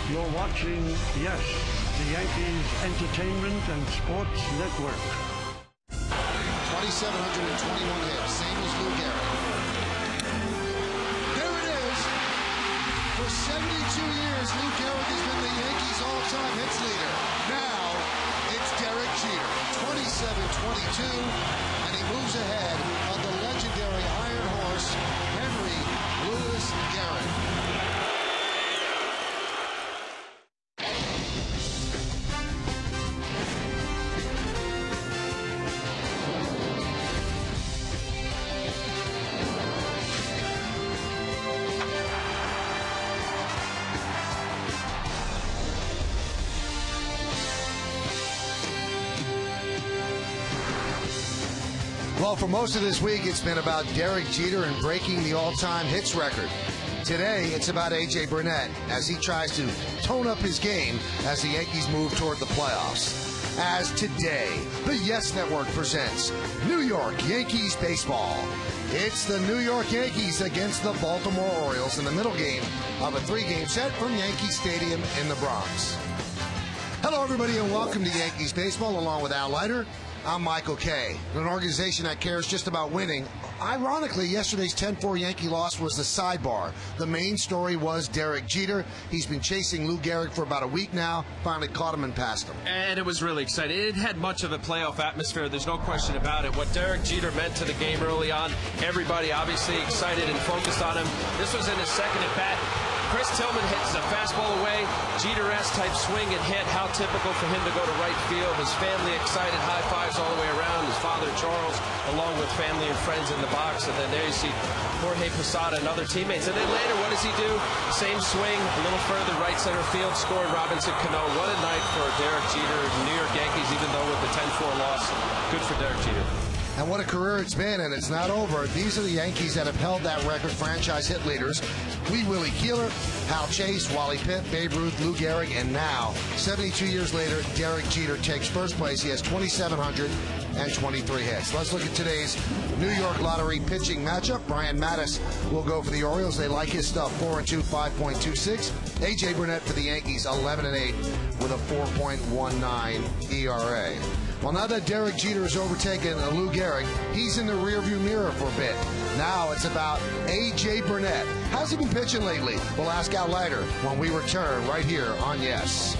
You're watching, yes, the Yankees Entertainment and Sports Network. 2,721 hits, same as Lou Gehrig. There it is. For 72 years, Lou Gehrig has been the Yankees' all-time hits leader. Now, it's Derek Jeter, 27-22, and he moves ahead of the legendary Iron Horse, Henry Louis Gehrig. Well, for most of this week, it's been about Derek Jeter and breaking the all-time hits record. Today, it's about A.J. Burnett as he tries to tone up his game as the Yankees move toward the playoffs. As today, the Yes Network presents New York Yankees baseball. It's the New York Yankees against the Baltimore Orioles in the middle game of a three-game set from Yankee Stadium in the Bronx. Hello, everybody, and welcome to Yankees baseball along with Al Leiter. I'm Michael Kay, an organization that cares just about winning. Ironically, yesterday's 10-4 Yankee loss was the sidebar. The main story was Derek Jeter. He's been chasing Lou Gehrig for about a week now, finally caught him and passed him. And it was really exciting. It had much of a playoff atmosphere. There's no question about it. What Derek Jeter meant to the game early on, everybody obviously excited and focused on him. This was in his second at-bat. Chris Tillman hits a fastball away, Jeter-esque type swing and hit. How typical for him to go to right field. His family excited, high fives all the way around. His father Charles, along with family and friends in the box. And then there you see Jorge Posada and other teammates. And then later, what does he do? Same swing, a little further right center field, scoring Robinson Cano. What a night for Derek Jeter, New York Yankees, even though with the 10-4 loss. Good for Derek Jeter. And what a career it's been, and it's not over. These are the Yankees that have held that record, franchise hit leaders. Willie Keeler, Hal Chase, Wally Pitt, Babe Ruth, Lou Gehrig, and now, 72 years later, Derek Jeter takes first place. He has 2,723 hits. Let's look at today's New York Lottery pitching matchup. Brian Mattis will go for the Orioles. They like his stuff, 4-2, 5.26. A.J. Burnett for the Yankees, 11-8 with a 4.19 ERA. Well, now that Derek Jeter has overtaken Lou Gehrig, he's in the rearview mirror for a bit. Now it's about A.J. Burnett. How's he been pitching lately? We'll ask Al Leiter when we return right here on Yes.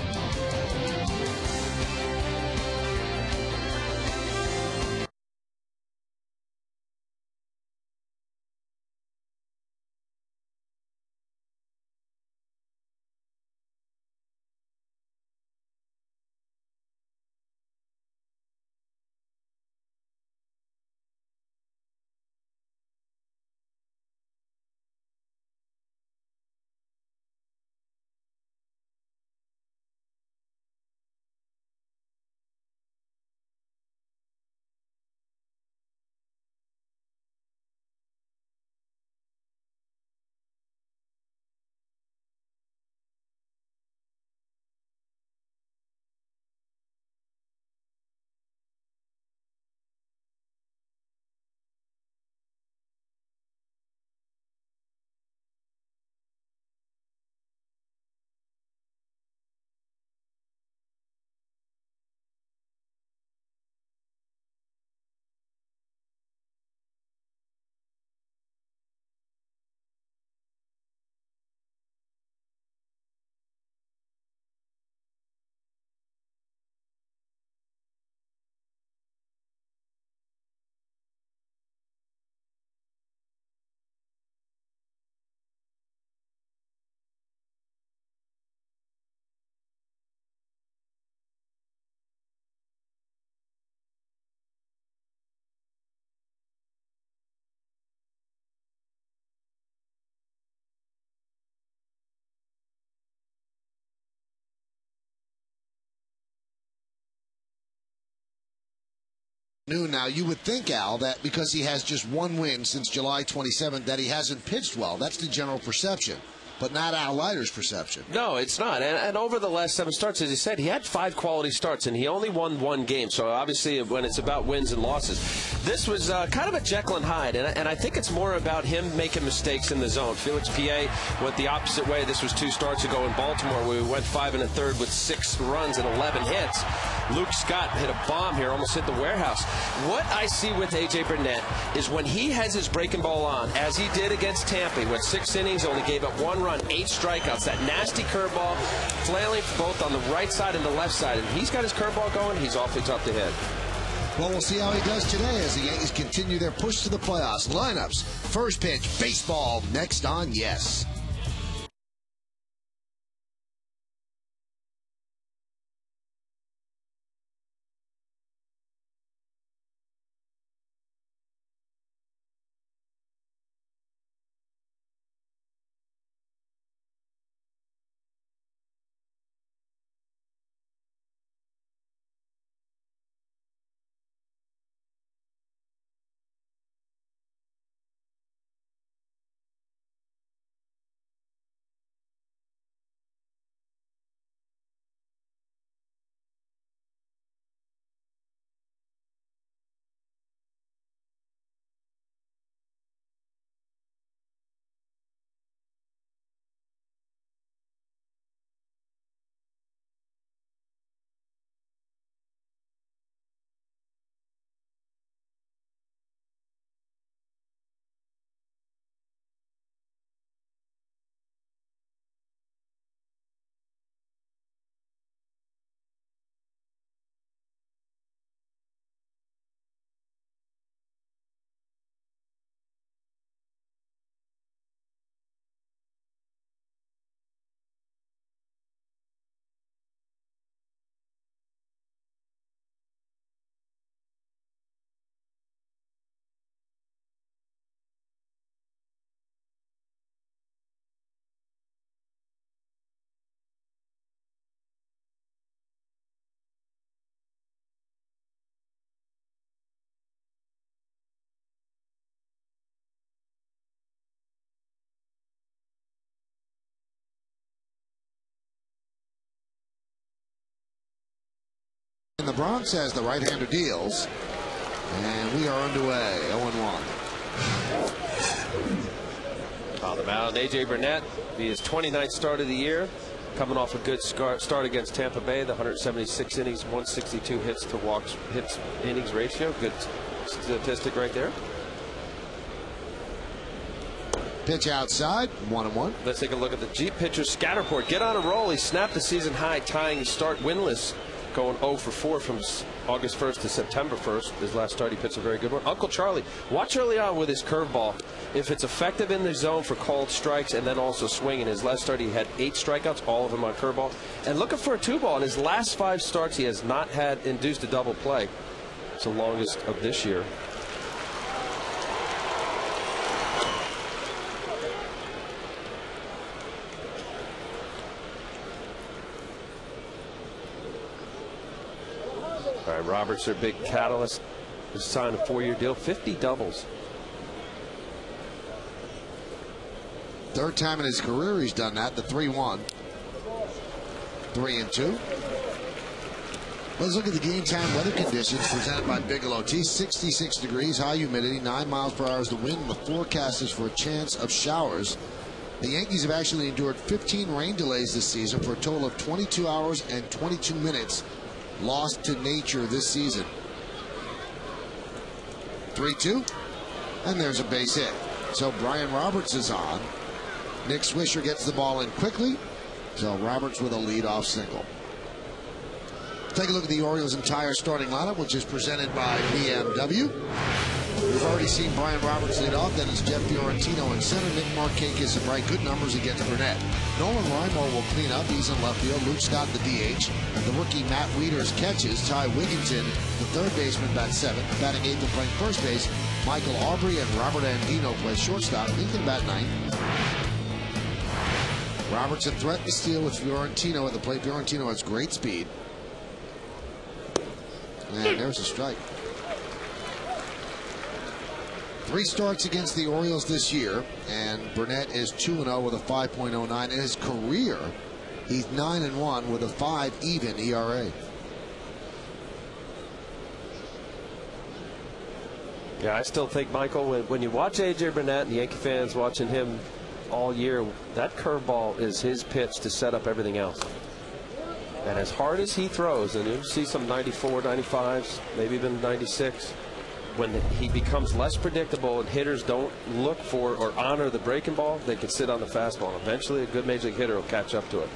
Now, you would think, Al, that because he has just one win since July 27th, that he hasn't pitched well. That's the general perception. but not Al Leiter's perception. No, it's not. And over the last 7 starts, as he said, he had 5 quality starts, and he only won 1 game. So obviously, when it's about wins and losses, this was kind of a Jekyll and Hyde. And I think it's more about him making mistakes in the zone. Felix Pierre went the opposite way. This was 2 starts ago in Baltimore, where we went 5 1/3 with 6 runs and 11 hits. Luke Scott hit a bomb here, almost hit the warehouse. What I see with A.J. Burnett is when he has his breaking ball on, as he did against Tampa, he went 6 innings, only gave up 1 run, 8 strikeouts. That nasty curveball, flailing both on the right side and the left side. And he's got his curveball going. He's awfully tough to hit. Well, we'll see how he does today as the Yankees continue their push to the playoffs. Lineups, first pitch, baseball, next on Yes. And the Bronx has the right-hander deals, and we are underway, 0-1. On the mound, A.J. Burnett, be his 29th start of the year, coming off a good start against Tampa Bay, the 176 innings, 162 hits to walks, hits innings ratio. Good statistic right there. Pitch outside, 1-1. Let's take a look at the Jeep pitcher Scatterport. Get on a roll. He snapped the season high, tying start winless, going 0 for 4 from August 1st to September 1st. His last start, he pitched a very good one. Uncle Charlie, watch early on with his curveball. If it's effective in the zone for called strikes and then also swinging. His last start, he had 8 strikeouts, all of them on curveball. And looking for a 2-ball. In his last 5 starts, he has not had induced a double play. It's the longest of this year. All right, Roberts, their big catalyst, has signed a 4-year deal, 50 doubles. Third time in his career he's done that, the 3-1. 3-2. Let's look at the game time weather conditions presented by Bigelow Tea. 66 degrees, high humidity, 9 miles per hour is the wind. The forecast is for a chance of showers. The Yankees have actually endured 15 rain delays this season for a total of 22 hours and 22 minutes lost to nature this season. 3-2, and there's a base hit. So Brian Roberts is on. Nick Swisher gets the ball in quickly. So Roberts with a leadoff single. Take a look at the Orioles' entire starting lineup, which is presented by BMW. We've already seen Brian Roberts lead off. Then it's Jeff Fiorentino in center. Nick Markakis and bright good numbers against Burnett. Nolan Rymore will clean up. He's in left field. Luke Scott the DH. The rookie Matt Wieters catches. Ty Wigginton, the third baseman, bats 7th. Batting 8th and playing first base. Michael Aubrey and Robert Andino play shortstop. Ethan bat 9th. Robertson threatened to steal with Fiorentino at the plate. Fiorentino has great speed. And there's a strike. 3 starts against the Orioles this year, and Burnett is 2-0 with a 5.09. In his career, he's 9-1 with a 5 even ERA. Yeah, I still think, Michael, when you watch A.J. Burnett and Yankee fans watching him all year, that curveball is his pitch to set up everything else. And as hard as he throws, and you'll see some 94, 95s, maybe even 96, when he becomes less predictable and hitters don't look for or honor the breaking ball, they can sit on the fastball. Eventually, a good major league hitter will catch up to it.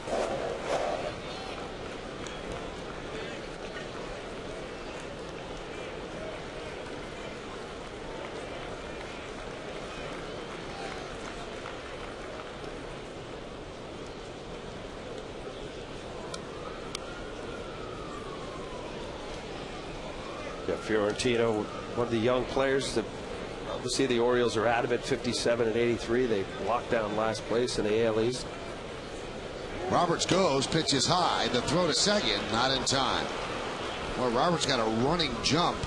Yeah, Fiorentino, one of the young players that obviously the Orioles are out of it, 57 and 83. They locked down last place in the AL East. Roberts goes, pitches high, the throw to second, not in time. Well, Roberts got a running jump,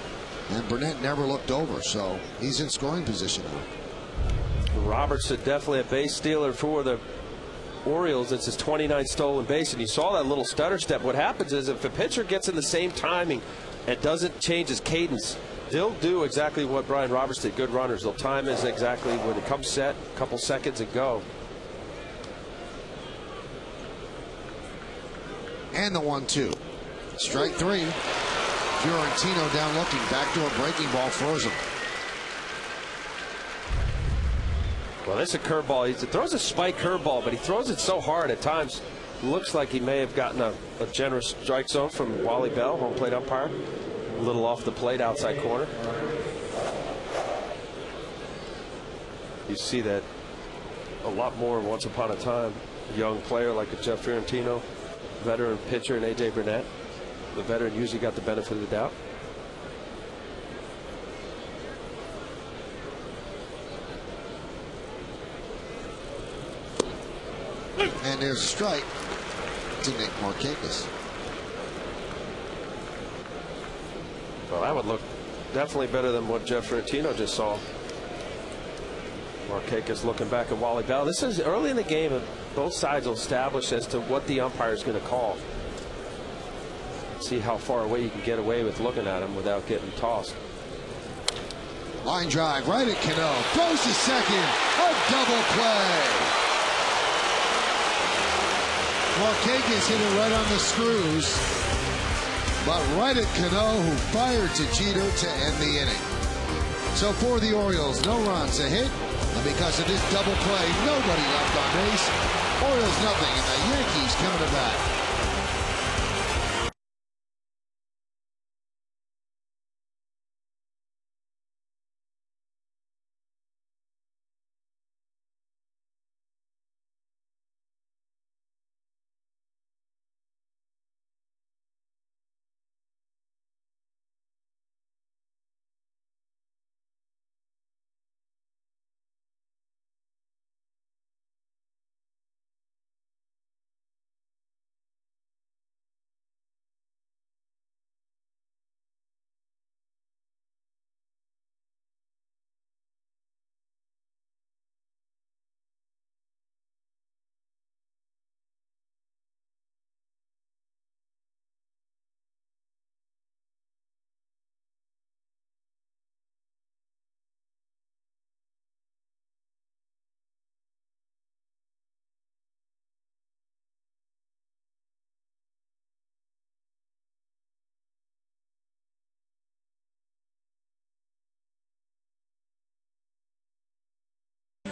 and Burnett never looked over, so he's in scoring position now. Roberts is definitely a base stealer for the Orioles. It's his 29th stolen base, and you saw that little stutter step. What happens is if a pitcher gets in the same timing and doesn't change his cadence, they'll do exactly what Brian Roberts did. Good runners, they'll time is exactly when it comes set, a couple seconds and go. And the 1-2. Strike 3. Fiorentino down looking. Backdoor breaking ball froze him. Well, it's a curveball. He throws a spike curveball, but he throws it so hard at times. Looks like he may have gotten a generous strike zone from Wally Bell, home plate umpire. A little off the plate, outside corner. You see that a lot more once upon a time. A young player like a Jeff Fiorentino, veteran pitcher, and A.J. Burnett. The veteran usually got the benefit of the doubt. And there's a strike to Nick Markakis. Well, that would look definitely better than what Jeff Fiorentino just saw. Markakis looking back at Wally Bell. This is early in the game, and both sides will establish as to what the umpire is going to call. See how far away you can get away with looking at him without getting tossed. Line drive right at Cano. Throws to second. A double play. Markakis hit it right on the screws, but right at Cano, who fired to Jeter to end the inning. So for the Orioles, no runs, a hit, and because of this double play, nobody left on base. Orioles nothing, and the Yankees coming to bat.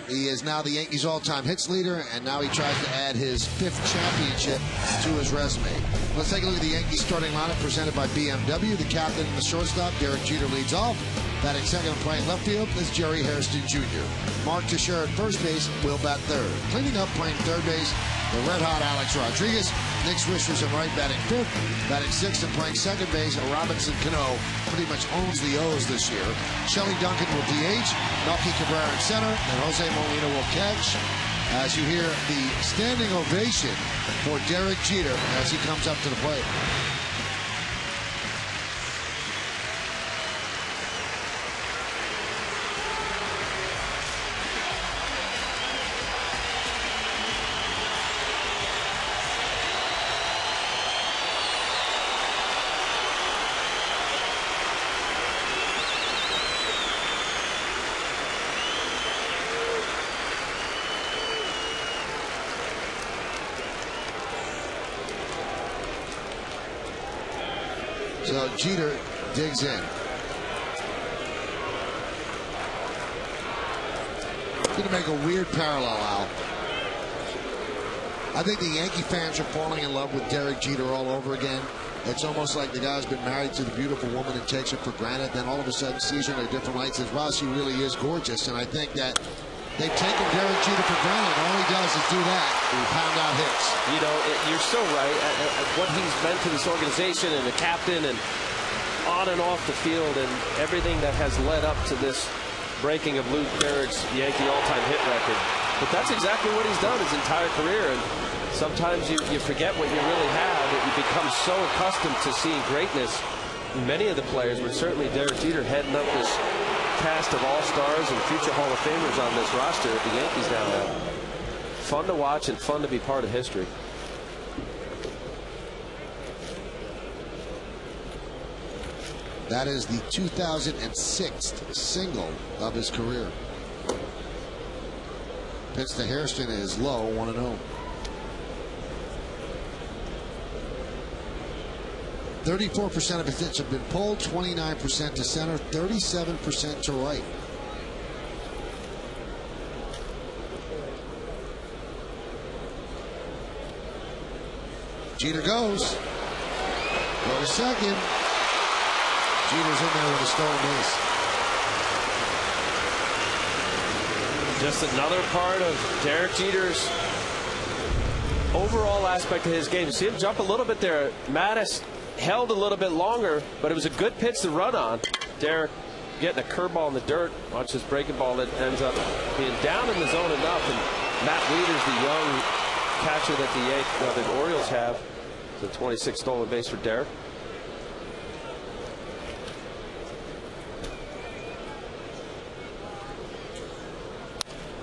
He is now the Yankees all-time hits leader, and now he tries to add his 5th championship to his resume. Let's take a look at the Yankees starting lineup presented by BMW. The captain and the shortstop, Derek Jeter, leads off. Batting second and playing left field is Jerry Hairston Jr. Mark Teixeira at first base will bat third. Cleaning up playing third base, the red-hot Alex Rodriguez. Nick Swisher's in right, batting fifth. Batting sixth and playing second base, Robinson Cano pretty much owns the O's this year. Shelley Duncan will DH. Melky Cabrera in center, and Jose Molina will catch. As you hear the standing ovation for Derek Jeter as he comes up to the plate. So Jeter digs in. Going to make a weird parallel, Al. I think the Yankee fans are falling in love with Derek Jeter all over again. It's almost like the guy's been married to the beautiful woman and takes her for granted. Then all of a sudden sees her in a different light, says, wow, she really is gorgeous. And I think that they've taken Derek Jeter for granted. All he does is do that and pound out hits. You know, you're so right. What he's meant to this organization and the captain and on and off the field and everything that has led up to this breaking of Lou Gehrig's Yankee all-time hit record. But that's exactly what he's done his entire career. And sometimes you forget what you really have. You become so accustomed to seeing greatness in many of the players, but certainly Derek Jeter heading up this cast of all-stars and future Hall of Famers on this roster at the Yankees now. Fun to watch and fun to be part of history. That is the 2006 single of his career. Pitch to Hairston is low, 1-0. 34% of his hits have been pulled, 29% to center, 37% to right. Jeter goes. Go to second. Jeter's in there with a stolen base. Just another part of Derek Jeter's overall aspect of his game. See him jump a little bit there. Mattis held a little bit longer, but it was a good pitch to run on. Derek getting a curveball in the dirt. Watch this breaking ball that ends up being down in the zone enough. And Matt Wieters, the young catcher that the Orioles have, the 26th stolen base for Derek.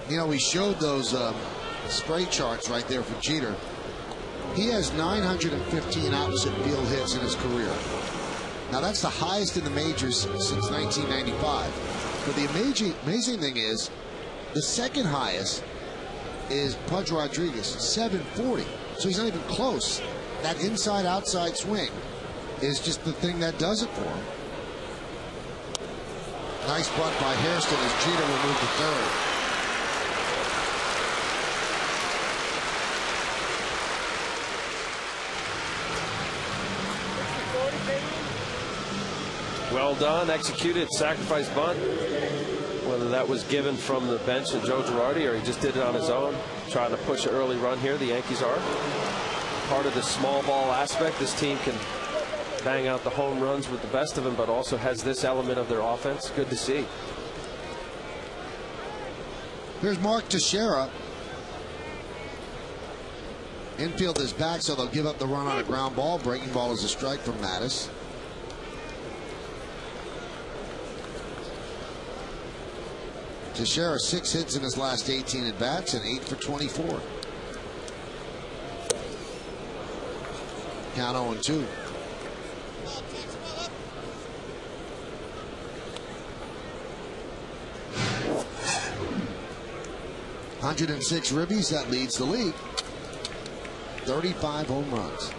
You know, we showed those spray charts right there for Jeter. He has 915 opposite field hits in his career. Now, that's the highest in the majors since 1995. But the amazing thing is, the second highest is Pudge Rodriguez, 740. So he's not even close. That inside-outside swing is just the thing that does it for him. Nice bunt by Hairston as Jeter will move to third. Well done, executed, sacrifice bunt. Whether that was given from the bench of Joe Girardi or he just did it on his own, trying to push an early run here, the Yankees are. Part of the small ball aspect, this team can bang out the home runs with the best of them, but also has this element of their offense. Good to see. Here's Mark Teixeira. Infield is back, so they'll give up the run on a ground ball. Breaking ball is a strike from Mattis. Teixeira 6 hits in his last 18 at bats and 8 for 24. Count 0-2. .106 ribbies, that leads the league. 35 home runs.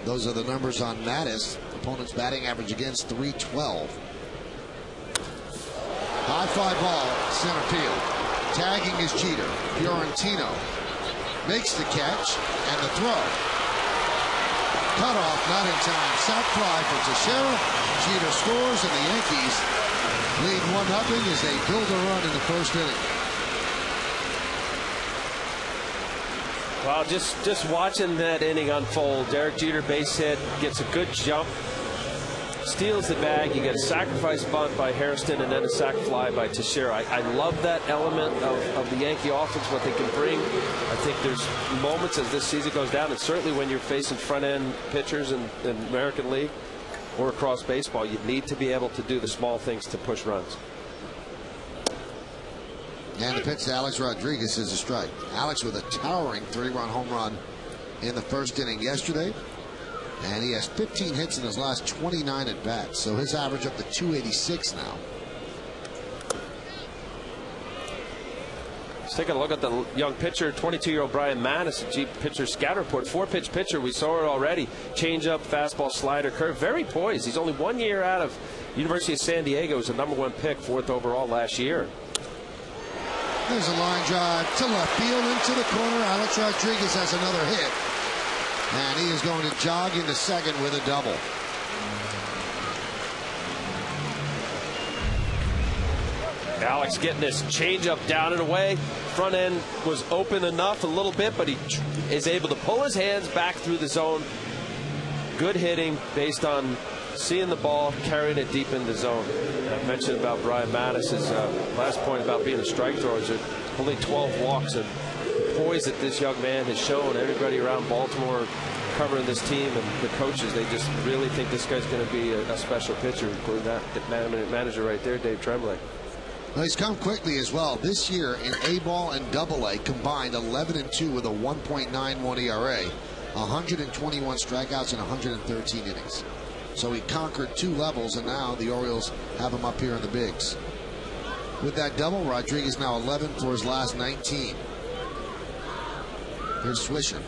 Those are the numbers on Mattis. Opponent's batting average against .312. High fly ball, center field. Tagging is Jeter. Fiorentino makes the catch and the throw. Cut off, not in time. Sac fly for Teixeira. Jeter scores, and the Yankees lead 1-0 as they build a run in the first inning. Well, just watching that inning unfold. Derek Jeter base hit, gets a good jump, steals the bag. You get a sacrifice bunt by Hairston and then a sac fly by Teixeira. I love that element of the Yankee offense, what they can bring. I think there's moments as this season goes down, and certainly when you're facing front-end pitchers in the American League or across baseball, you need to be able to do the small things to push runs. And the pitch to Alex Rodriguez is a strike. Alex with a towering 3-run home run in the first inning yesterday. And he has 15 hits in his last 29 at bats, so his average up to 286 now. Let's take a look at the young pitcher, 22-year-old Brian Mattis, G pitcher scout report. 4-pitch pitcher, we saw it already. Changeup, fastball, slider, curve, very poised. He's only 1 year out of University of San Diego. He was the #1 pick, 4th overall last year. There's a line drive to left field into the corner. Alex Rodriguez has another hit. And he is going to jog into second with a double. Alex getting this changeup down and away. Front end was open enough a little bit, but he is able to pull his hands back through the zone. Good hitting based on seeing the ball, carrying it deep in the zone. I mentioned about Brian Mattis' last point about being a strike thrower. Is only 12 walks, and poise that this young man has shown. Everybody around Baltimore covering this team and the coaches, they just really think this guy's going to be a special pitcher, including that manager right there, Dave Tremblay. Well, he's come quickly as well. This year in A-ball and AA combined 11-2 with a 1.91 ERA, 121 strikeouts in 113 innings. So he conquered 2 levels, and now the Orioles have him up here in the bigs. With that double, Rodriguez now 11 for his last 19. Here's Swisher.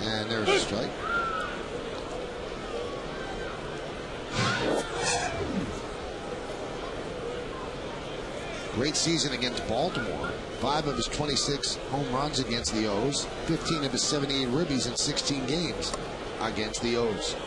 And there's a strike. Great season against Baltimore. 5 of his 26 home runs against the O's. 15 of his 78 ribbies in 16 games against the O's.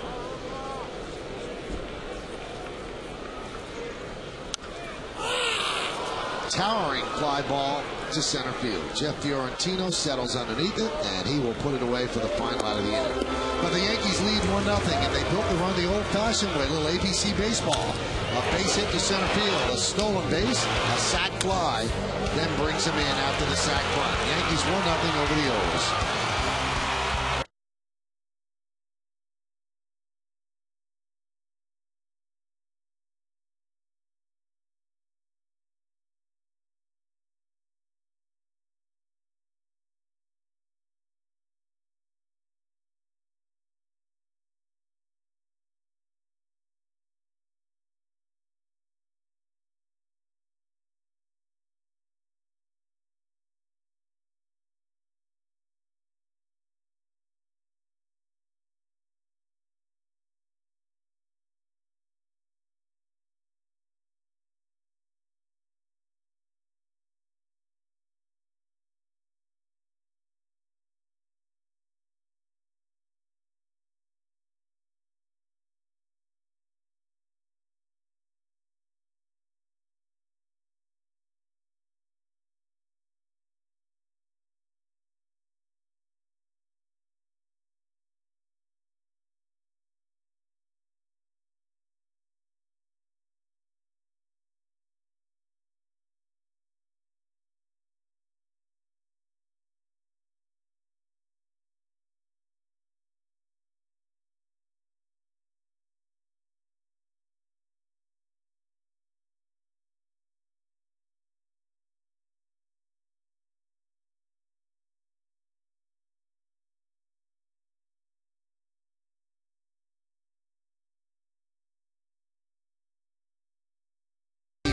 Towering fly ball to center field. Jeff Fiorentino settles underneath it, and he will put it away for the final out of the inning. But the Yankees lead 1-0, and they built the run the old-fashioned way, a little ABC baseball. A base hit to center field, a stolen base, a sac fly, then brings him in after the sac bunt. Yankees 1-0 over the O's.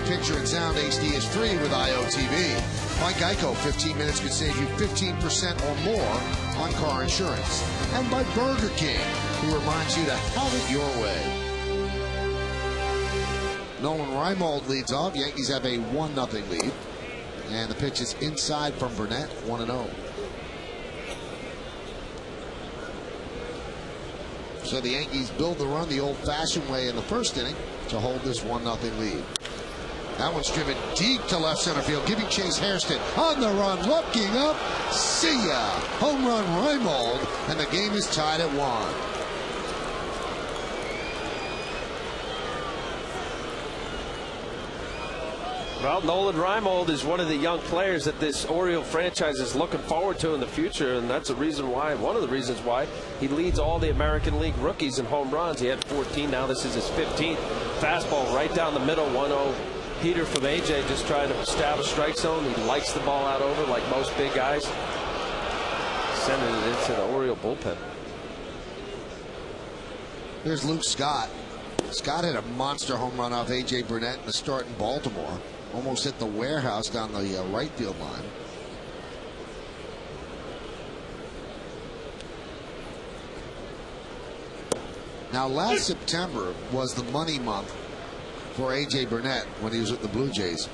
Picture and Sound HD is free with IOTV. By Geico, 15 minutes could save you 15% or more on car insurance. And by Burger King, who reminds you to have it your way. Nolan Reimold leads off. Yankees have a 1-0 lead. And the pitch is inside from Burnett, 1-0. So the Yankees build the run the old-fashioned way in the first inning to hold this 1-0 lead. That one's driven deep to left center field, giving Chase Hairston on the run, looking up. See ya! Home run Reimold, and the game is tied at 1. Well, Nolan Reimold is one of the young players that this Oriole franchise is looking forward to in the future, and that's a reason why, one of the reasons why he leads all the American League rookies in home runs. He had 14, now this is his 15th. Fastball right down the middle, 1-0. Heater from AJ, just trying to establish strike zone. He likes the ball out over like most big guys. Sending it into the Oriole bullpen. Here's Luke Scott. Scott hit a monster home run off A.J. Burnett in the start in Baltimore. Almost hit the warehouse down the right field line. Now, last September was the money month for A.J. Burnett when he was with the Blue Jays.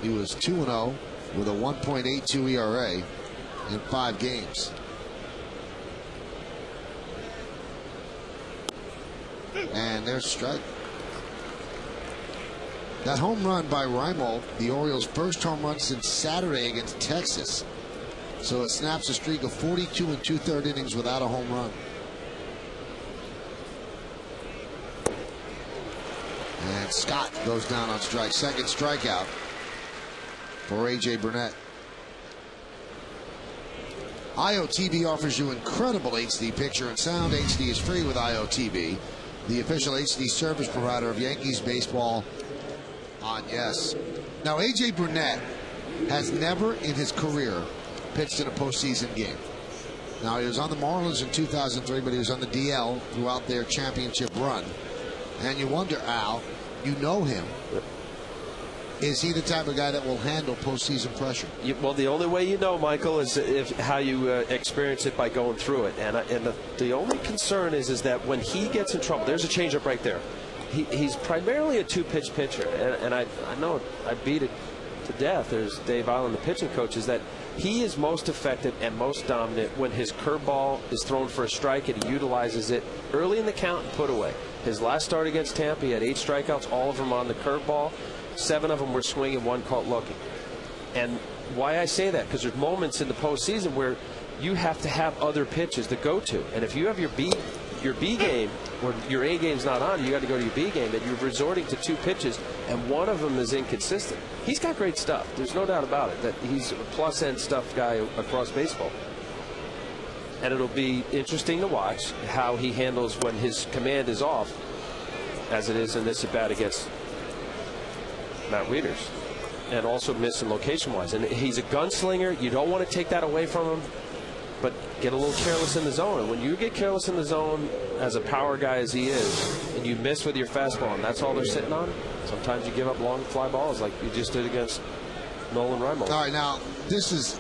He was 2-0 with a 1.82 ERA in 5 games. And there's a strike. That home run by Reimold, the Orioles' first home run since Saturday against Texas. So it snaps a streak of 42 2/3 innings without a home run. And Scott goes down on strike. Second strikeout for A.J. Burnett. IOTV offers you incredible HD picture and sound. HD is free with IOTV, the official HD service provider of Yankees baseball on Yes. Now, A.J. Burnett has never in his career pitched in a postseason game. Now, he was on the Marlins in 2003, but he was on the DL throughout their championship run. And you wonder, Al, you know him. Is he the type of guy that will handle postseason pressure? Well, the only way you know, Michael, is how you experience it by going through it. And the only concern is that when he gets in trouble, there's a changeup right there. He's primarily a two-pitch pitcher, and I know I beat it to death. There's Dave Island, the pitching coach, is that he is most effective and most dominant when his curveball is thrown for a strike and he utilizes it early in the count and put away. His last start against Tampa, he had 8 strikeouts, all of them on the curveball. 7 of them were swinging, 1 caught looking. And why I say that, because there's moments in the postseason where you have to have other pitches to go to. And if you have your B game, or your A game's not on, you got to go to your B game, and you're resorting to 2 pitches, and one of them is inconsistent. He's got great stuff. There's no doubt about it, that he's a plus-end stuff guy across baseball. And it'll be interesting to watch how he handles when his command is off, as it is in this at-bat against Matt Wieters, and also missing location-wise. And he's a gunslinger. You don't want to take that away from him, but get a little careless in the zone. And when you get careless in the zone, as a power guy as he is, and you miss with your fastball, and that's all they're sitting on, sometimes you give up long fly balls like you just did against Nolan Reimold. All right, now, this is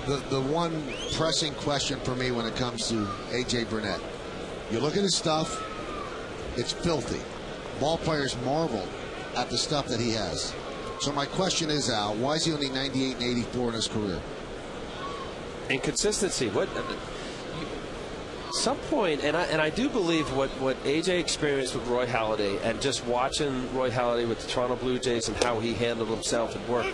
the one pressing question for me when it comes to A.J. Burnett. You look at his stuff, it's filthy. Ball players marvel at the stuff that he has. So my question is, Al, why is he only 98 and 84 in his career? Inconsistency. Some point, and I do believe what A.J. experienced with Roy Halladay, and just watching Roy Halladay with the Toronto Blue Jays and how he handled himself at work,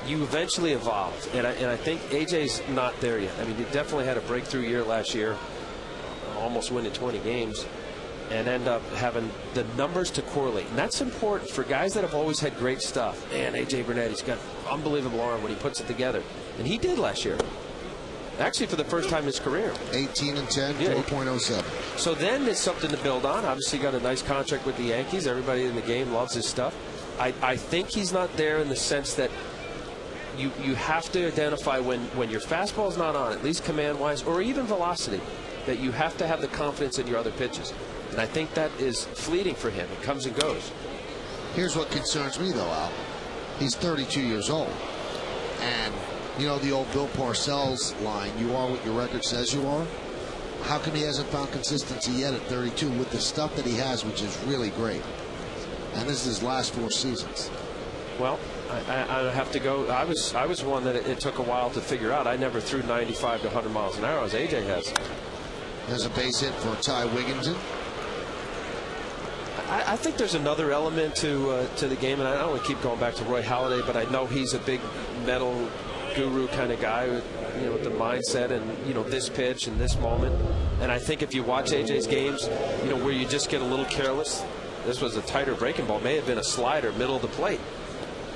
you eventually evolved. And I think A.J.'s not there yet. I mean, he definitely had a breakthrough year last year, almost winning 20 games, and end up having the numbers to correlate. And that's important for guys that have always had great stuff. Man, A.J. Burnett, he's got unbelievable arm when he puts it together. And he did last year. Actually, for the first time in his career. 18 and 10, yeah. 4.07. So then there's something to build on. Obviously, got a nice contract with the Yankees. Everybody in the game loves his stuff. I think he's not there in the sense that you have to identify when your fastball's not on, at least command-wise, or even velocity, that you have to have the confidence in your other pitches. And I think that is fleeting for him. It comes and goes. Here's what concerns me, though, Al. He's 32 years old. And, you know, the old Bill Parcells line, you are what your record says you are. How come he hasn't found consistency yet at 32 with the stuff that he has, which is really great? And this is his last 4 seasons. Well, I have to go. I was one that it took a while to figure out. I never threw 95 to 100 miles an hour as AJ has. There's a base hit for Ty Wigginton. I think there's another element to the game, and I don't want to keep going back to Roy Halladay, but I know he's a big mental guru kind of guy, with the mindset and this pitch and this moment. And I think if you watch AJ's games, where you just get a little careless. This was a tighter breaking ball, may have been a slider middle of the plate,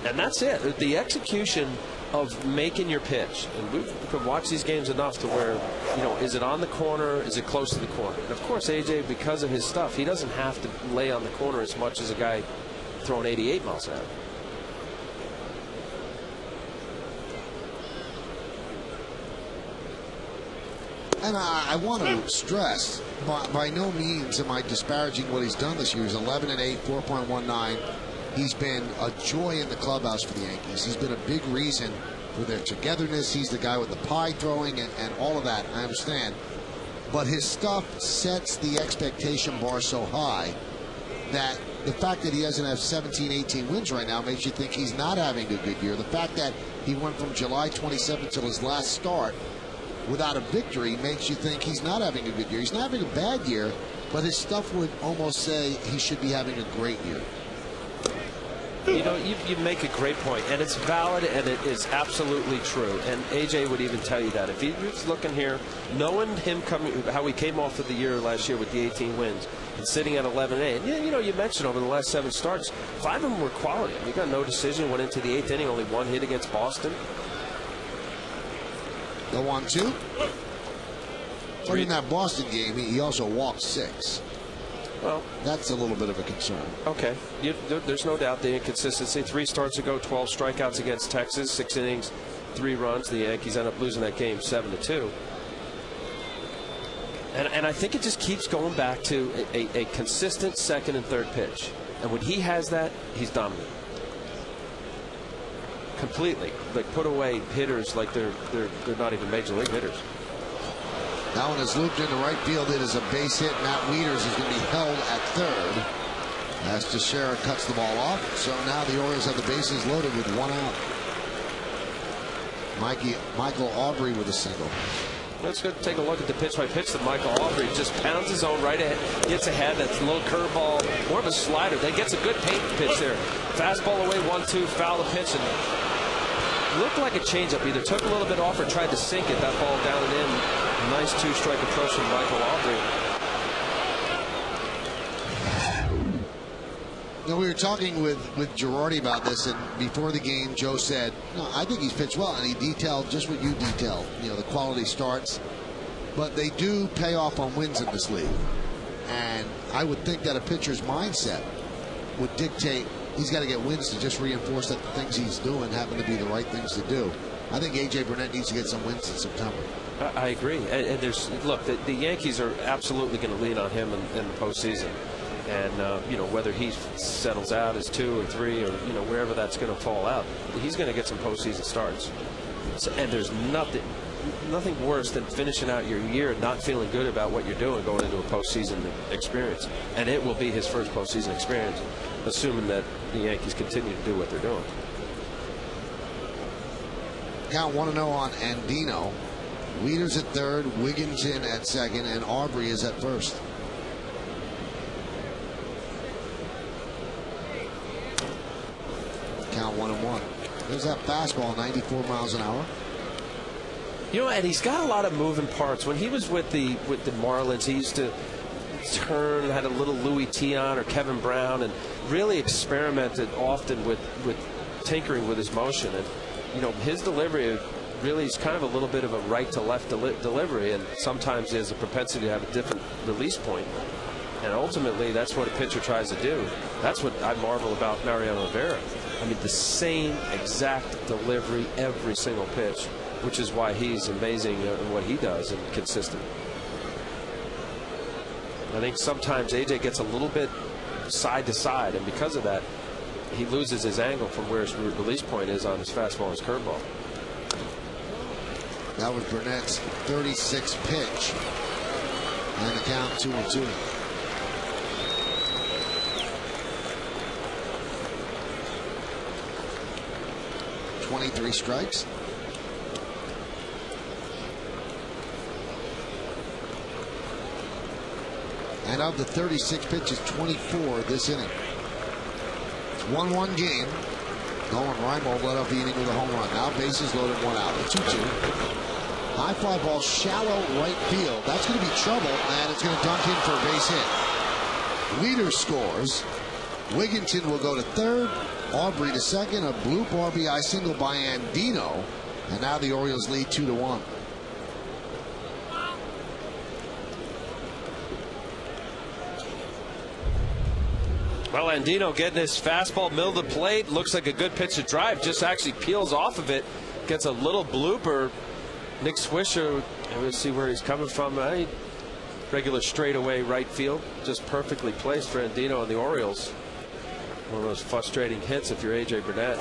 and that's it. The execution of making your pitch, and we could watch these games enough to where, is it on the corner, is it close to the corner? And of course, AJ, because of his stuff, he doesn't have to lay on the corner as much as a guy throwing 88 miles an hour. And I want to stress, by no means am I disparaging what he's done this year. He's 11-8, 4.19. He's been a joy in the clubhouse for the Yankees. He's been a big reason for their togetherness. He's the guy with the pie throwing and all of that. I understand. But his stuff sets the expectation bar so high that the fact that he doesn't have 17, 18 wins right now makes you think he's not having a good year. The fact that he went from July 27th till his last start without a victory makes you think he's not having a good year. He's not having a bad year, but his stuff would almost say he should be having a great year. You know, you make a great point, and it's valid, and it is absolutely true. And AJ would even tell you that. If he was looking here, knowing him coming, how he came off of the year last year with the 18 wins and sitting at 11-8, yeah, you know, you mentioned over the last 7 starts, 5 of them were quality. I mean, he got no decision, went into the 8th inning, only 1 hit against Boston. The 1-2. But in that Boston game, he also walked 6. Well, that's a little bit of a concern. Okay, there's no doubt the inconsistency. 3 starts ago, 12 strikeouts against Texas, 6 innings, 3 runs. The Yankees end up losing that game 7-2. And I think it just keeps going back to a consistent second and third pitch. And when he has that, he's dominant. Completely. Like, put away hitters like they're not even major league hitters. That one is looped into right field. It is a base hit. Matt Wieters is going to be held at third as Teixeira cuts the ball off. So now the Orioles have the bases loaded with 1 out. Michael Aubrey with a single. Let's go take a look at the pitch by pitch that Michael Aubrey just pounds his own right ahead, gets ahead. That's a little curveball, more of a slider. Then gets a good paint pitch there. Fastball away, 1-2, foul the pitch, and looked like a changeup. Either took a little bit off or tried to sink it. That ball down and in. Nice 2-strike approach from Michael Aubrey. You know, we were talking with Girardi about this, and before the game, Joe said, "No, I think he's pitched well," and he detailed just what you detailed. You know, the quality starts, but they do pay off on wins in this league. And I would think that a pitcher's mindset would dictate he's got to get wins to just reinforce that the things he's doing happen to be the right things to do. I think A.J. Burnett needs to get some wins in September. I agree. And there's, look, the Yankees are absolutely going to lean on him in the postseason. And, you know, whether he settles out as 2 or 3 or, you know, wherever that's going to fall out, he's going to get some postseason starts. So, and there's nothing worse than finishing out your year not feeling good about what you're doing going into a postseason experience. And it will be his first postseason experience, assuming that the Yankees continue to do what they're doing. Count 1-0 on Andino. Wieters at third, Wigginton at second, and Aubrey is at first. Count 1-1. There's that fastball, 94 miles an hour. You know, and he's got a lot of moving parts. When he was with the Marlins, he used to turn, had a little Louis Tion or Kevin Brown, and really experimented often with tinkering with his motion. And you know, his delivery really is kind of a little bit of a right to left delivery, and sometimes there's a propensity to have a different release point. And ultimately, that's what a pitcher tries to do. That's what I marvel about Mariano Rivera. I mean, the same exact delivery every single pitch, which is why he's amazing in what he does and consistent. I think sometimes AJ gets a little bit side to side, and because of that, he loses his angle from where his release point is on his fastball and his curveball. That was Burnett's 36th pitch. And the count 2-2. .23 strikes. And of the 36 pitches, 24 this inning. It's 1-1 game. Nolan Reimold led off the inning with a home run. Now bases loaded, 1 out. A 2-2. High fly ball, shallow right field. That's going to be trouble, and it's going to dunk in for a base hit. Wieters scores. Wigginton will go to third. Aubrey to second. A bloop RBI single by Andino. And now the Orioles lead 2-1. Well, Andino getting his fastball middle of the plate. Looks like a good pitch to drive. Just actually peels off of it. Gets a little blooper. Nick Swisher And we'll see where he's coming from. Regular straightaway right field, just perfectly placed for Andino and the Orioles. One of those frustrating hits if you're A.J. Burnett.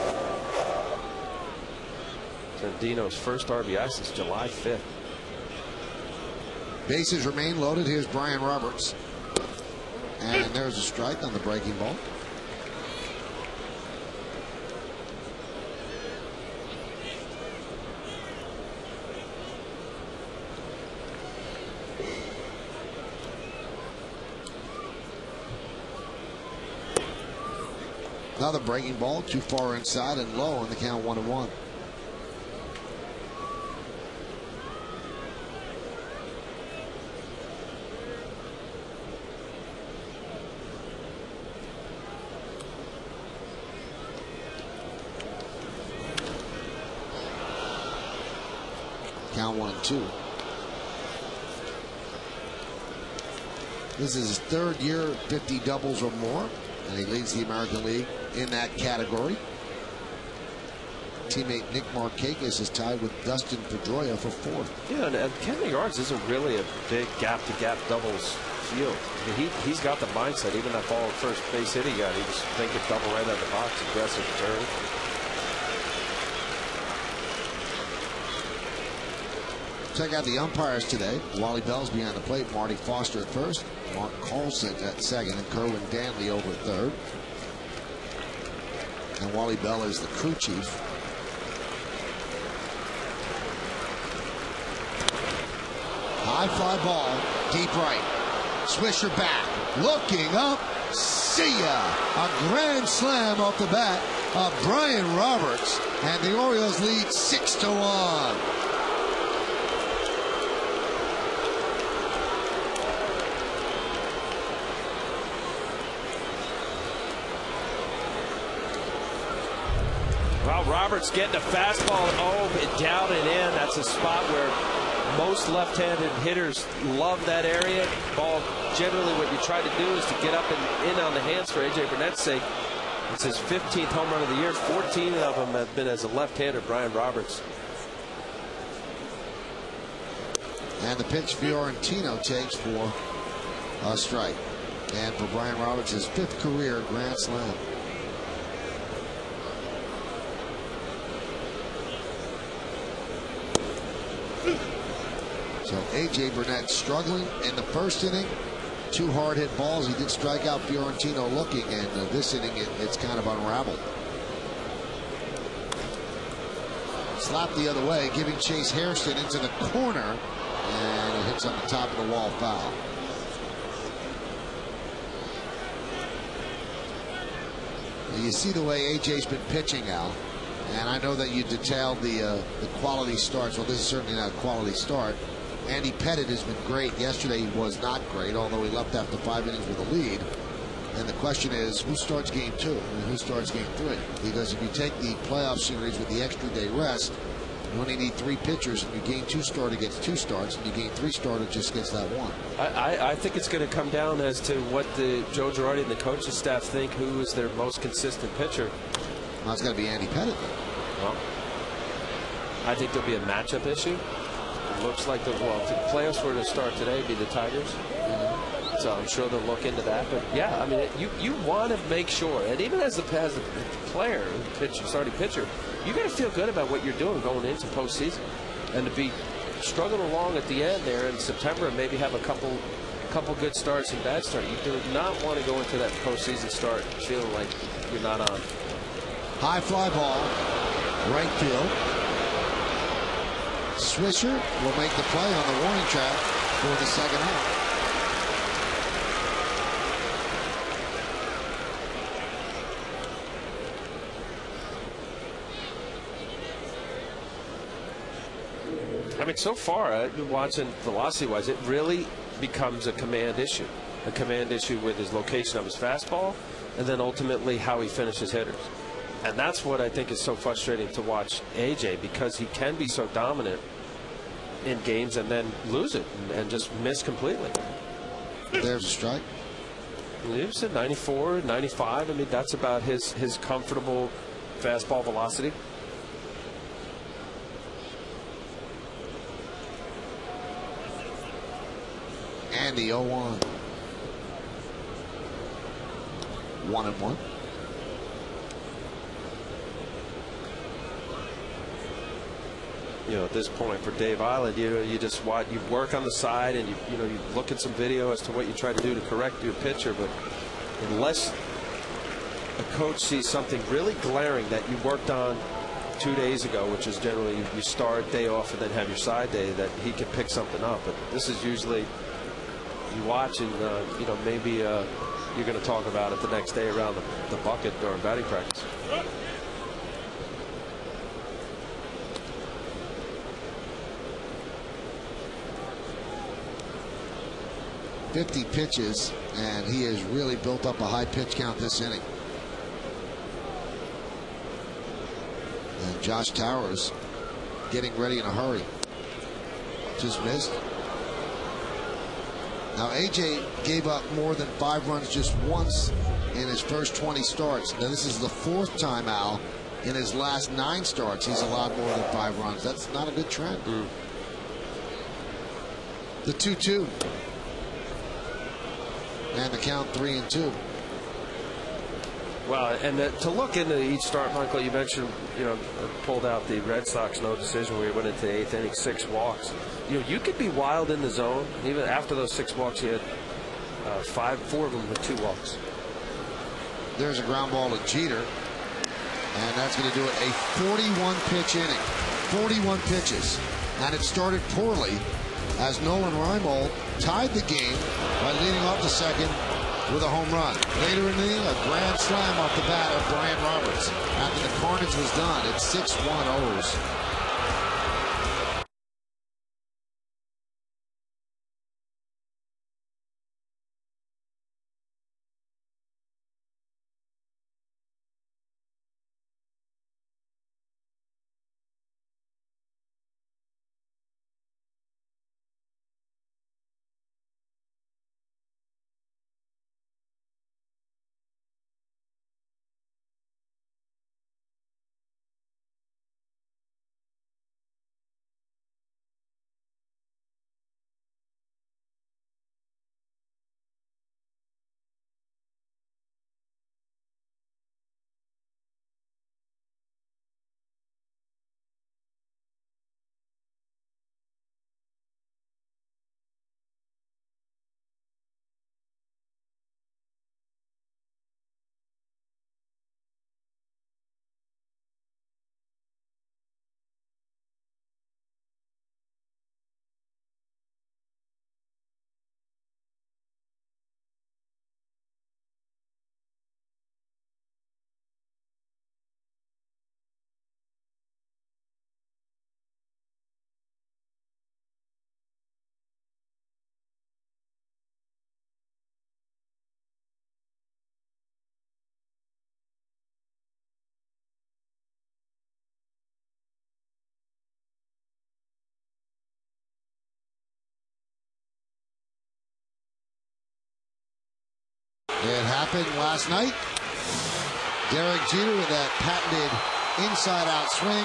Andino's first RBI since July 5th. Bases remain loaded. Here's Brian Roberts. And there's a strike on the breaking ball. Another breaking ball, too far inside and low on the count, 1-1. Count 1-2. This is his third year, 50 doubles or more, and he leads the American League in that category. Teammate Nick Markakis is tied with Dustin Pedroia for fourth. Yeah, and Camden Yards isn't really a big gap-to-gap doubles field. I mean, he's got the mindset. Even that ball at first base hit he got, he was thinking double right out of the box, aggressive return. Check out the umpires today. Wally Bell's behind the plate. Marty Foster at first. Mark Carlson at second. And Kerwin Danley over at third. And Wally Bell is the crew chief. High fly ball. Deep right. Swisher back. Looking up. See ya. A grand slam off the bat of Brian Roberts. And the Orioles lead 6-1. Well, Roberts getting a fastball down and in. That's a spot where most left-handed hitters love that area. Ball, generally what you try to do is to get up and in on the hands for A.J. Burnett's sake. It's his 15th home run of the year. 14 of them have been as a left-hander, Brian Roberts. And the pitch Fiorentino takes for a strike. And for Brian Roberts, his 5th career grand slam. So A.J. Burnett struggling in the first inning. 2 hard hit balls. He did strike out Fiorentino looking, and this inning it's kind of unraveled. Slap the other way, giving Chase Hairston into the corner, and it hits on the top of the wall, foul. You see the way A.J.'s been pitching, Al, and I know that you detailed the quality starts. Well, this is certainly not a quality start. Andy Pettit has been great. Yesterday he was not great, although he left after 5 innings with a lead. And the question is, who starts game 2 and who starts game 3? Because if you take the playoff series with the extra day rest, you only need 3 pitchers, and your game 2 starter gets 2 starts, and your game 3 starter just gets that 1. I think it's going to come down as to what the Joe Girardi and the coaching staff think who is their most consistent pitcher. Well, it's got to be Andy Pettit. Well, I think there'll be a matchup issue. Looks like if the playoffs were to start today, it'd be the Tigers. So I'm sure they'll look into that. But yeah, I mean, you want to make sure, and even as a player, starting pitcher, you got to feel good about what you're doing going into postseason, and to be struggling along at the end there in September and maybe have a couple good starts and bad starts. You do not want to go into that postseason start feeling like you're not on. High fly ball, right field. Swisher will make the play on the warning track for the second out. I mean, so far, I've been watching velocity-wise, it really becomes a command issue. A command issue with his location of his fastball, and then ultimately how he finishes hitters. And that's what I think is so frustrating to watch A.J., because he can be so dominant in games and then lose it and just miss completely. There's a strike. He was at 94, 95. I mean, that's about his comfortable fastball velocity. the 0-1. 1-1. You know, at this point for Dave Island, you just watch, you work on the side, and you look at some video as to what you try to do to correct your pitcher. But unless a coach sees something really glaring that you worked on 2 days ago, which is generally you start day off and then have your side day, that he can pick something up. But this is usually you watch, and maybe you're going to talk about it the next day around the bucket during batting practice. 50 pitches, and he has really built up a high pitch count this inning. And Josh Towers getting ready in a hurry. Just missed. Now AJ gave up more than 5 runs just once in his first 20 starts. Now this is the 4th time, Al, in his last 9 starts he's allowed more than 5 runs. That's not a good trend. The 2-2. And the count 3-2. Well, and to look into each start, Michael, you mentioned, pulled out the Red Sox no decision where he went into the 8th inning, 6 walks. You could be wild in the zone. Even after those 6 walks, he had 4 of them with 2 walks. There's a ground ball to Jeter, and that's going to do it. A 41-pitch inning, 41 pitches, and it started poorly as Nolan Reimold tied the game by leading off the second with a home run. Later in the inning, a grand slam off the bat of Brian Roberts. After the carnage was done, it's 6-1 O's. It happened last night. Derek Jeter with that patented inside-out swing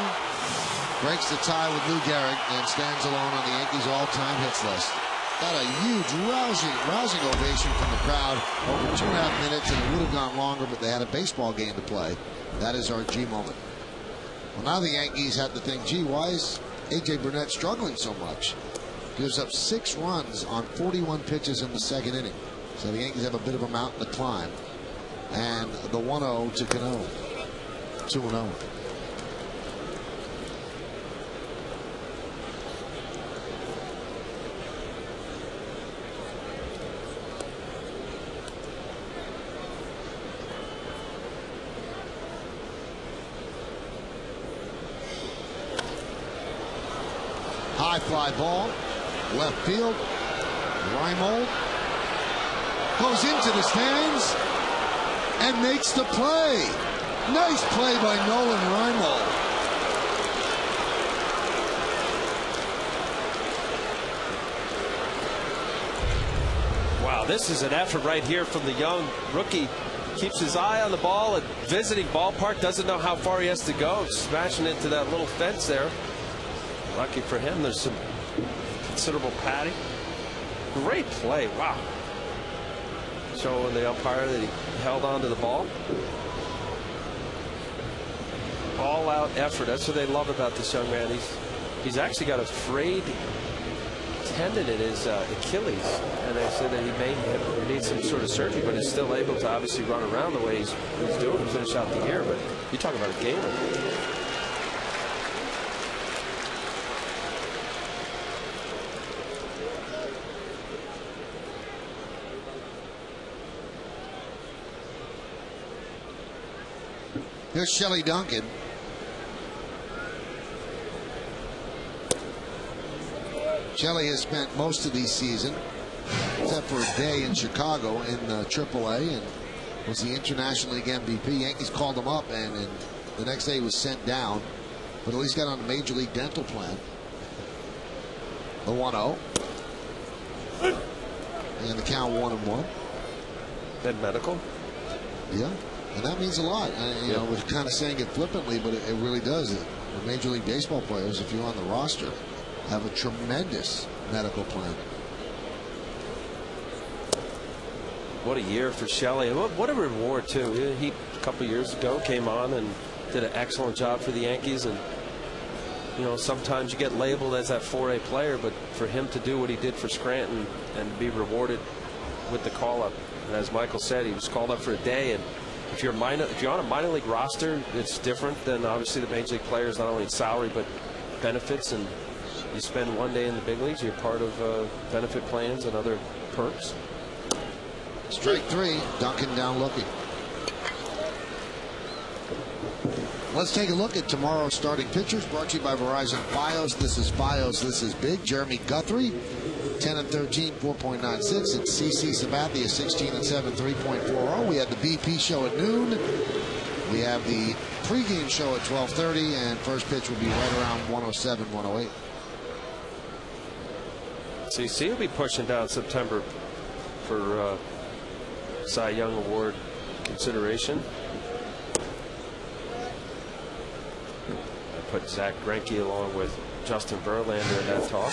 breaks the tie with Lou Gehrig and stands alone on the Yankees' all-time hits list. Got a huge, rousing ovation from the crowd over 2.5 minutes, and it would have gone longer, but they had a baseball game to play. That is our G moment. Well, now the Yankees have to think, gee, why is A.J. Burnett struggling so much? Gives up 6 runs on 41 pitches in the second inning. So the Yankees have a bit of a mountain to climb. And the 1-0 to Cano. 2-0. High fly ball, left field. Reimold goes into the stands and makes the play. Nice play by Nolan Reimold. Wow, this is an effort right here from the young rookie. Keeps his eye on the ball at visiting ballpark, doesn't know how far he has to go, smashing into that little fence there. Lucky for him, there's some considerable padding. Great play. Wow. Showing the umpire that he held on to the ball. All out effort. That's what they love about this young man. He's actually got a frayed tendon in his Achilles, and they said that he needs some sort of surgery, but is still able to obviously run around the way he's doing to finish out the year. But you talk about a gamer. Here's Shelley Duncan. Shelley has spent most of the season, except for a day in Chicago in AAA, and was the International League MVP. Yankees called him up, and the next day he was sent down, but at least got on a Major League dental plan. The 1-0. And the count 1-1. Then medical? Yeah. And that means a lot. You know, we're kind of saying it flippantly, but it really does. The Major League Baseball players, if you're on the roster, have a tremendous medical plan. What a year for Shelley. What a reward, too. He, a couple years ago, came on and did an excellent job for the Yankees. And, you know, sometimes you get labeled as that 4A player, but for him to do what he did for Scranton and be rewarded with the call-up. And as Michael said, he was called up for a day. And if you're on a minor league roster, it's different than obviously the major league players, not only in salary but benefits. And you spend one day in the big leagues, you're part of benefit plans and other perks. Strike 3, Duncan down looking. Let's take a look at tomorrow's starting pitchers, brought to you by Verizon Fios. This is Fios, this is big. Jeremy Guthrie, 10 and 13, 4.96. And CC Sabathia, 16 and 7, 3.40. We have the BP show at noon. We have the pregame show at 12:30, and first pitch will be right around 107, 108. CC will be pushing down September for Cy Young Award consideration. I put Zach Greinke along with Justin Verlander in that talk.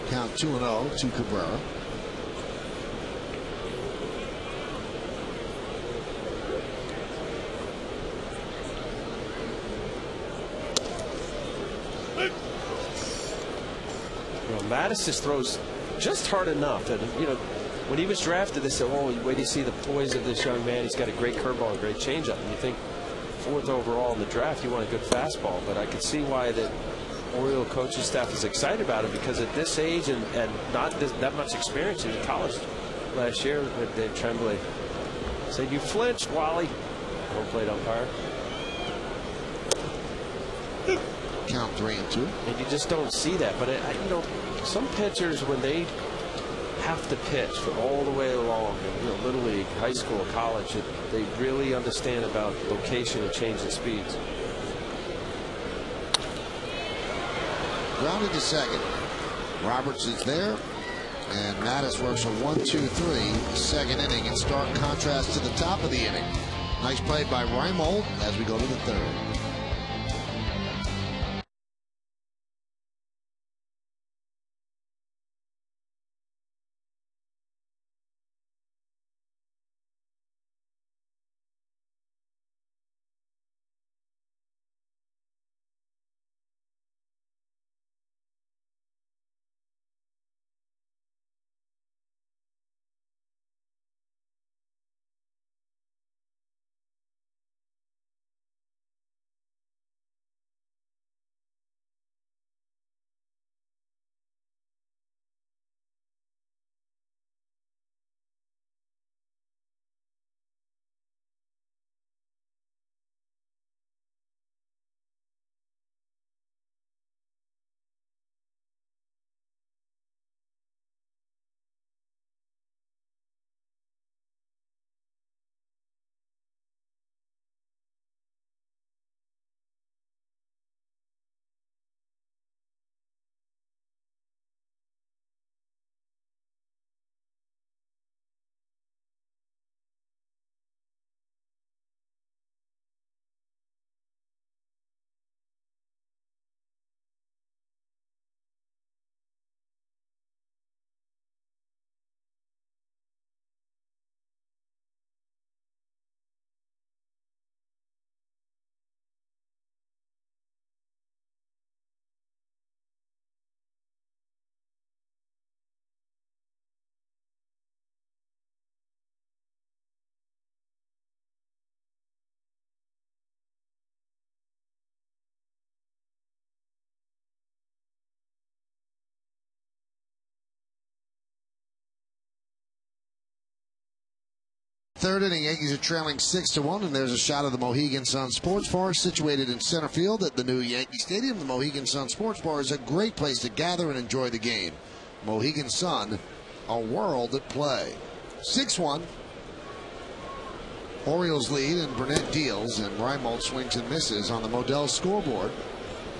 Count 2-0 to Cabrera. Mattis just throws just hard enough that, you know, when he was drafted, they said, "Oh, wait do you see the poise of this young man? He's got a great curveball, a great changeup." And you think 4th overall in the draft, you want a good fastball. But I could see why the Oriole coaching staff is excited about him, because at this age and not that much experience in college last year, Dave Tremblay said, "You flinched, Wally." Home plate umpire. Count 3-2. And you just don't see that. But you know, some pitchers, when they have to pitch for all the way along, you know, little league, high school, college, they really understand about location and changing speeds. Grounded to second. Roberts is there, and Mattis works a 1-2-3 second inning in stark contrast to the top of the inning. Nice play by Reimold as we go to the 3rd. Third inning, Yankees are trailing 6-1, and there's a shot of the Mohegan Sun Sports Bar situated in center field at the new Yankee Stadium. The Mohegan Sun Sports Bar is a great place to gather and enjoy the game. Mohegan Sun, a world at play. 6-1. Orioles lead, and Burnett deals, and Reimold swings and misses on the Modell scoreboard.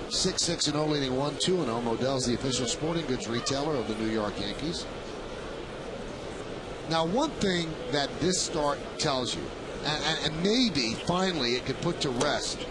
6-6-0, leading 1-2-0. Modell's the official sporting goods retailer of the New York Yankees. Now, one thing that this start tells you, and maybe finally it could put to rest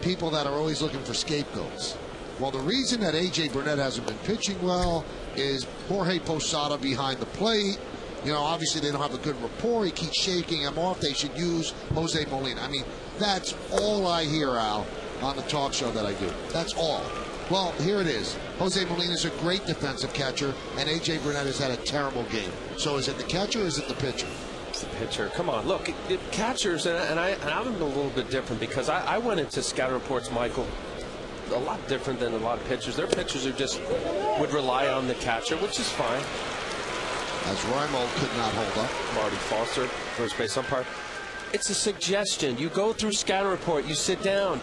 people that are always looking for scapegoats. Well, the reason that A.J. Burnett hasn't been pitching well is Jorge Posada behind the plate. You know, obviously they don't have a good rapport. He keeps shaking him off. They should use Jose Molina. I mean, that's all I hear, Al, on the talk show that I do. That's all. Well, here it is. Jose Molina is a great defensive catcher, and A.J. Burnett has had a terrible game. So is it the catcher or is it the pitcher? It's the pitcher. Come on. Look, catchers, and I'm a little bit different because I went into scouting reports, Michael, a lot different than a lot of pitchers. Their pitchers are just would rely on the catcher, which is fine. As Reimold could not hold up. Marty Foster, first base umpire. It's a suggestion. You go through scouting report. You sit down.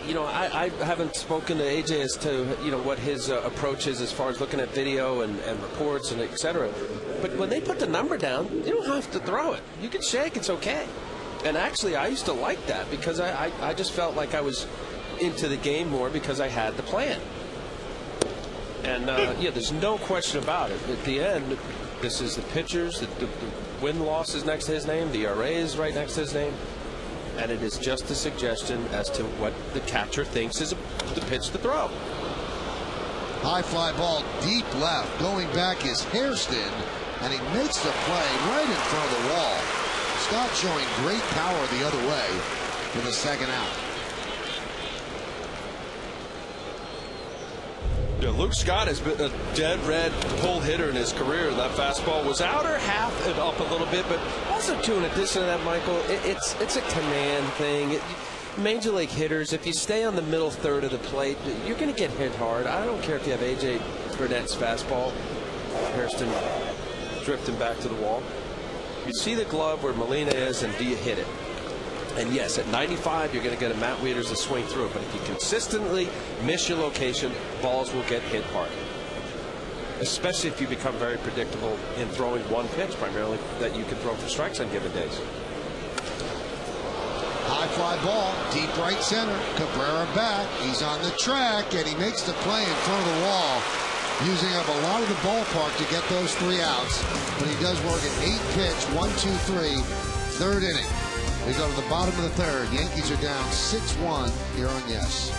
You know, I haven't spoken to AJ as to, you know, what his approach is as far as looking at video and reports and et cetera. But when they put the number down, you don't have to throw it. You can shake. It's okay. And actually, I used to like that because I just felt like I was into the game more because I had the plan. And, yeah, there's no question about it. At the end, this is the pitchers. The win-loss is next to his name. The ERA is right next to his name. And it is just a suggestion as to what the catcher thinks is the pitch to throw. High fly ball deep left. Going back is Hairston, and he makes the play right in front of the wall. Scott showing great power the other way for the second out. Yeah, Luke Scott has been a dead red pull hitter in his career. That fastball was outer half and up a little bit, but also too, in addition to that, Michael, it's a command thing. Major league hitters, if you stay on the middle third of the plate, you're going to get hit hard. I don't care if you have A.J. Burnett's fastball. Hairston drifting back to the wall. You see the glove where Molina is, and do you hit it? And yes, at 95, you're going to get a Matt Wieters to swing through it. But if you consistently miss your location, balls will get hit hard. Especially if you become very predictable in throwing one pitch, primarily, that you can throw for strikes on given days. High fly ball, deep right center. Cabrera back. He's on the track, and he makes the play in front of the wall, using up a lot of the ballpark to get those 3 outs. But he does work an 8-pitch, 1-2-3, third inning. We go to the bottom of the third. Yankees are down 6-1 here on Yes.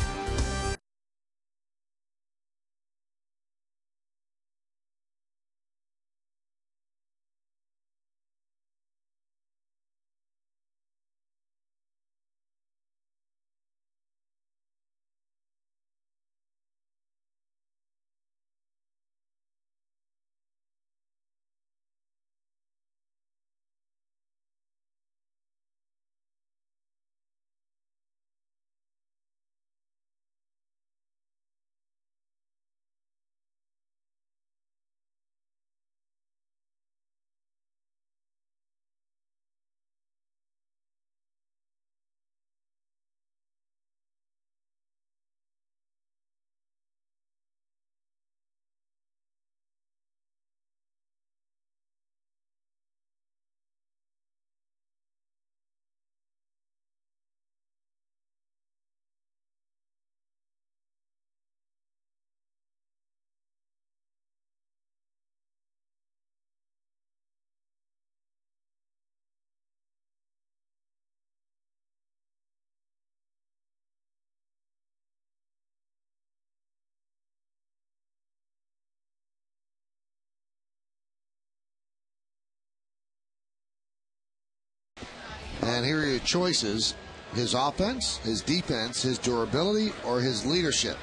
And here are your choices: his offense, his defense, his durability, or his leadership.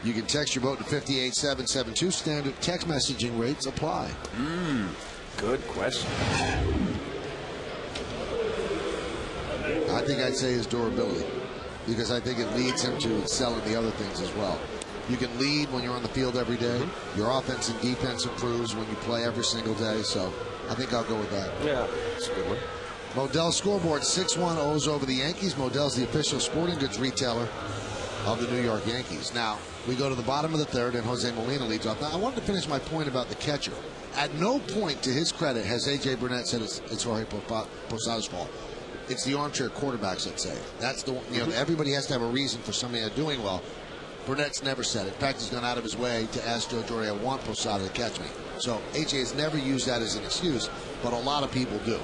You can text your vote to 58772. Standard text messaging rates apply. Good question. I think I'd say his durability, because I think it leads him to excel in the other things as well. You can lead when you're on the field every day. Your offense and defense improves when you play every single day. So I think I'll go with that. Yeah, that's a good one. Modell's scoreboard 6-1 O's over the Yankees. Modell's the official sporting goods retailer of the New York Yankees. Now, we go to the bottom of the third, and Jose Molina leads off. Now, I wanted to finish my point about the catcher. At no point, to his credit, has A.J. Burnett said it's Jorge Posada's fault. It's the armchair quarterbacks that say it. That's the one, everybody has to have a reason for somebody not doing well. Burnett's never said it. In fact, he's gone out of his way to ask Joe Jorge, I want Posada to catch me. So A.J. has never used that as an excuse, but a lot of people do.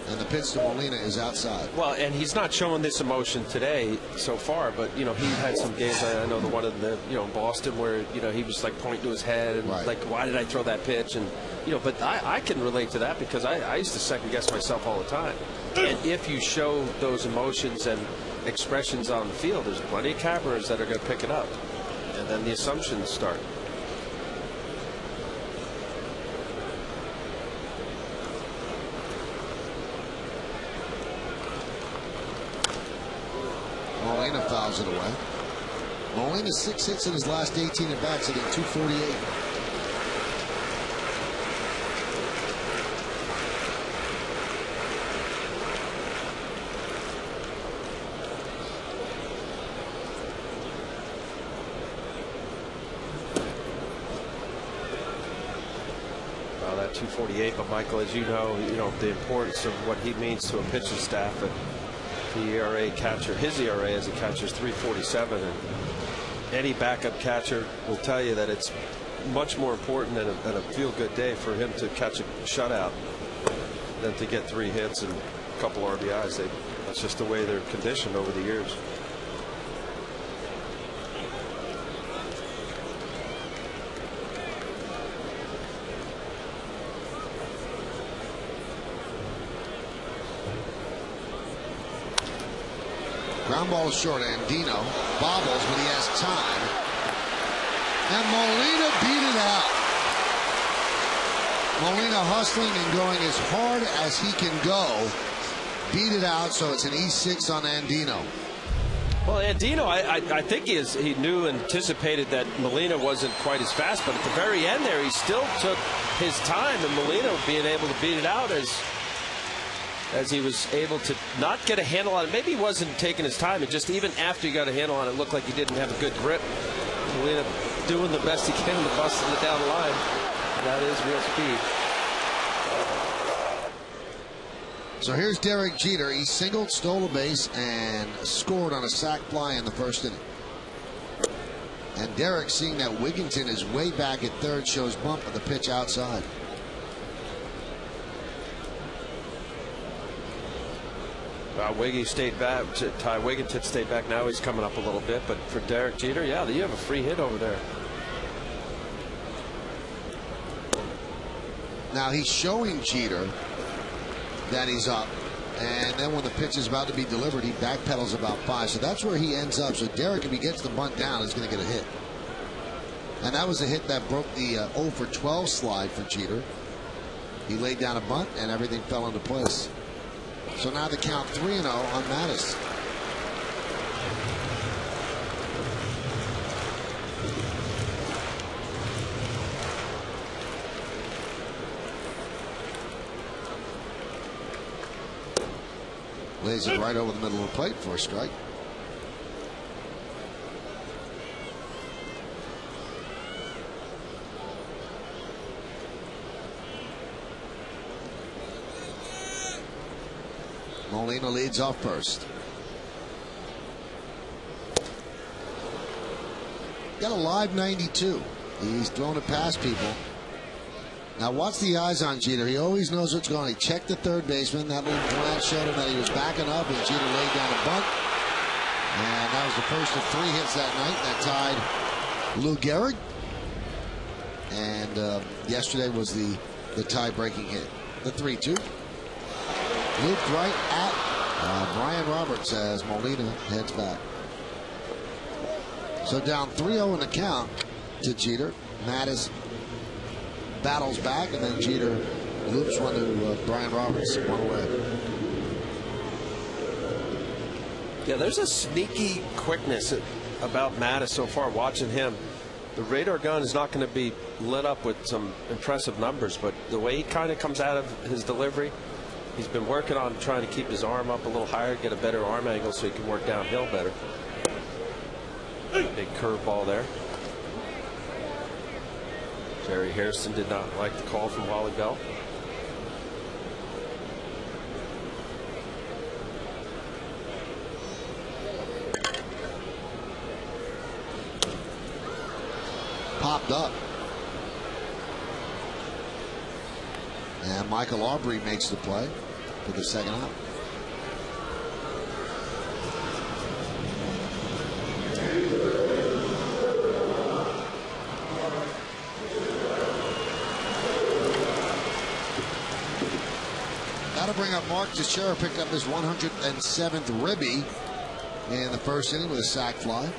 And the pitch to Molina is outside. Well, and he's not showing this emotion today so far, but he had some games. I know the one in the Boston where he was like pointing to his head and like, why did I throw that pitch? And but I can relate to that because I used to second guess myself all the time. And if you show those emotions and expressions on the field, there's plenty of cameras that are going to pick it up, and then the assumptions start. Molina fouls it away. Molina 6 hits in his last 18 at bats, hitting .248. Well, that .248, but Michael, as you know, the importance of what he means to a pitching staff. And the ERA catcher, his ERA as a catcher is .347, and any backup catcher will tell you that it's much more important than a feel-good day for him to catch a shutout than to get 3 hits and a couple RBIs. That's just the way they're conditioned over the years. Ground ball is short. Andino bobbles, but he has time. And Molina beat it out. Molina hustling and going as hard as he can go. Beat it out, so it's an E6 on Andino. Well, Andino, I think he knew and anticipated that Molina wasn't quite as fast, but at the very end there, he still took his time, and Molina being able to beat it out as he was able to not get a handle on it. Maybe he wasn't taking his time. It just, even after he got a handle on it, looked like he didn't have a good grip. Molina doing the best he can to busting it down the line. That is real speed. So here's Derek Jeter. He singled, stole a base, and scored on a sac fly in the first inning. And Derek, seeing that Wigginton is way back at third, shows bump of the pitch outside. Wiggy stayed back. Ty Wigginton stayed back. Now he's coming up a little bit. But for Derek Jeter, yeah, you have a free hit over there. Now he's showing Jeter that he's up. And then when the pitch is about to be delivered, he backpedals about 5. So that's where he ends up. So Derek, if he gets the bunt down, is going to get a hit. And that was a hit that broke the 0 for 12 slide for Jeter. He laid down a bunt, and everything fell into place. So now the count 3-0 on Mattis. Lays it right over the middle of the plate for a strike. Molina leads off first. Got a live 92. He's thrown it past people. Now watch the eyes on Jeter. He always knows what's going on. He checked the third baseman. That little glance showed him that he was backing up, and Jeter laid down a bunt. And that was the first of 3 hits that night. That tied Lou Gehrig. And yesterday was the tie-breaking hit. The 3-2. Looped right at Brian Roberts as Molina heads back. So down 3-0 in the count to Jeter. Mattis battles back, and then Jeter loops one to Brian Roberts, one away. Yeah, there's a sneaky quickness about Mattis so far. Watching him, the radar gun is not going to be lit up with some impressive numbers, but the way he kind of comes out of his delivery, He's been working on trying to keep his arm up a little higher, get a better arm angle so he can work downhill better. Big curveball there. Jerry Harrison did not like the call from Wally Bell. Popped up. And Michael Aubrey makes the play for the second out. That'll bring up Mark Teixeira, picked up his 107th ribby in the first inning with a sac fly.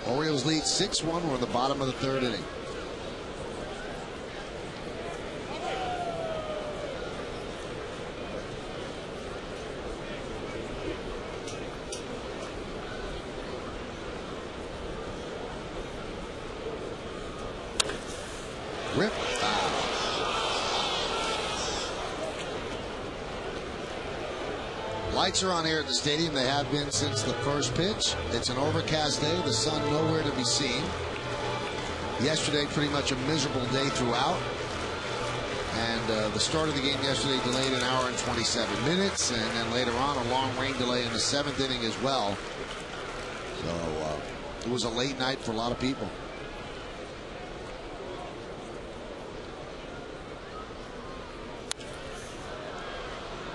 Orioles lead 6-1. We're in the bottom of the third inning. Rip foul. Lights are on here at the stadium. They have been since the first pitch. It's an overcast day. The sun nowhere to be seen. Yesterday, pretty much a miserable day throughout. And the start of the game yesterday delayed an hour and 27 minutes. And then later on, a long rain delay in the 7th inning as well. So it was a late night for a lot of people.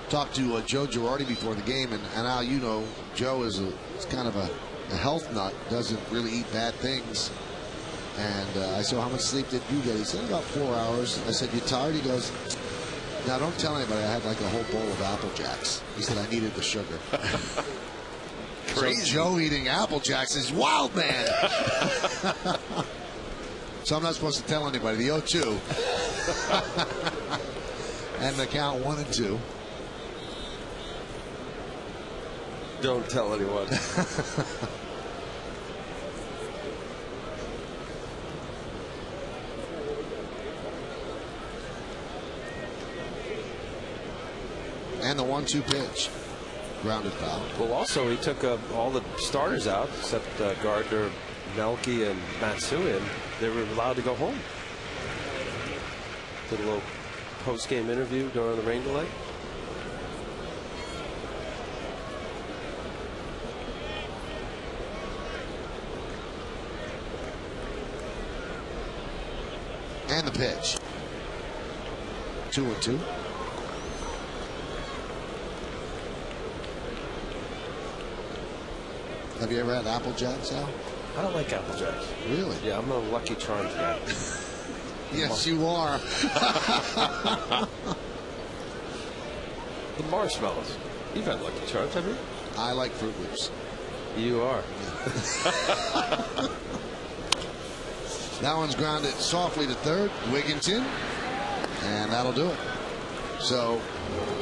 Talked to Joe Girardi before the game, and Al, you know, Joe is kind of a health nut, doesn't really eat bad things. And I said, how much sleep did you get? He said, about 4 hours. I said, you tired? He goes, now don't tell anybody I had like a whole bowl of Apple Jacks. He said, I needed the sugar. Crazy. So Joe eating Apple Jacks is wild, man. So I'm not supposed to tell anybody. The 0-2. And the count 1-2. Don't tell anyone. And the 1-2 pitch. Grounded foul. Well, also, he took all the starters out except Gardner, Melky, and Matsui, and they were allowed to go home. Did a little post-game interview during the rain delay. And the pitch. 2-2. Have you ever had Apple Jacks, Al? I don't like Apple Jacks. Really? Yeah, I'm a Lucky Charms guy. Yes, you are. The marshmallows. You've had Lucky Charms, have you? I like Fruit Loops. You are. Yeah. That one's grounded softly to third. Wigginton. And that'll do it. So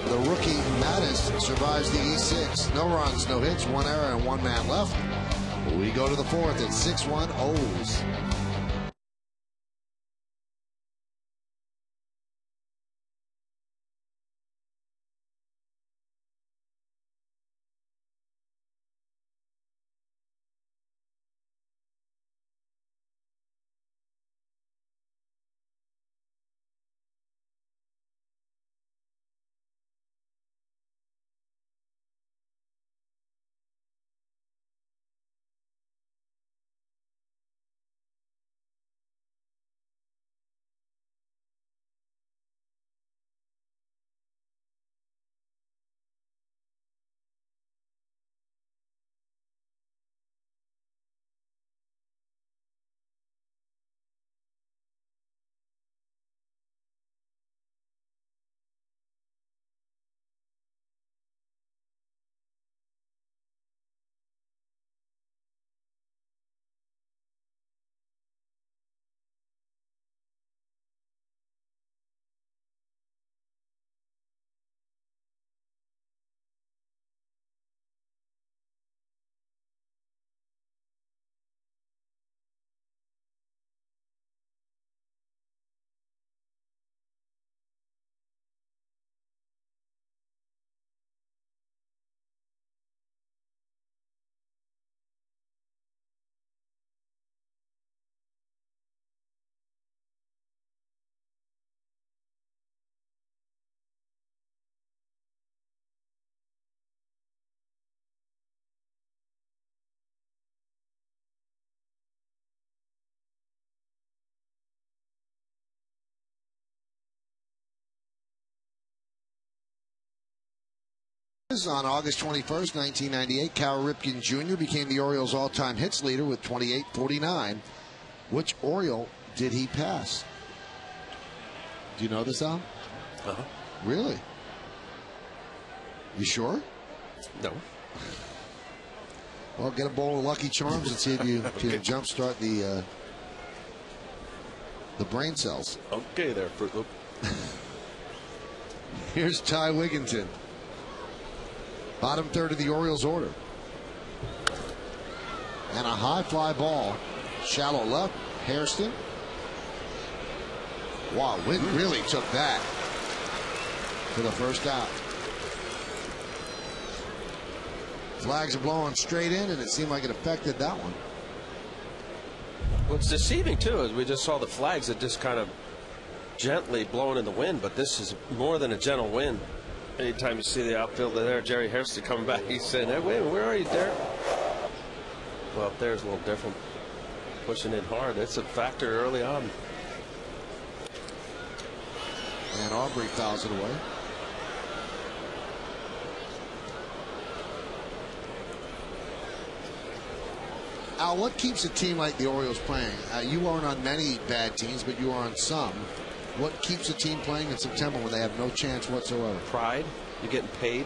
the rookie Mattis survives the E6. No runs, no hits, 1 error, and 1 man left. We go to the 4th at 6-1 O's. On August 21st, 1998, Cal Ripken Jr. became the Orioles' all-time hits leader with 2849. Which Oriole did he pass? Do you know this, Al? Uh-huh. Really? You sure? No. Well, get a bowl of Lucky Charms and see if you can jumpstart the brain cells. Okay there, Fruit Loop. Here's Ty Wigginton. Bottom third of the Orioles order. And a high fly ball. Shallow left. Hairston. Wow, Wind really took that for the first out. Flags are blowing straight in, and it seemed like it affected that one. What's deceiving, too, is we just saw the flags that just kind of gently blowing in the wind, but this is more than a gentle wind. Anytime you see the outfielder there, Jerry Hairston coming back, he's saying, hey, wait a minute, where are you, Derek? Well, up there's a little different. Pushing in hard. It's a factor early on. And Aubrey fouls it away. Al, what keeps a team like the Orioles playing? You aren't on many bad teams, but you are on some. What keeps a team playing in September when they have no chance whatsoever? Pride. You're getting paid.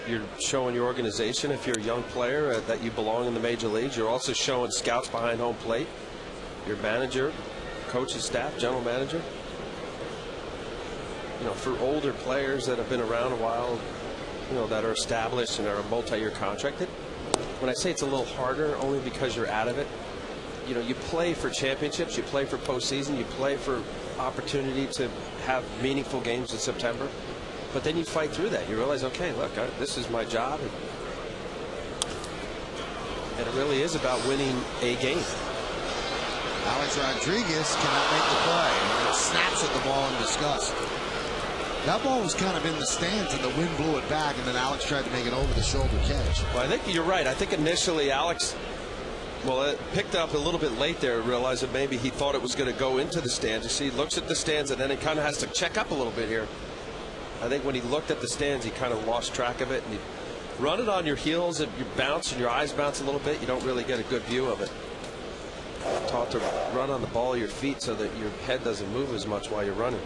You're showing your organization, if you're a young player, that you belong in the major leagues. You're also showing scouts behind home plate. Your manager, coaching staff, general manager. You know, for older players that have been around a while, you know, that are established and are a multi-year contracted. When I say it's a little harder, only because you're out of it. You know, you play for championships, you play for postseason, you play for opportunity to have meaningful games in September. But then you fight through that. You realize, okay, look, this is my job. And it really is about winning a game. Alex Rodriguez cannot make the play. It snaps at the ball in disgust. That ball was kind of in the stands, and the wind blew it back, and then Alex tried to make an over-the-shoulder catch. Well, I think you're right. I think initially Alex, well, it picked up a little bit late there, realized that maybe he thought it was going to go into the stands. You see, he looks at the stands, and then he kind of has to check up a little bit here. I think when he looked at the stands, he kind of lost track of it. And you run it on your heels, and you bounce, and your eyes bounce a little bit. You don't really get a good view of it. Taught to run on the ball of your feet so that your head doesn't move as much while you're running.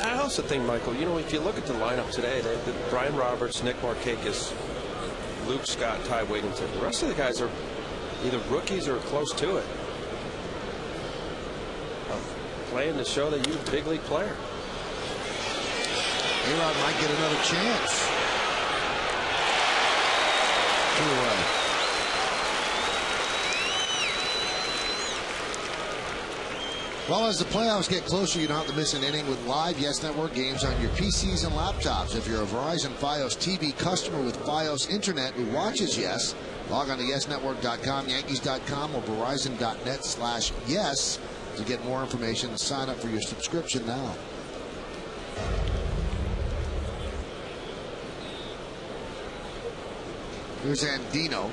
I also think, Michael, you know, if you look at the lineup today, Brian Roberts, Nick Markakis, Luke Scott, Ty Wigginton, the rest of the guys are either rookies or close to it. Playing to show that you're a big league player. A-Rod might get another chance. 2 away. Well, as the playoffs get closer, you don't have to miss an inning with live Yes Network games on your PCs and laptops. If you're a Verizon Fios TV customer with Fios Internet who watches Yes, log on to YesNetwork.com, Yankees.com, or Verizon.net/yes to get more information and sign up for your subscription now. Here's Andino.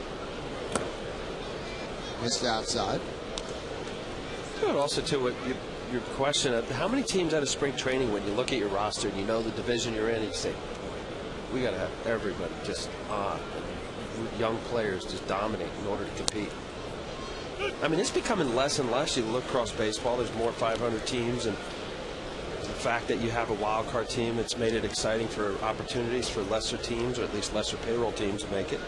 Missed outside. But also, too, your question of how many teams out of spring training, when you look at your roster and you know the division you're in, and you say, we got to have everybody just on. Young players just dominate in order to compete. I mean, it's becoming less and less. You look across baseball, there's more 500 teams, and the fact that you have a wild card team, it's made it exciting for opportunities for lesser teams, or at least lesser payroll teams, to make it.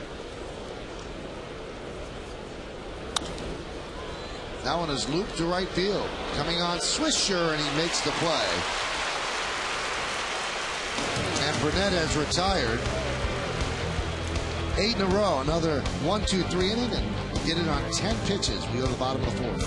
That one is looped to right field. Coming on Swisher, and he makes the play. And Burnett has retired. 8 in a row. Another 1-2-3 inning, and did it on 10 pitches. We go to the bottom of the 4th.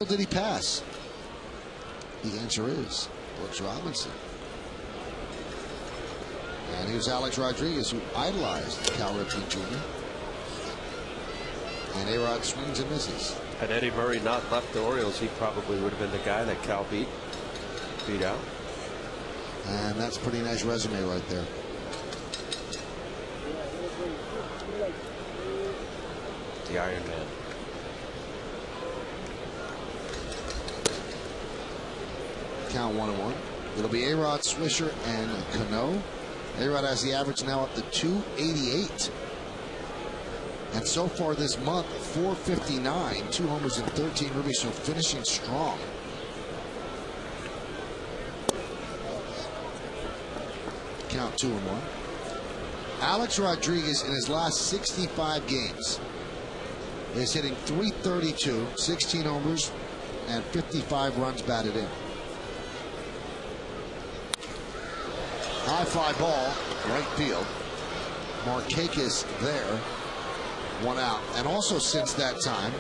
Did he pass? The answer is Brooks Robinson. And here's Alex Rodriguez, who idolized Cal Ripken Jr. And A-Rod swings and misses. Had Eddie Murray not left the Orioles, he probably would have been the guy that Cal beat out. And that's a pretty nice resume right there. The Iron Man. Count 1-1. It'll be A-Rod, Swisher, and Cano. A-Rod has the average now up to 288. And so far this month, 459, 2 homers and 13 ribbies, so finishing strong. Count 2-1. Alex Rodriguez in his last 65 games is hitting .332, 16 homers, and 55 runs batted in. High fly ball, right field. Markakis there. 1 out. And also since that time,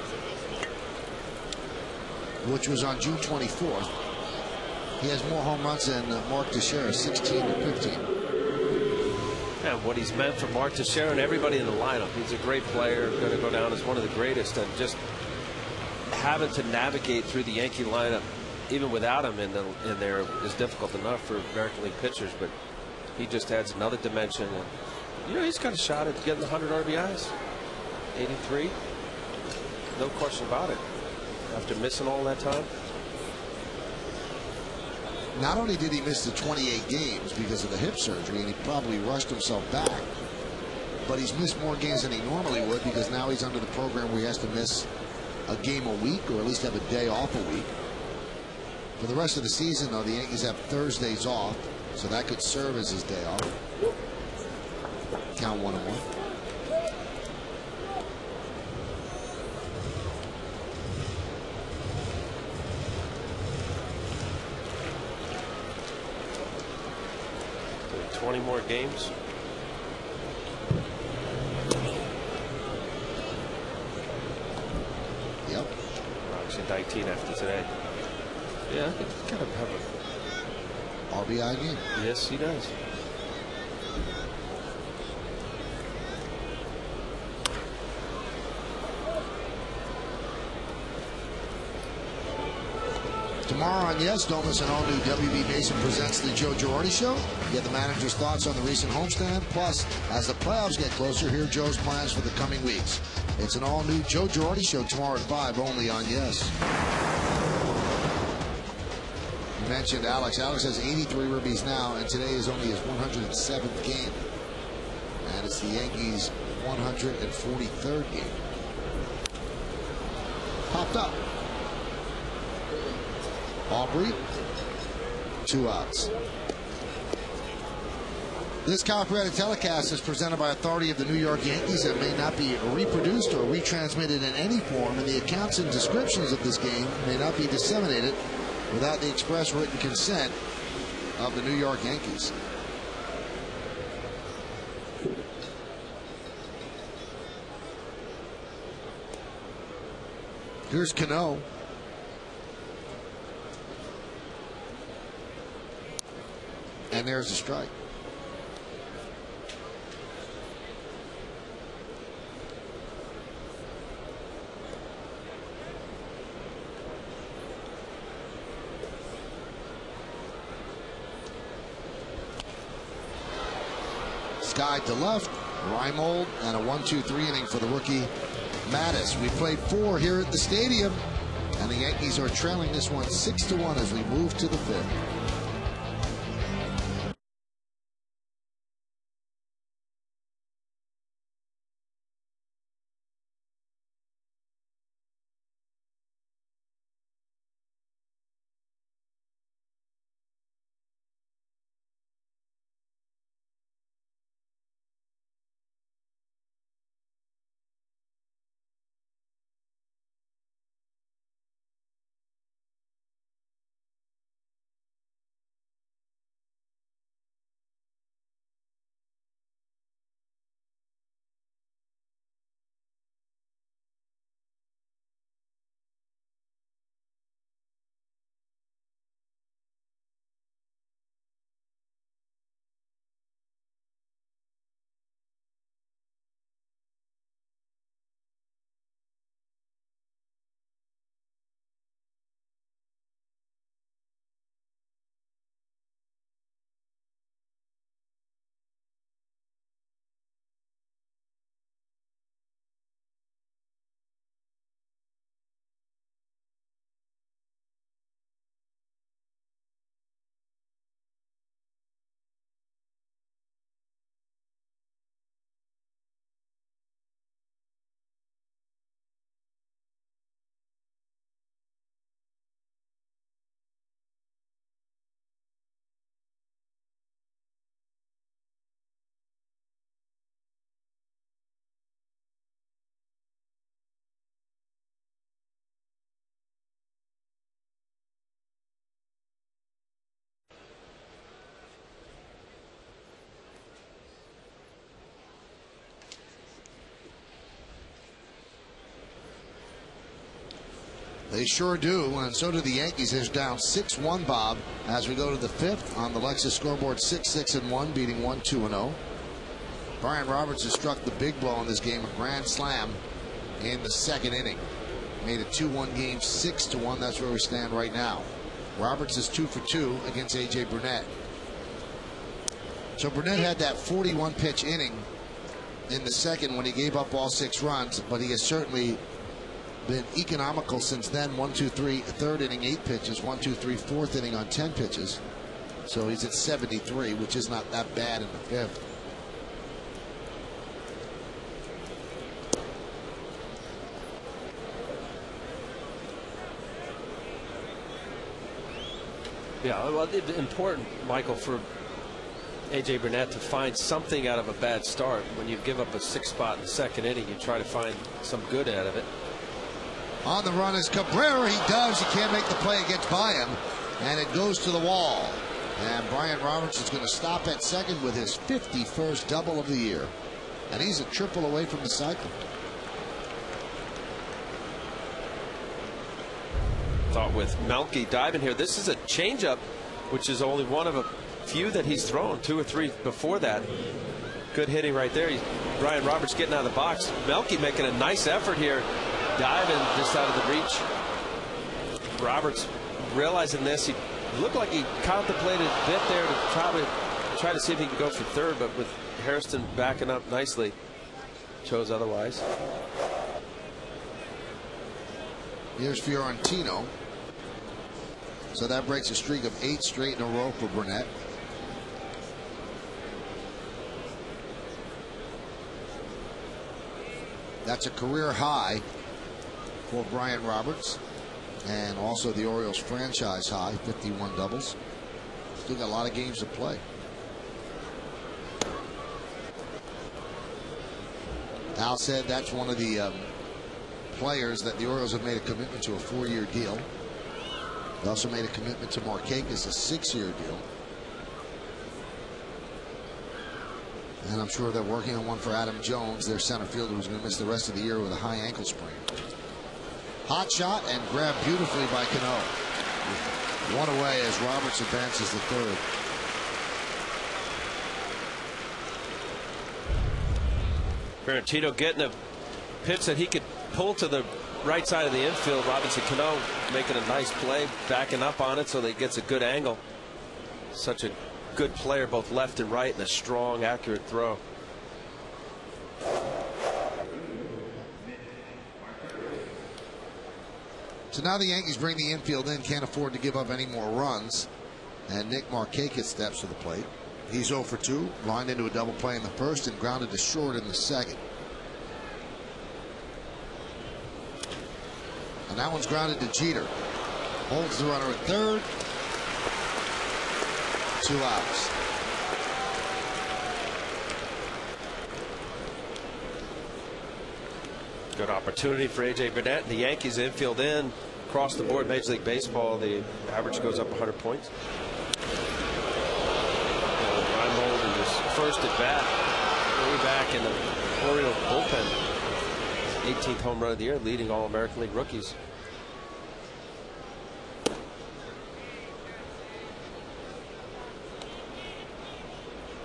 which was on June 24th, he has more home runs than Mark Teixeira, 16 to 15. And what he's meant for Mark Teixeira and everybody in the lineup. He's a great player, going to go down as one of the greatest, and just having to navigate through the Yankee lineup, even without him in there, is difficult enough for American League pitchers, but he just adds another dimension. And, you know, he's got a shot at getting the 100 RBIs. 83, no question about it, after missing all that time. Not only did he miss the 28 games because of the hip surgery, and he probably rushed himself back, but he's missed more games than he normally would because now he's under the program where he has to miss a game a week, or at least have a day off a week. For the rest of the season, though, the Yankees have Thursdays off, so that could serve as his day off. Count 1-1. So 20 more games. Yep. Actually 19 after today. Yeah, he kind of have a RBI game. Yes, he does. Tomorrow on Yes, don't miss an all-new WB Mason presents the Joe Girardi Show. Get the manager's thoughts on the recent homestand. Plus, as the playoffs get closer, here are Joe's plans for the coming weeks. It's an all-new Joe Girardi Show tomorrow at 5, only on Yes. You mentioned Alex. Alex has 83 ribbies now, and today is only his 107th game. And it's the Yankees' 143rd game. Popped up. Aubrey, 2 outs. This copyrighted telecast is presented by authority of the New York Yankees and may not be reproduced or retransmitted in any form, and the accounts and descriptions of this game may not be disseminated without the express written consent of the New York Yankees. Here's Cano. And there's a strike. Sky to left, Reimold, and a 1-2-3 inning for the rookie Mattis. We played 4 here at the stadium, and the Yankees are trailing this one 6-1 as we move to the 5th. sure do, and so do the Yankees. They're down 6-1, Bob, as we go to the fifth on the Lexus scoreboard. 6-6-1, beating 1-2-0. Brian Roberts has struck the big blow in this game, a grand slam in the second inning. Made a 2-1 game 6-1. That's where we stand right now. Roberts is 2 for 2 against A.J. Burnett. So Burnett had that 41 pitch inning in the second when he gave up all 6 runs, but he has certainly been economical since then. 1, 2, 3, third inning 8 pitches, 1, 2, 3, fourth inning on 10 pitches. So he's at 73, which is not that bad in the fifth. Yeah, well, it's important, Michael, for A.J. Burnett to find something out of a bad start. When you give up a 6 spot in the second inning, you try to find some good out of it. On the run is Cabrera. He does. He can't make the play. It gets by him, and it goes to the wall. And Brian Roberts is going to stop at second with his 51st double of the year. And he's a triple away from the cycle. Thought with Melky diving here, this is a changeup, which is only one of a few that he's thrown, 2 or 3 before that. Good hitting right there. Brian Roberts getting out of the box. Melky making a nice effort here, diving just out of the reach. Roberts realizing this, he looked like he contemplated a bit there to probably try to see if he could go for third, but with Hairston backing up nicely, chose otherwise. Here's Fiorentino. So that breaks a streak of 8 straight in a row for Burnett. That's a career high for Brian Roberts, and also the Orioles franchise high, 51 doubles. Still got a lot of games to play. Al said that's one of the players that the Orioles have made a commitment to, a 4-year deal. They also made a commitment to Markakis, a 6-year deal. And I'm sure they're working on one for Adam Jones, their center fielder, who's going to miss the rest of the year with a high ankle sprain. Hot shot and grabbed beautifully by Cano. One away as Roberts advances the third. Fiorentino getting a pitch that he could pull to the right side of the infield. Robinson Cano making a nice play, backing up on it so that he gets a good angle. Such a good player, both left and right, and a strong, accurate throw. So now the Yankees bring the infield in, can't afford to give up any more runs. And Nick Markakis steps to the plate. He's 0 for 2, lined into a double play in the first and grounded to short in the second. And that one's grounded to Jeter. Holds the runner at third. 2 outs. Good opportunity for A.J. Burnett. The Yankees infield in. Across the board, Major League Baseball, the average goes up 100 points. Reimold in his first at bat, way back in the Orioles bullpen. 18th home run of the year, leading all American League rookies.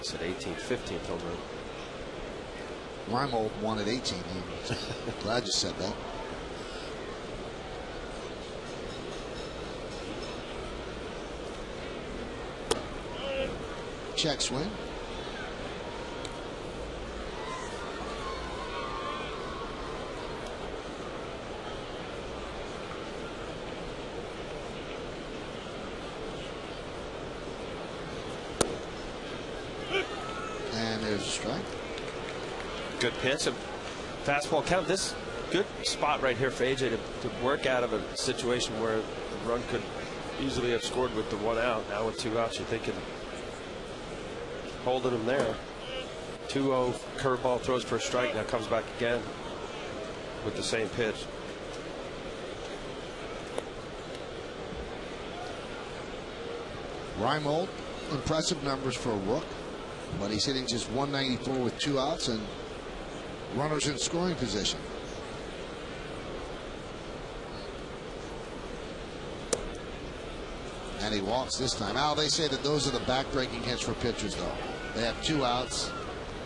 I said 18th, 15th home run. Reimold won at 18. Glad you said that. Check swing. And there's a strike. Good pitch, a fastball count. This good spot right here for AJ to work out of a situation where the run could easily have scored with the 1 out. Now with 2 outs, you're thinking holding him there. 2-0 curveball, throws for a strike, now comes back again with the same pitch. Reimold, impressive numbers for a rook, but he's hitting just 194 with 2 outs and runners in scoring position. And he walks this time. Al, they say that those are the back-breaking hits for pitchers, though. They have 2 outs.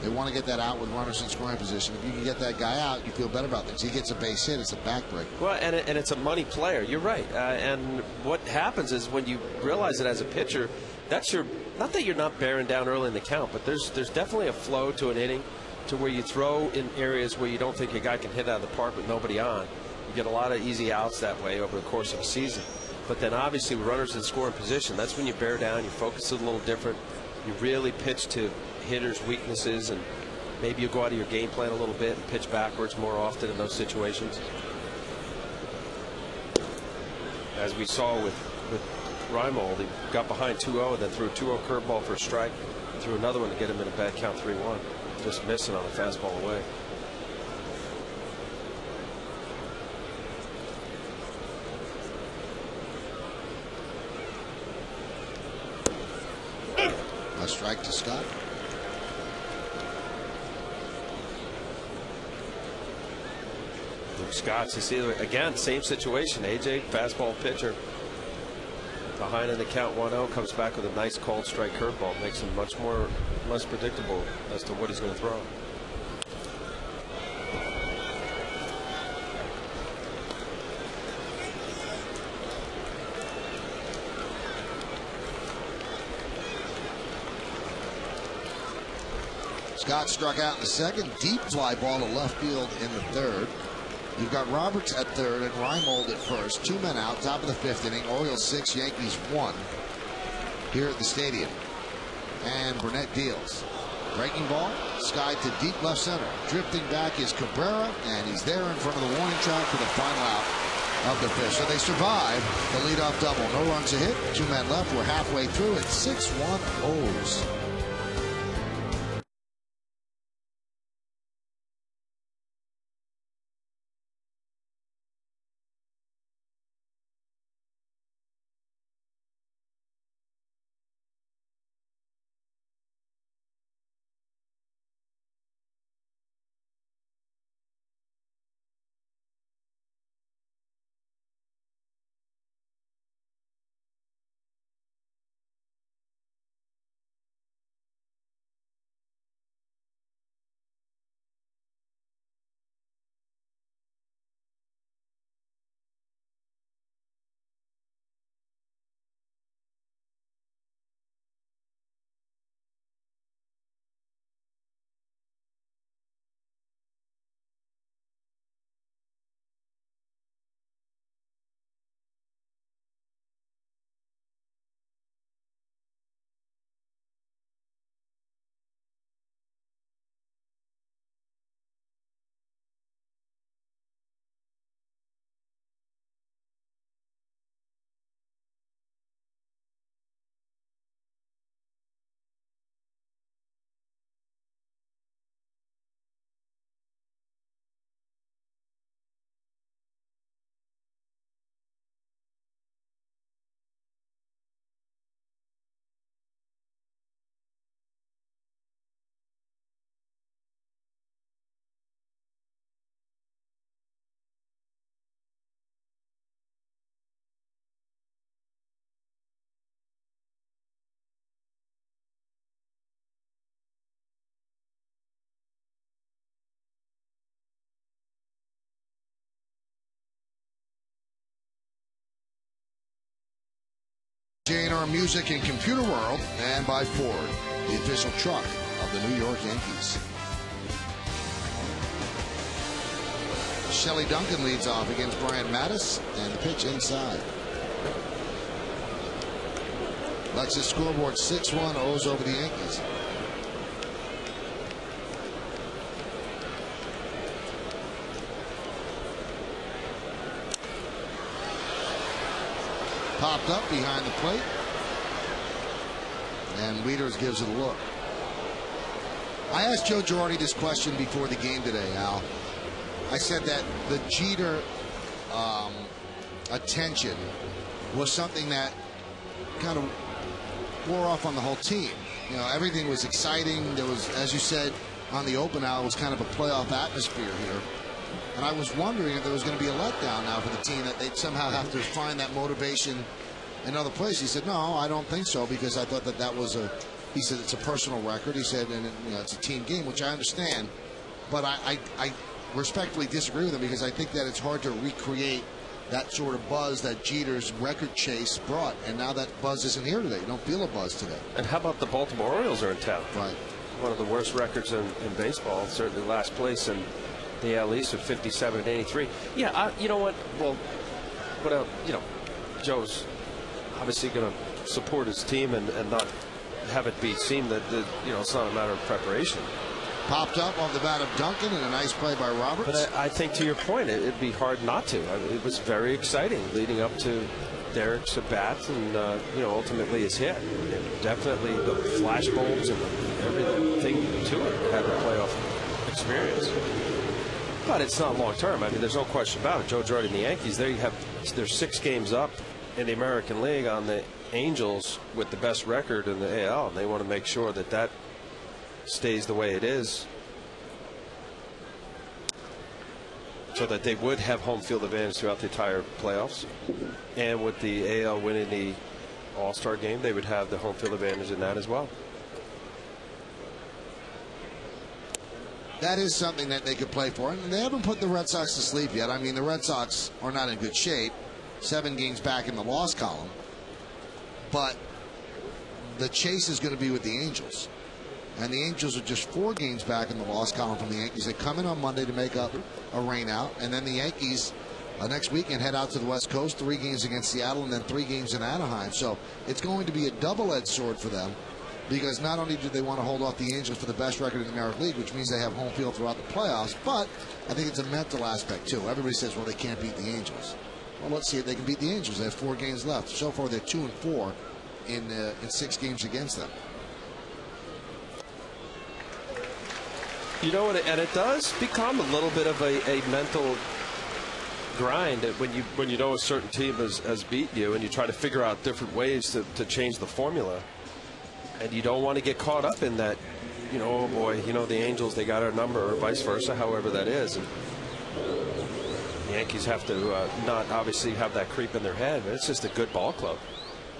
They want to get that out with runners in scoring position. If you can get that guy out, you feel better about things. He gets a base hit, it's a backbreaker. Well, and it's a money player. You're right. And what happens is when you realize it as a pitcher, that's your, not that you're not bearing down early in the count, but there's definitely a flow to an inning to where you throw in areas where you don't think a guy can hit out of the park with nobody on. You get a lot of easy outs that way over the course of a season. But then obviously with runners in scoring position, that's when you bear down, you focus a little different, you really pitch to hitters' weaknesses, and maybe you go out of your game plan a little bit and pitch backwards more often in those situations. As we saw with Reimold, he got behind 2-0 and then threw a 2-0 curveball for a strike, threw another one to get him in a bad count 3-1, just missing on a fastball away. A strike to Scott. Luke Scott's, you see, again, same situation. AJ, fastball pitcher, behind in the count 1-0, comes back with a nice cold strike curveball, makes him much less predictable as to what he's going to throw. Scott struck out in the second. Deep fly ball to left field in the third. You've got Roberts at third and Reimold at first. 2 men out, top of the 5th inning. Orioles 6, Yankees 1 here at the stadium. And Burnett deals. Breaking ball, sky to deep left center. Drifting back is Cabrera, and he's there in front of the warning track for the final out of the 5th. So they survive the leadoff double. No runs a hit, 2 men left. We're halfway through it. 6-1 O's. J&R Music and Computer World, and by Ford, the official truck of the New York Yankees. Shelley Duncan leads off against Brian Mattis, and the pitch inside. Lexus scoreboard 6-1, O's over the Yankees. Popped up behind the plate, and Wieters gives it a look. I asked Joe Girardi this question before the game today, Al. I said that the Jeter attention was something that kind of wore off on the whole team. You know, everything was exciting. There was, as you said on the open, Al, it was kind of a playoff atmosphere here. And I was wondering if there was going to be a letdown now for the team, that they'd somehow have to find that motivation in other places. He said, no, I don't think so, because I thought that was a, he said, it's a personal record. He said, and it's a team game, which I understand. But I respectfully disagree with him, because I think that it's hard to recreate that sort of buzz that Jeter's record chase brought. And now that buzz isn't here today. You don't feel a buzz today. And how about the Baltimore Orioles are in town? Right. One of the worst records in baseball, certainly last place in the AL East with 57 and 83. Yeah, you know what? Well, Joe's obviously going to support his team and not have it be seen that it's not a matter of preparation. Popped up on the bat of Duncan, and a nice play by Roberts. But I think, to your point, it'd be hard not to. It was very exciting leading up to Derek's at bat, and ultimately his hit. And definitely the flash bulbs and everything to it had a playoff experience. But it's not long term. I mean, there's no question about it. Joe Girardi and the Yankees, they're 6 games up in the American League on the Angels with the best record in the AL, and they want to make sure that stays the way it is, so that they would have home field advantage throughout the entire playoffs. And with the AL winning the All-Star game, they would have the home field advantage in that as well. That is something that they could play for, and they haven't put the Red Sox to sleep yet. I mean, the Red Sox are not in good shape, 7 games back in the loss column, but the chase is going to be with the Angels. And the Angels are just 4 games back in the loss column from the Yankees. They come in on Monday to make up a rain out, and then the Yankees next weekend head out to the West Coast, 3 games against Seattle, and then 3 games in Anaheim. So it's going to be a double-edged sword for them, because not only do they want to hold off the Angels for the best record in the American League, which means they have home field throughout the playoffs, but I think it's a mental aspect too. Everybody says, well, they can't beat the Angels. Well, let's see if they can beat the Angels. They have 4 games left. So far, they're 2-4 in 6 games against them. And it does become a little bit of a mental grind when you know a certain team has beaten you, and you try to figure out different ways to change the formula, and you don't want to get caught up in that. Oh boy, the Angels, they got our number, or vice versa, however that is. And the Yankees have to not obviously have that creep in their head, but it's just a good ball club.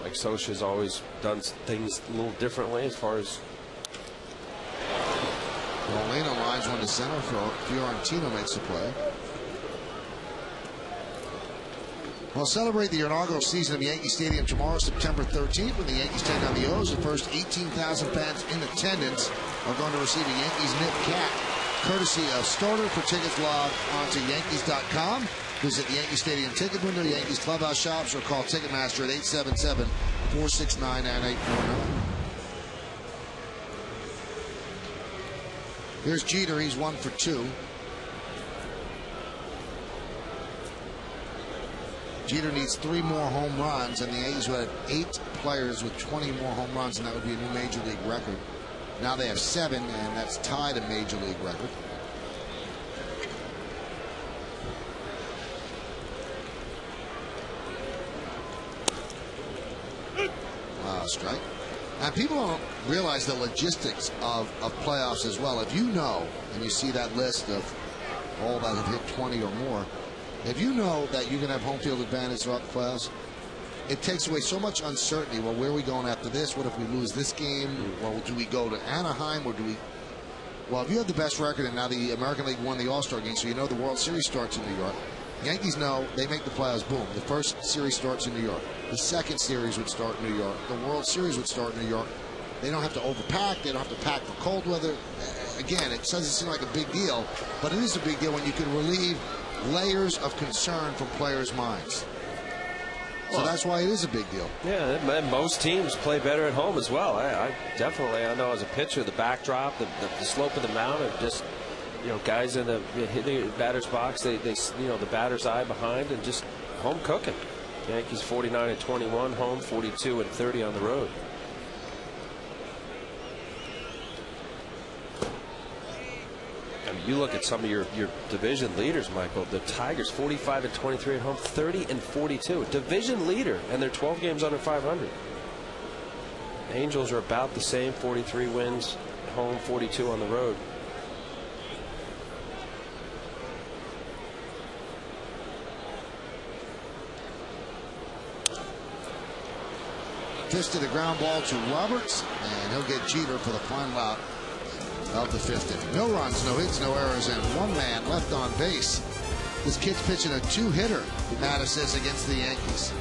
Like Scioscia's always done things a little differently as far as. Molina lines one to center. Fiorentino makes the play. We'll celebrate the inaugural season of Yankee Stadium tomorrow, September 13th, when the Yankees take on the O's. The first 18,000 fans in attendance are going to receive a Yankees knit cap, courtesy of Starter. For tickets, log on to Yankees.com. Visit the Yankee Stadium ticket window, Yankees clubhouse shops, or call Ticketmaster at 877-469-9849. Here's Jeter. He's 1 for 2. Jeter needs 3 more home runs, and the A's would have 8 players with 20 more home runs, and that would be a new Major League record. Now they have 7, and that's tied a Major League record. Strike. And people don't realize the logistics of playoffs as well. If you know, and you see that list of all that have hit 20 or more, if you know that you can have home field advantage throughout the playoffs, it takes away so much uncertainty. Well, where are we going after this? What if we lose this game? Well, do we go to Anaheim, or do we? Well, if you have the best record, and now the American League won the All-Star game, so you know the World Series starts in New York. Yankees know they make the playoffs, boom. The first series starts in New York. The second series would start in New York. The World Series would start in New York. They don't have to overpack. They don't have to pack for cold weather. Again, it doesn't seem like a big deal, but it is a big deal when you can relieve layers of concern from players' minds. So that's why it is a big deal. Yeah, and most teams play better at home as well. I definitely, I know as a pitcher, the backdrop, the slope of the mound, and just guys in the hitting batter's box, they the batter's eye behind, and just home cooking. Yankees 49-21 home, 42-30 on the road. I mean, you look at some of your division leaders, Michael. The Tigers 45-23 at home, 30-42. Division leader, and they're 12 games under 500. Angels are about the same, 43 wins home, 42 on the road. Fisted a ground ball to Roberts, and he'll get Jeter for the final out of the 5th inning. No runs, no hits, no errors, and one man left on base. This kid's pitching a 2-hitter, Mattis says, against the Yankees.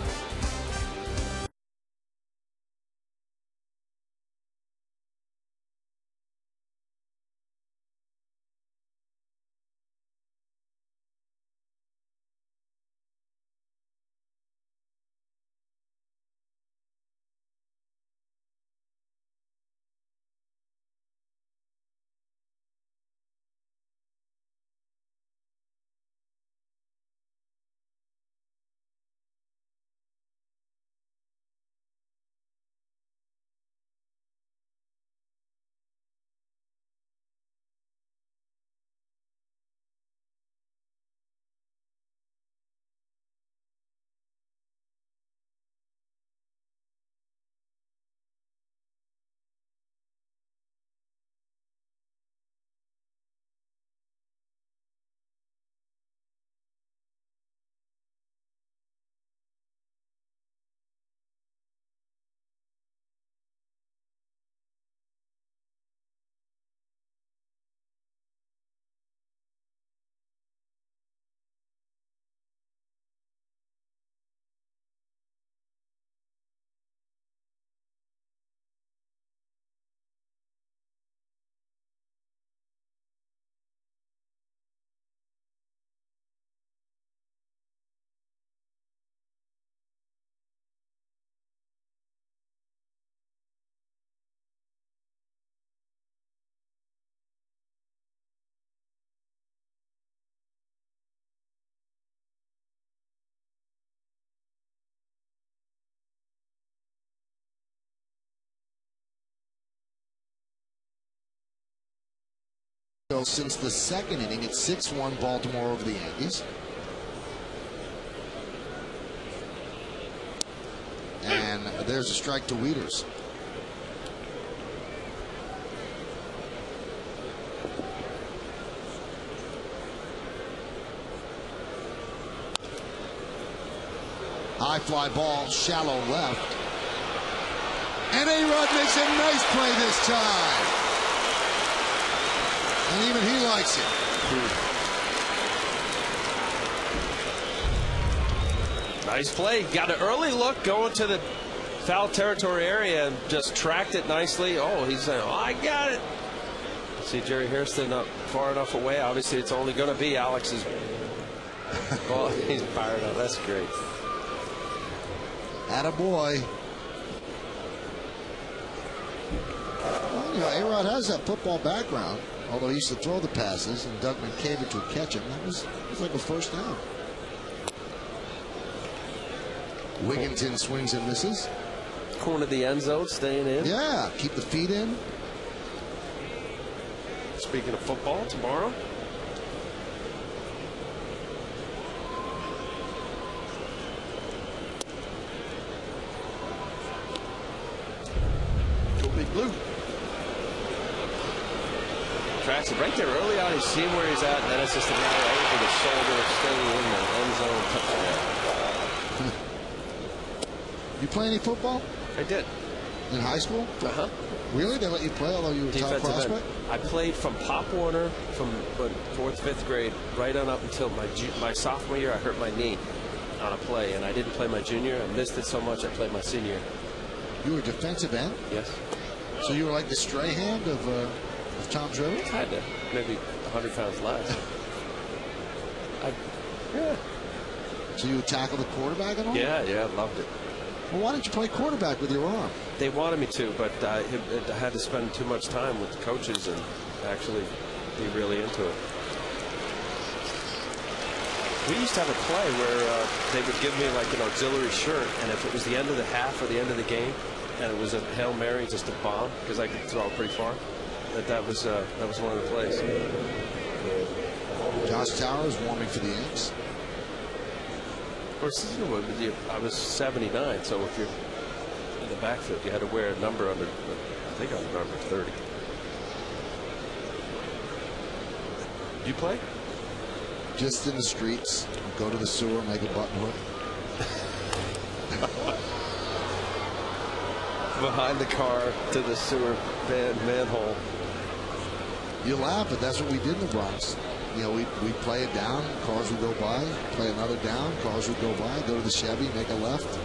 Since the 2nd inning, it's 6-1 Baltimore over the Yankees. And there's a strike to Wieters. High fly ball, shallow left. And A-Rod makes a nice play this time. And even he likes it. Nice play. Got an early look going to the foul territory area and just tracked it nicely. Oh, he's saying, oh, I got it. See Jerry Hairston not far enough away. Obviously, it's only going to be Alex's ball. He's fired up. That's great. Attaboy. Well, you know, A-Rod has that football background. Although he used to throw the passes, and Doug McCabe would catch him. That was like a first down. Wigginton swings and misses. Corner of the end zone, staying in. Yeah, keep the feet in. Speaking of football, tomorrow. Go Big Blue. Tracks it right there early on. He's seeing where he's at, and then it's just a matter over the shoulder, staying in the end zone. Touchdown. You play any football? I did. In high school? Uh-huh. Really? They let you play, although you were a top prospect? I played from Pop Warner from 4th, 5th grade right on up until my sophomore year. I hurt my knee on a play, and I didn't play my junior. I missed it so much I played my senior year. You were a defensive end? Yes. So you were like the stray hand of Tom Trevor? Had to. Maybe 100 pounds less. Yeah. So you would tackle the quarterback and all? Yeah, I loved it. Well, why didn't you play quarterback with your arm? They wanted me to, but I had to spend too much time with the coaches and actually be really into it. We used to have a play where they would give me like an auxiliary shirt, and if it was the end of the half or the end of the game, and it was a Hail Mary, just a bomb, because I could throw pretty far, that was one of the plays. Josh Towers warming for the Yanks. Of course, I was 79, so if you're in the backfield, you had to wear a number under, I think I was number 30. You play? Just in the streets. Go to the sewer, make a button hook. behind the car to the sewer manhole. You laugh, but that's what we did in the Bronx. You know, we play it down, cars would go by, play another down, cars would go by, go to the Chevy, make a left.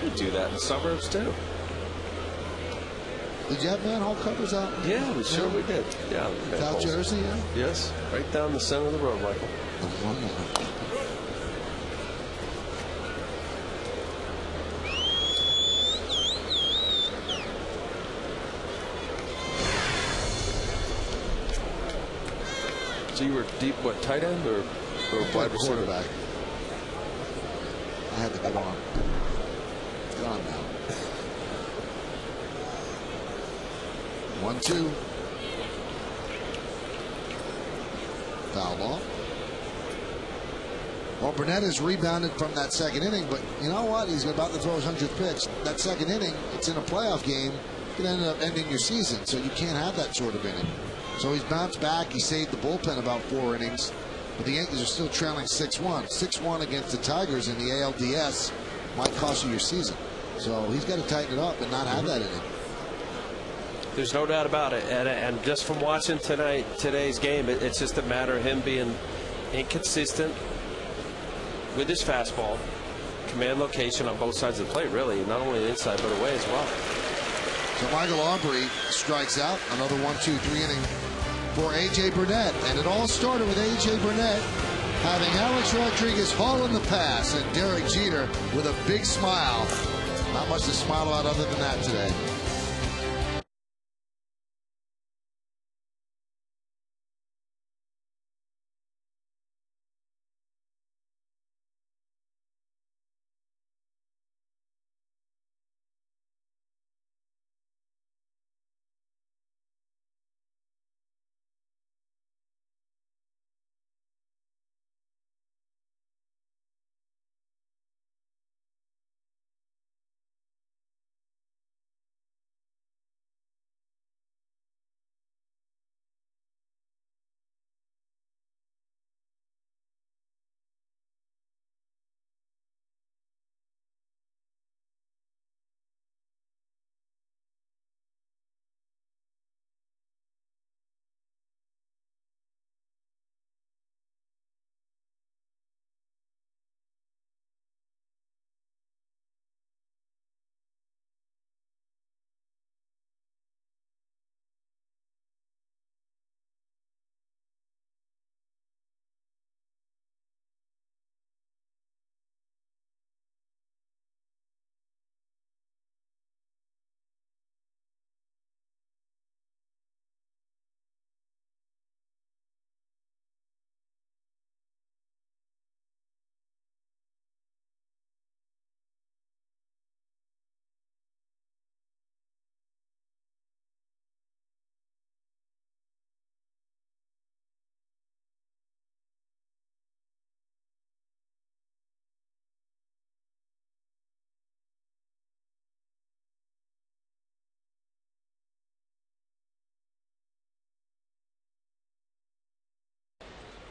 We do that in the suburbs too. Did you have manhole covers out? Yeah, we sure we did. Yeah. South Jersey, yeah? Yes, right down the center of the road, Michael. One more. So you were deep, what, tight end or wide receiver? Quarterback. I had to get on. Get on now. 1-2. Foul off. Well, Burnett has rebounded from that second inning, but you know what? He's about to throw his 100th pitch. That second inning, it's in a playoff game. It can end up ending your season, so you can't have that sort of inning. So he's bounced back. He saved the bullpen about 4 innings, but the Yankees are still trailing 6-1. 6-1 against the Tigers in the ALDS might cost you your season. So he's got to tighten it up and not have that inning. There's no doubt about it. And just from watching today's game, it's just a matter of him being inconsistent with his fastball, command location on both sides of the plate, really, not only inside but away as well. So Michael Aubrey strikes out. Another 1-2-3 inning for A.J. Burnett. And it all started with A.J. Burnett having Alex Rodriguez haul in the pass and Derek Jeter with a big smile. Not much to smile about other than that today.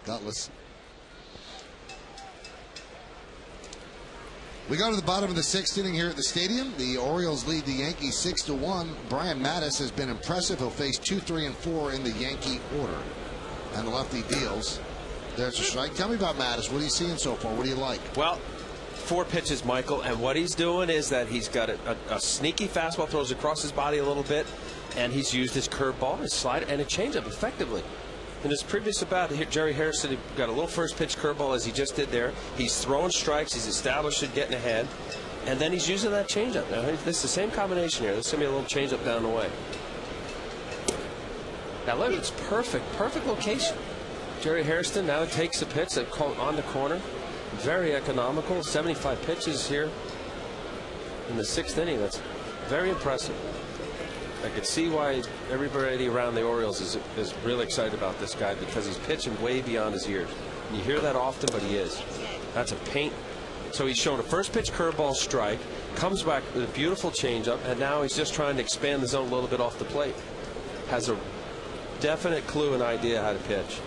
Gutless. We go to the bottom of the 6th inning here at the stadium. The Orioles lead the Yankees 6-1. Brian Mattis has been impressive. He'll face 2, 3, and 4 in the Yankee order. And the lefty deals. There's a strike. Tell me about Mattis. What are you seeing so far? What do you like? Well, 4 pitches, Michael, and what he's doing is that he's got a sneaky fastball, throws across his body a little bit, and he's used his curveball, his slider, and a changeup effectively. In his previous at bat, Jerry Harrison got a little first pitch curveball as he just did there. He's throwing strikes. He's established it, getting ahead. And then he's using that changeup. Now, this is the same combination here. This is going to be a little changeup down the way. Now, look, it's perfect. Perfect location. Jerry Harrison now takes the pitch on the corner. Very economical. 75 pitches here in the 6th inning. That's very impressive. I could see why everybody around the Orioles is really excited about this guy, because he's pitching way beyond his years. You hear that often, but he is. That's a paint. So he's shown a first pitch curveball strike, comes back with a beautiful changeup, and now he's just trying to expand the zone a little bit off the plate. Has a definite clue and idea how to pitch.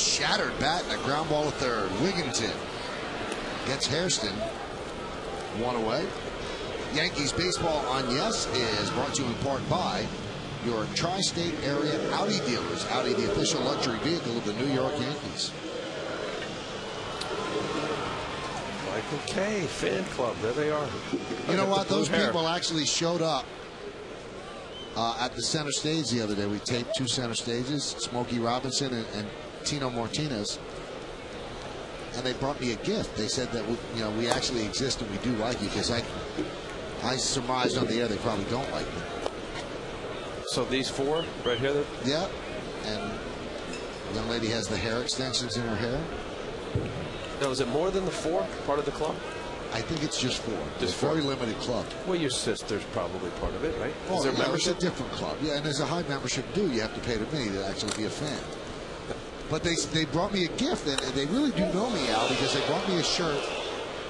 shattered bat and a ground ball to third. Wigginton gets Hairston. One away. Yankees Baseball on Yes is brought to you in part by your tri-state area Audi dealers. Audi, the official luxury vehicle of the New York Yankees. Michael K. fan club. There they are. You know what? Those people actually showed up at the center stage the other day. We taped 2 center stages, Smokey Robinson and Tino Martinez. And they brought me a gift. They said that we actually exist and we do like you, because I surmised on the air they probably don't like me. So these 4 right here? Yeah. And the young lady has the hair extensions in her hair. Now, is it more than the 4 part of the club? I think it's just 4. Just a very limited club. Well, your sister's probably part of it, right? Oh, is there membership? It's a different club. Yeah, and there's a high membership due you have to pay to me to actually be a fan. But they brought me a gift, and they really do know me, Al, because they brought me a shirt,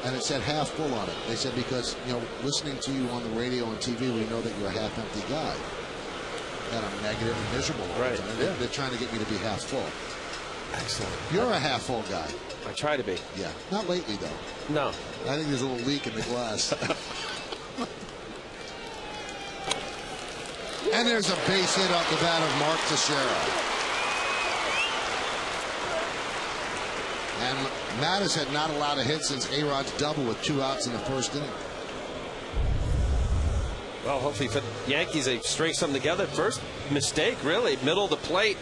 and it said half full on it. They said, because, listening to you on the radio and TV, we know that you're a half empty guy. And I'm negative and miserable all the time. They're trying to get me to be half full. Excellent. You're a half full guy. I try to be. Yeah. Not lately, though. No. I think there's a little leak in the glass. And there's a base hit off the bat of Mark Teixeira. And Mattis had not allowed a hit since A-Rod's double with 2 outs in the first inning. Well, hopefully for the Yankees, they string something together. First mistake, really, middle of the plate.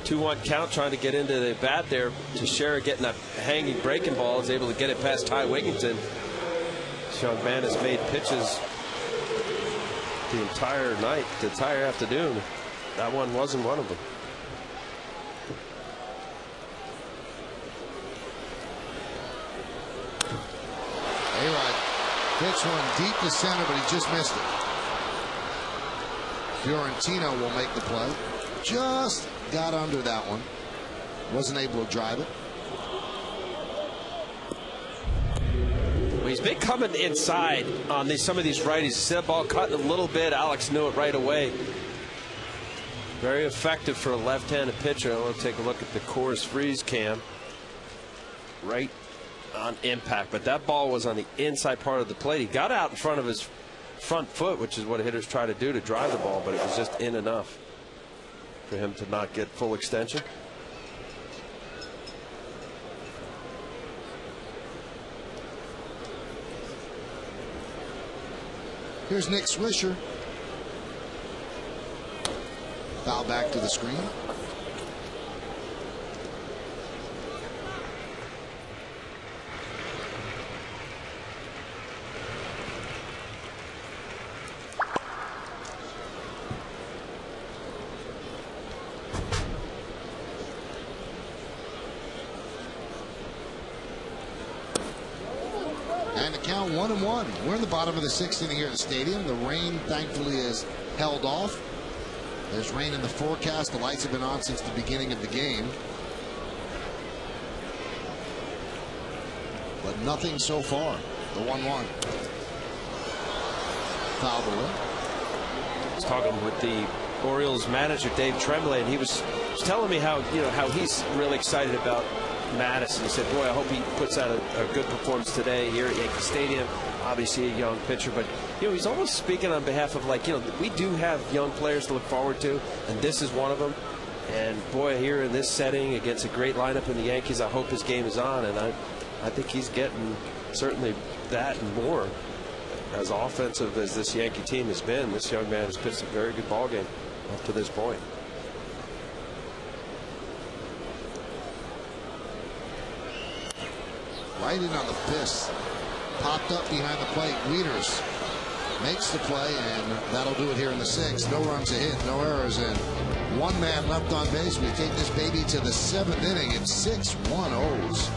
2-1 count, trying to get into the bat there. Teixeira getting a hanging breaking ball, is able to get it past Ty Wigginton. This young man has made pitches the entire night, the entire afternoon. That one wasn't one of them. A-Rod hits one deep to center, but he just missed it. Fiorentino will make the play. Just got under that one. Wasn't able to drive it. Well, he's been coming inside on some of these righties. See that ball cutting a little bit. Alex knew it right away. Very effective for a left-handed pitcher. I want to take a look at the Coors Freeze cam. Right on impact, but that ball was on the inside part of the plate. He got out in front of his front foot, which is what hitters try to do to drive the ball, but it was just in enough for him to not get full extension. Here's Nick Swisher. Foul back to the screen. And the count 1-1. We're in the bottom of the 6th inning here at the stadium. The rain, thankfully, is held off. There's rain in the forecast. The lights have been on since the beginning of the game. But nothing so far. The 1-1. Foul away. I was talking with the Orioles manager, Dave Tremblay, and he was telling me how he's really excited about Mattis. And he said, boy, I hope he puts out a good performance today here at Yankee Stadium. Obviously a young pitcher, but he's almost speaking on behalf of, we do have young players to look forward to, and this is one of them. And boy, here in this setting against a great lineup in the Yankees, I hope his game is on, and I think he's getting certainly that and more. As offensive as this Yankee team has been, this young man has pitched a very good ball game up to this point. Right in on the fist. Popped up behind the plate. Wieters makes the play, and that'll do it here in the 6th. No runs a hit, no errors, and 1 man left on base. We take this baby to the 7th inning. It's 6-1-0s.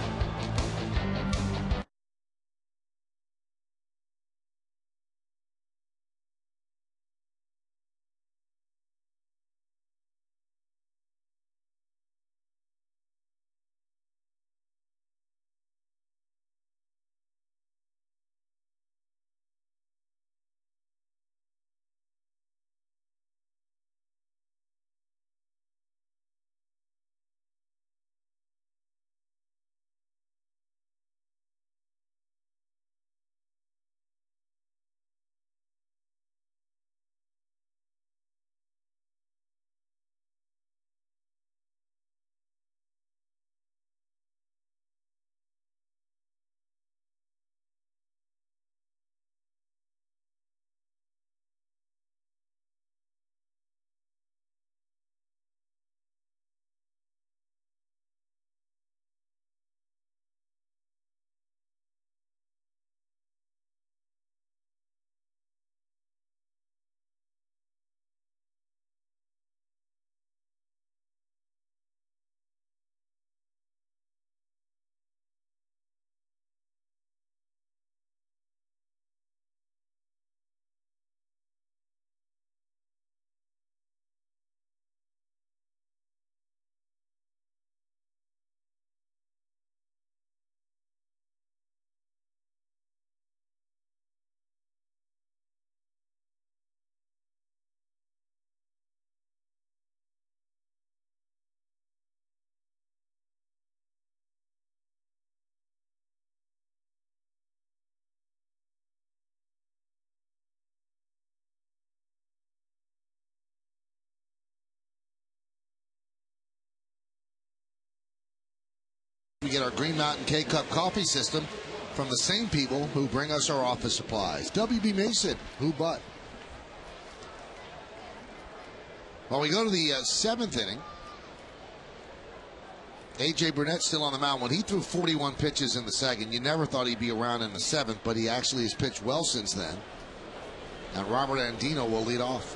We get our Green Mountain K-Cup coffee system from the same people who bring us our office supplies. WB Mason, who but? Well, we go to the 7th inning. A.J. Burnett still on the mound. When he threw 41 pitches in the second, you never thought he'd be around in the 7th, but he actually has pitched well since then. And Robert Andino will lead off.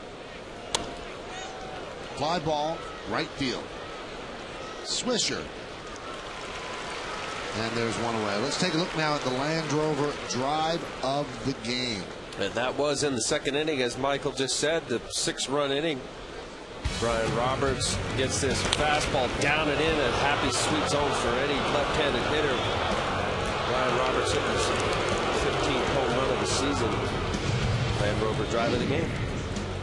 Fly ball, right field. Swisher. And there's one away. Let's take a look now at the Land Rover drive of the game. And that was in the 2nd inning, as Michael just said, the 6-run inning. Brian Roberts gets this fastball down and in, a happy sweet zone for any left-handed hitter. Brian Roberts hit his 15th home run of the season. Land Rover drive of the game.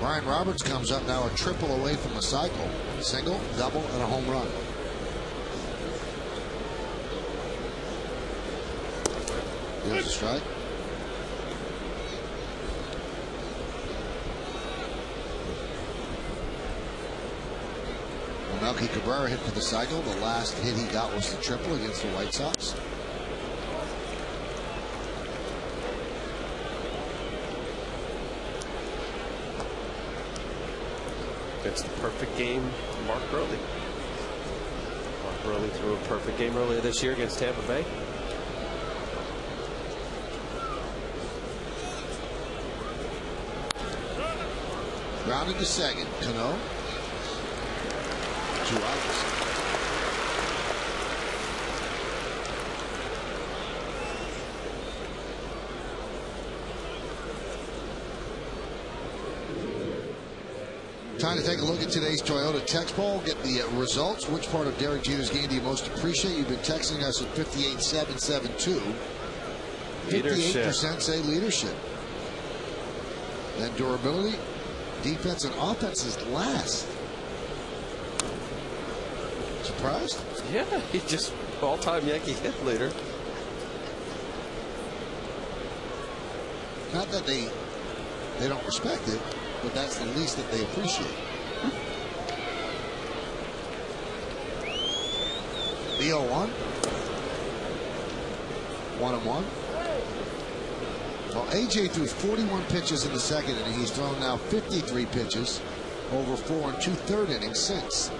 Brian Roberts comes up now a triple away from the cycle. Single, double, and a home run. Here's a strike. Melky Cabrera hit for the cycle. The last hit he got was the triple against the White Sox. It's the perfect game for Mark Burley. Mark Burley threw a perfect game earlier this year against Tampa Bay. Grounded to second. Cano. 2 outs. Time to take a look at today's Toyota text poll. Get the results. Which part of Derek Jeter's game do you most appreciate? You've been texting us at 58772. 58% say leadership. Then durability, defense, and offense is last. Surprised? Yeah, he just all-time Yankee hit leader. Not that they don't respect it, but that's the least that they appreciate. The 0-1. 1-1. Well, AJ threw 41 pitches in the second inning. He's thrown now 53 pitches over 4 2/3 innings since.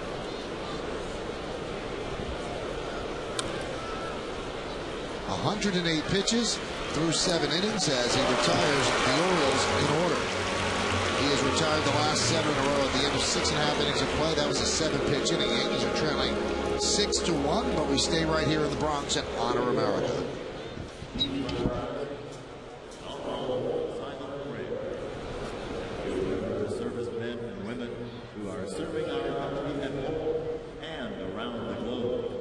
.108 pitches through 7 innings as he retires the Orioles in order. He has retired the last 7 in a row at the end of 6.5 innings of play. That was a 7-pitch inning. Yankees are trailing 6-1, but we stay right here in the Bronx and honor America. Servicemen and women who are serving our country at home and around the globe.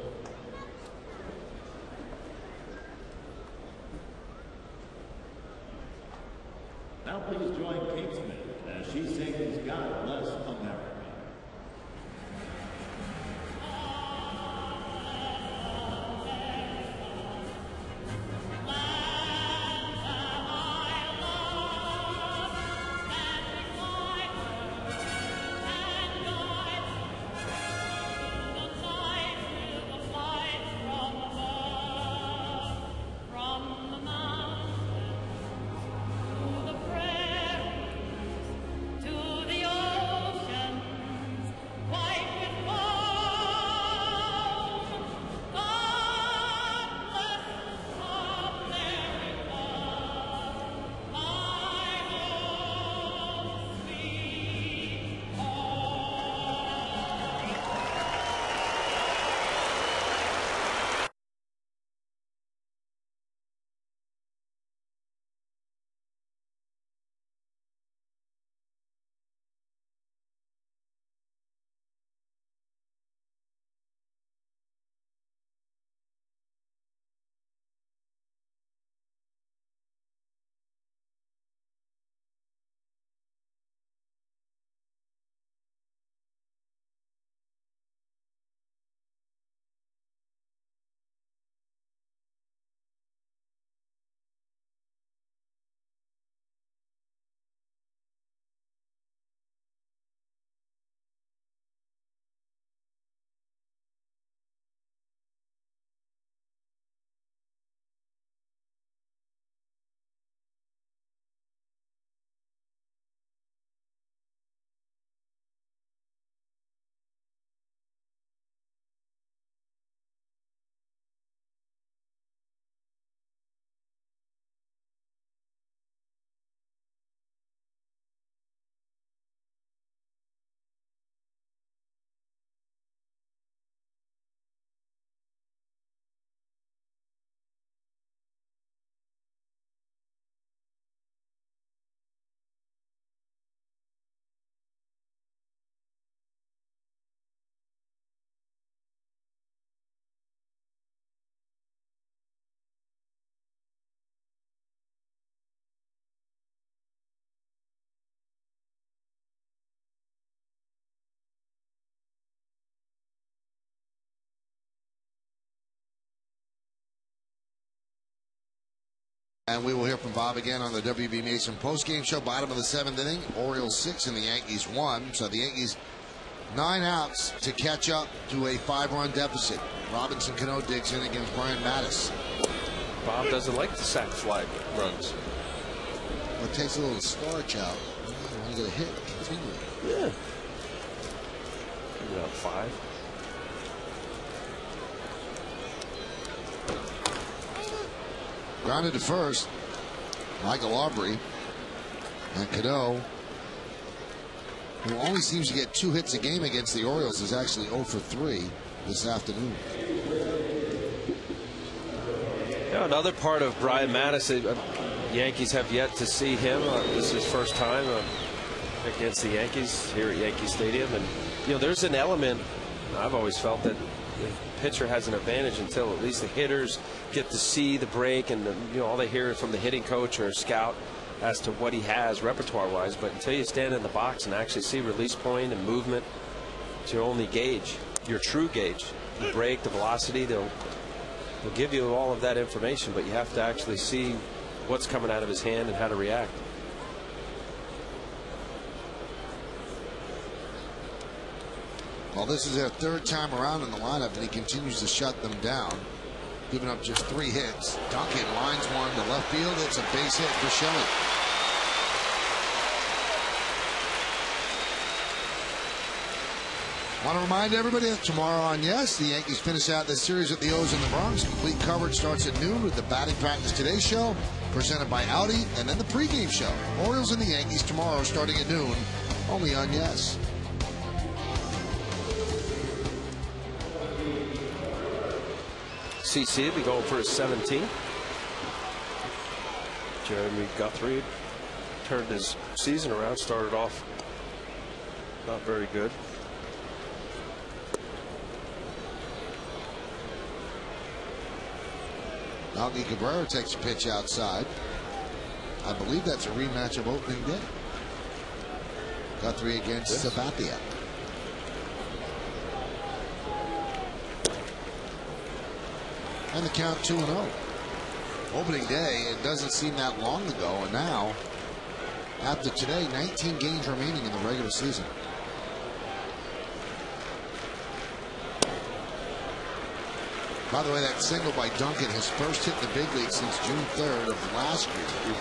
Now please join Kate Smith as she sings God Bless America. And we will hear from Bob again on the WB Mason postgame show. Bottom of the 7th inning. Orioles 6 and the Yankees 1. So the Yankees 9 outs to catch up to a 5-run deficit. Robinson Cano digs in against Brian Mattis. Bob doesn't like the sac fly runs. Well, it takes a little starch out. You get a hit continually. Yeah. Maybe about 5. Grounded to first. Michael Aubrey. And Cano, who only seems to get 2 hits a game against the Orioles, is actually 0 for 3 this afternoon. Yeah, another part of Brian Mattis, Yankees have yet to see him. This is his first time against the Yankees here at Yankee Stadium. And, you know, there's an element, I've always felt, that the pitcher has an advantage until at least the hitters get to see the break, and you know, all they hear from the hitting coach or scout as to what he has repertoire-wise. But until you stand in the box and actually see release point and movement, it's your only gauge, your true gauge. The break, the velocity, they'll give you all of that information, but you have to actually see what's coming out of his hand and how to react. Well, this is their 3rd time around in the lineup, and he continues to shut them down, giving up just 3 hits. Duncan lines one to left field. It's a base hit for Shelley. Want to remind everybody that tomorrow on Yes, the Yankees finish out this series with the O's in the Bronx. Complete coverage starts at noon with the Batting Practice Today show, presented by Audi, and then the pregame show. Orioles and the Yankees tomorrow starting at noon, only on Yes. CC will be going for his 17th. Jeremy Guthrie turned his season around, started off not very good. Melky Cabrera takes a pitch outside. I believe that's a rematch of opening day. Guthrie against Sabathia. And the count 2-0. Opening day, it doesn't seem that long ago, and now, after today, 19 games remaining in the regular season. By the way, that single by Duncan, his first hit in the big league since June 3rd of last year.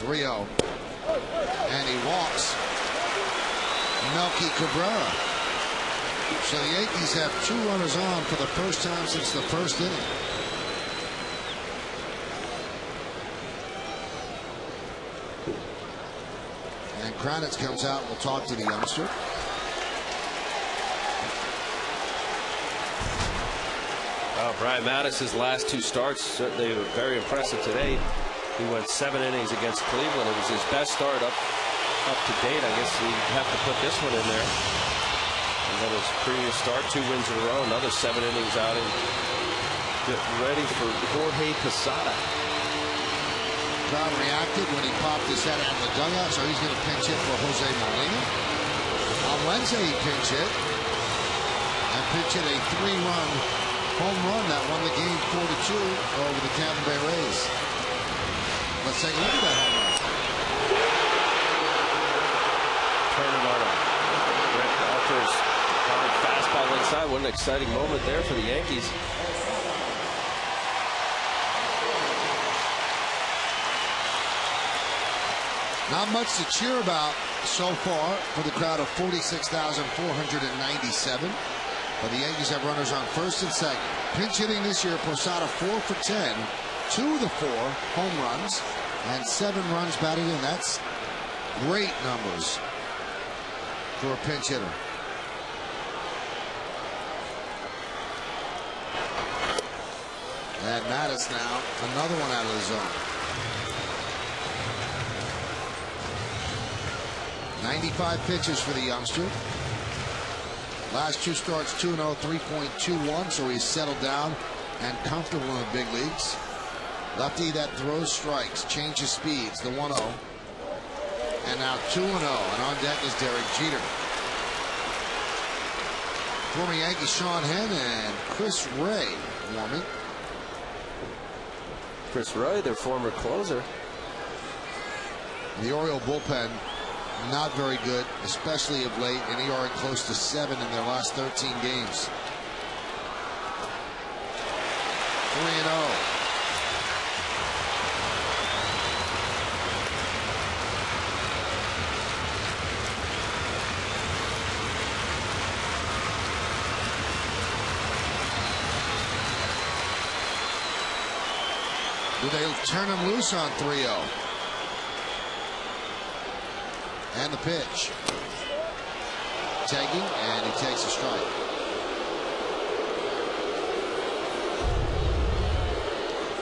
.3-0. And he walks Melky Cabrera. So the Yankees have 2 runners on for the first time since the 1st inning. And Kranitz comes out and will talk to the youngster. Brian Mattis' last 2 starts, they were very impressive today. He went 7 innings against Cleveland. It was his best start up to date. I guess we have to put this one in there. And then his previous start, 2 wins in a row, another 7 innings out, and get ready for Jorge Posada. Crowd reacted when he popped his head out of the dugout, so he's going to pinch hit for Jose Molina. On Wednesday, he pinch hit and pinch hit a 3-run home run that won the game 4-2 over the Tampa Bay Rays. Let's take a look at that home run. Turn it on him. Brett Walter's hard fastball inside. What an exciting moment there for the Yankees. Not much to cheer about so far for the crowd of 46,497. But the Yankees have runners on first and second. Pinch hitting this year, Posada 4 for 10. 2 of the 4 home runs and 7 runs batted in. That's great numbers for a pinch hitter. And Mattis now, another one out of the zone. 95 pitches for the youngster. Last 2 starts 2-0, 3.21, so he's settled down and comfortable in the big leagues. Lefty that throws strikes, changes speeds, the 1-0. And now 2-0, and on deck is Derek Jeter. Former Yankee Sean Henn and Chris Ray warming. Chris Ray, their former closer. The Oriole bullpen not very good, especially of late, and ERA close to 7 in their last 13 games. 3-0. Do they turn him loose on 3-0? And the pitch. Taking, and he takes a strike.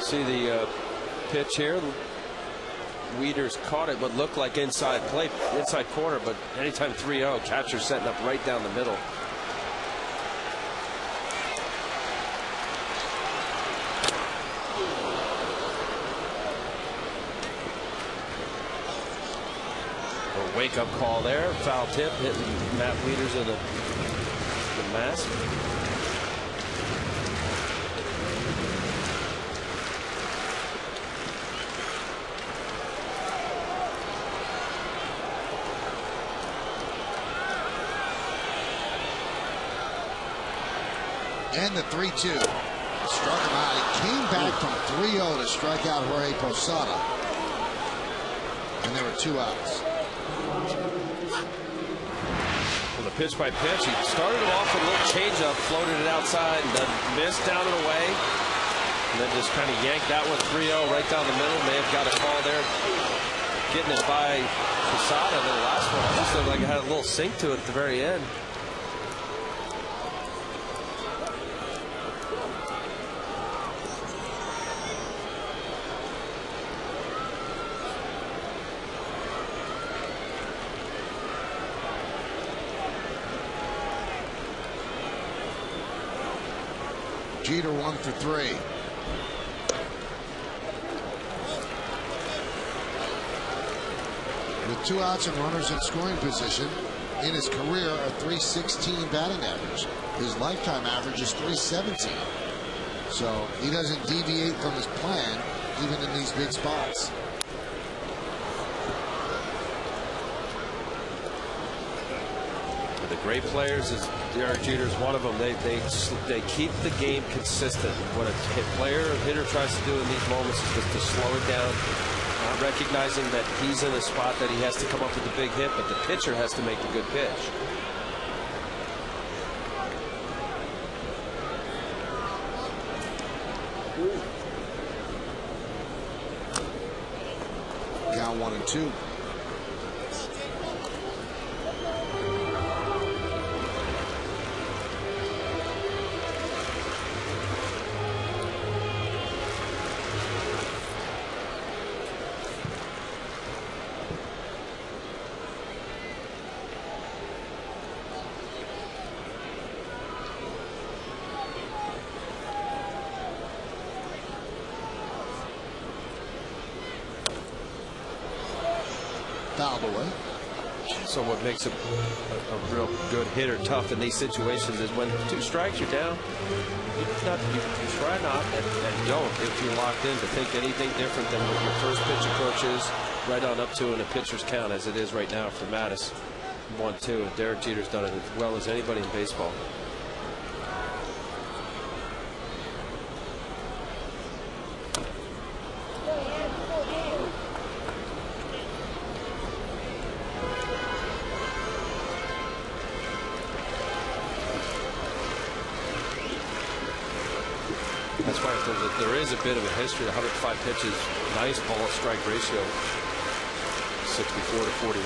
See the pitch here. Wieters caught it, but looked like inside corner. But anytime 3-0, catcher setting up right down the middle. A wake-up call there. Foul tip hitting Matt Wieters in the mask. And the 3-2. Struck him out. He came back from 3-0 to strike out Jorge Posada. And there were 2 outs. Well, the pitch by pitch, he started off with a little changeup, floated it outside, and then missed down and away. And then just kind of yanked that one 3-0 right down the middle. May have got a call there, getting it by Posada. The last one almost looked like it had a little sink to it at the very end. Jeter 1 for 3. With 2 outs and runners in scoring position, in his career a .316 batting average. His lifetime average is .317. So he doesn't deviate from his plan even in these big spots. The great players, as Derek Jeter is one of them, they keep the game consistent. What a hitter tries to do in these moments is just to slow it down, not recognizing that he's in a spot that he has to come up with a big hit, but the pitcher has to make the good pitch. Count 1-2. Fouled away. So what makes a real good hitter tough in these situations is when 2 strikes, you're down. You try not and don't, if you're locked in, to think anything different than what your first pitch approaches right on up to in a pitcher's count, as it is right now for Mattis. 1-2. And Derek Jeter's done it as well as anybody in baseball. That's why there is a bit of a history. 105 pitches, nice ball strike ratio, 64-41.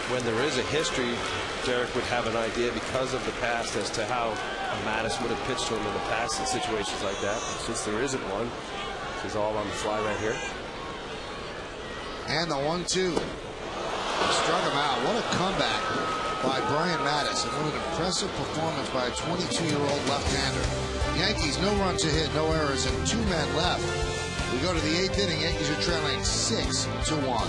When there is a history, Derek would have an idea because of the past as to how Mattis would have pitched to him in the past in situations like that. But since there isn't one, this is all on the fly right here. And the 1-2. Struck him out. What a comeback by Brian Mattis, and what an impressive performance by a 22-year-old left-hander. Yankees, no runs a hit, no errors, and 2 men left. We go to the 8th inning. Yankees are trailing 6-1.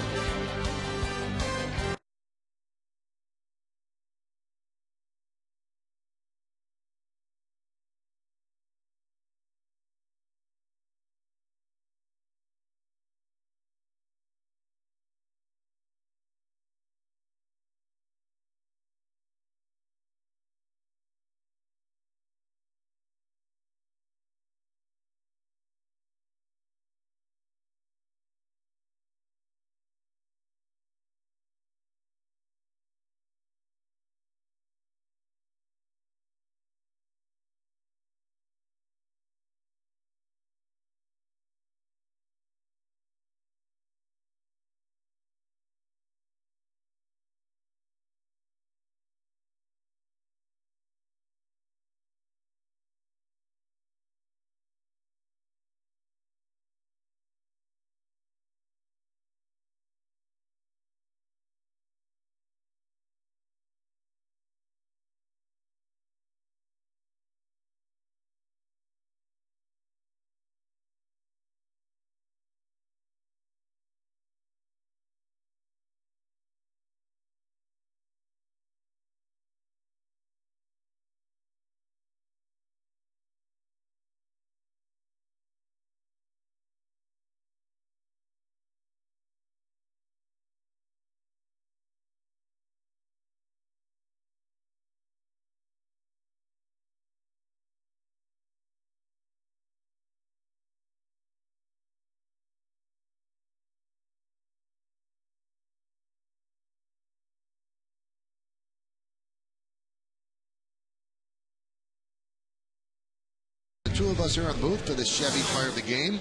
two of us here on the booth for the Chevy Player of the Game.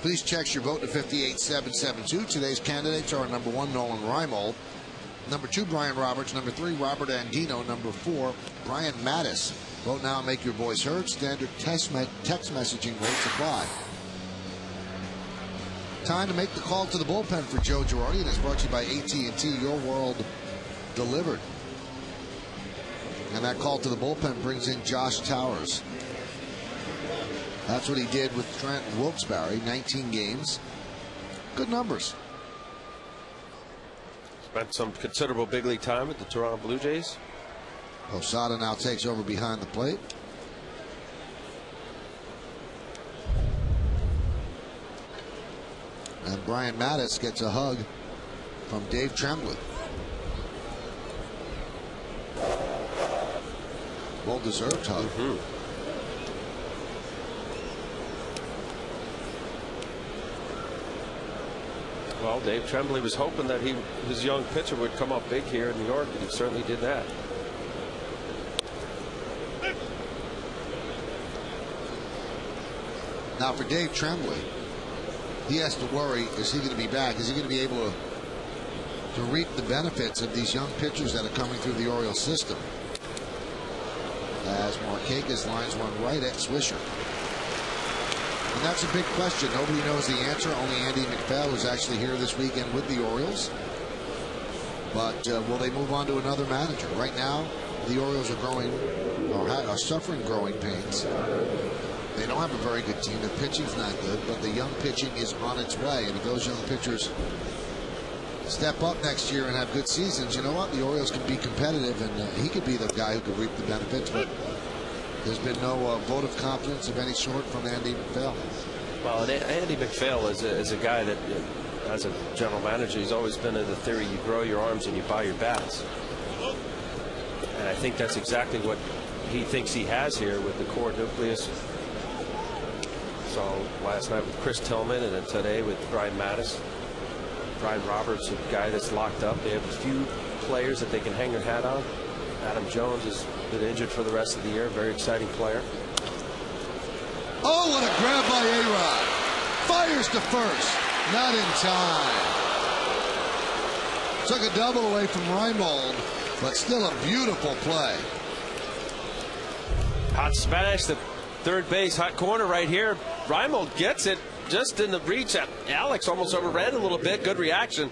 Please text your vote to 58772. Today's candidates are number 1, Nolan Reimold; number 2, Brian Roberts; number 3, Robert Andino; number 4, Brian Mattis. Vote now and make your voice heard. Standard text messaging votes apply. Time to make the call to the bullpen for Joe Girardi, and it's brought to you by AT&T, your world delivered. And that call to the bullpen brings in Josh Towers. That's what he did with Trent Wilkes-Barre, 19 games. Good numbers. Spent some considerable big league time with the Toronto Blue Jays. Posada now takes over behind the plate. And Brian Mattis gets a hug from Dave Tremblay. Well-deserved hug. Well, Dave Tremblay was hoping that his young pitcher would come up big here in New York, and he certainly did that. Now for Dave Tremblay, he has to worry, is he going to be back? Is he going to be able to reap the benefits of these young pitchers that are coming through the Orioles system? As Markakis lines one right at Swisher. And that's a big question. Nobody knows the answer. Only Andy McPhail, who's actually here this weekend with the Orioles. But will they move on to another manager? Right now, the Orioles are suffering growing pains. They don't have a very good team. The pitching's not good, but the young pitching is on its way. And if those young pitchers step up next year and have good seasons, you know what? The Orioles can be competitive, and he could be the guy who could reap the benefits. But there's been no vote of confidence of any sort from Andy McPhail. Well, and Andy McPhail is a guy that, as a general manager, he's always been of the theory you grow your arms and you buy your bats. And I think that's exactly what he thinks he has here with the core nucleus. So last night with Chris Tillman, and then today with Brian Mattis. Brian Roberts, a guy that's locked up. They have a few players that they can hang their hat on. Adam Jones has been injured for the rest of the year. Very exciting player. Oh, what a grab by A-Rod. Fires to first. Not in time. Took a double away from Reimold, but still a beautiful play. Hot smash to third base, hot corner right here. Reimold gets it just in the reach. Alex almost overran a little bit. Good reaction.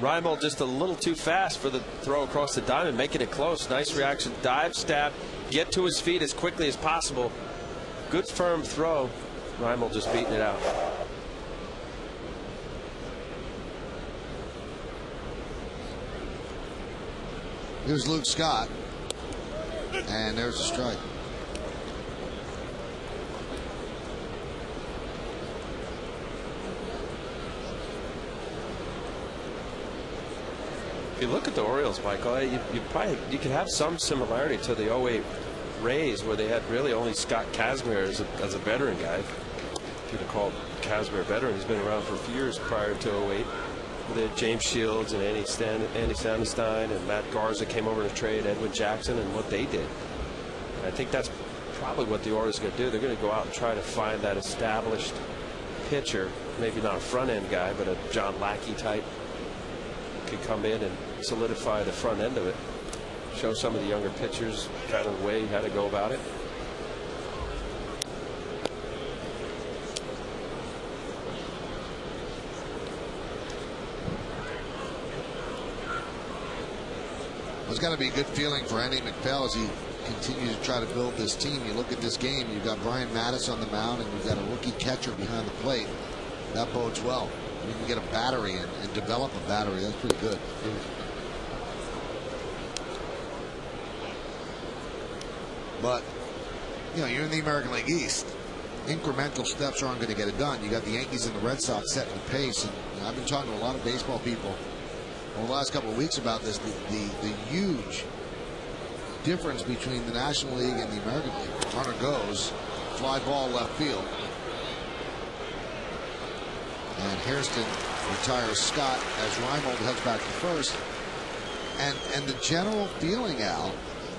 Reimold just a little too fast for the throw across the diamond, making it close. Nice reaction. Dive, stab, get to his feet as quickly as possible. Good firm throw. Reimold just beating it out. Here's Luke Scott. And there's a strike. If you look at the Orioles, Michael, you could have some similarity to the 08 Rays, where they had really only Scott Kazmir as a veteran guy. If you'd have called Kazmir a veteran, he's been around for a few years prior to 08. They had James Shields and Andy Sandestein and Matt Garza came over to trade Edwin Jackson, and what they did. And I think that's probably what the Orioles are going to do. They're going to go out and try to find that established pitcher, maybe not a front end guy, but a John Lackey type. Could come in and solidify the front end of it. Show some of the younger pitchers kind of the way how to go about it. It's got to be a good feeling for Andy McPhail as he continues to try to build this team. You look at this game, you've got Brian Mattis on the mound, and you've got a rookie catcher behind the plate. That bodes well. You can get a battery and develop a battery. That's pretty good. But, you know, you're in the American League East. Incremental steps aren't going to get it done. You got the Yankees and the Red Sox setting the pace. And I've been talking to a lot of baseball people over the last couple of weeks about this. The huge difference between the National League and the American League. Runner goes, fly ball left field. And Hairston retires Scott as Reimold heads back to first. And the general feeling, Al,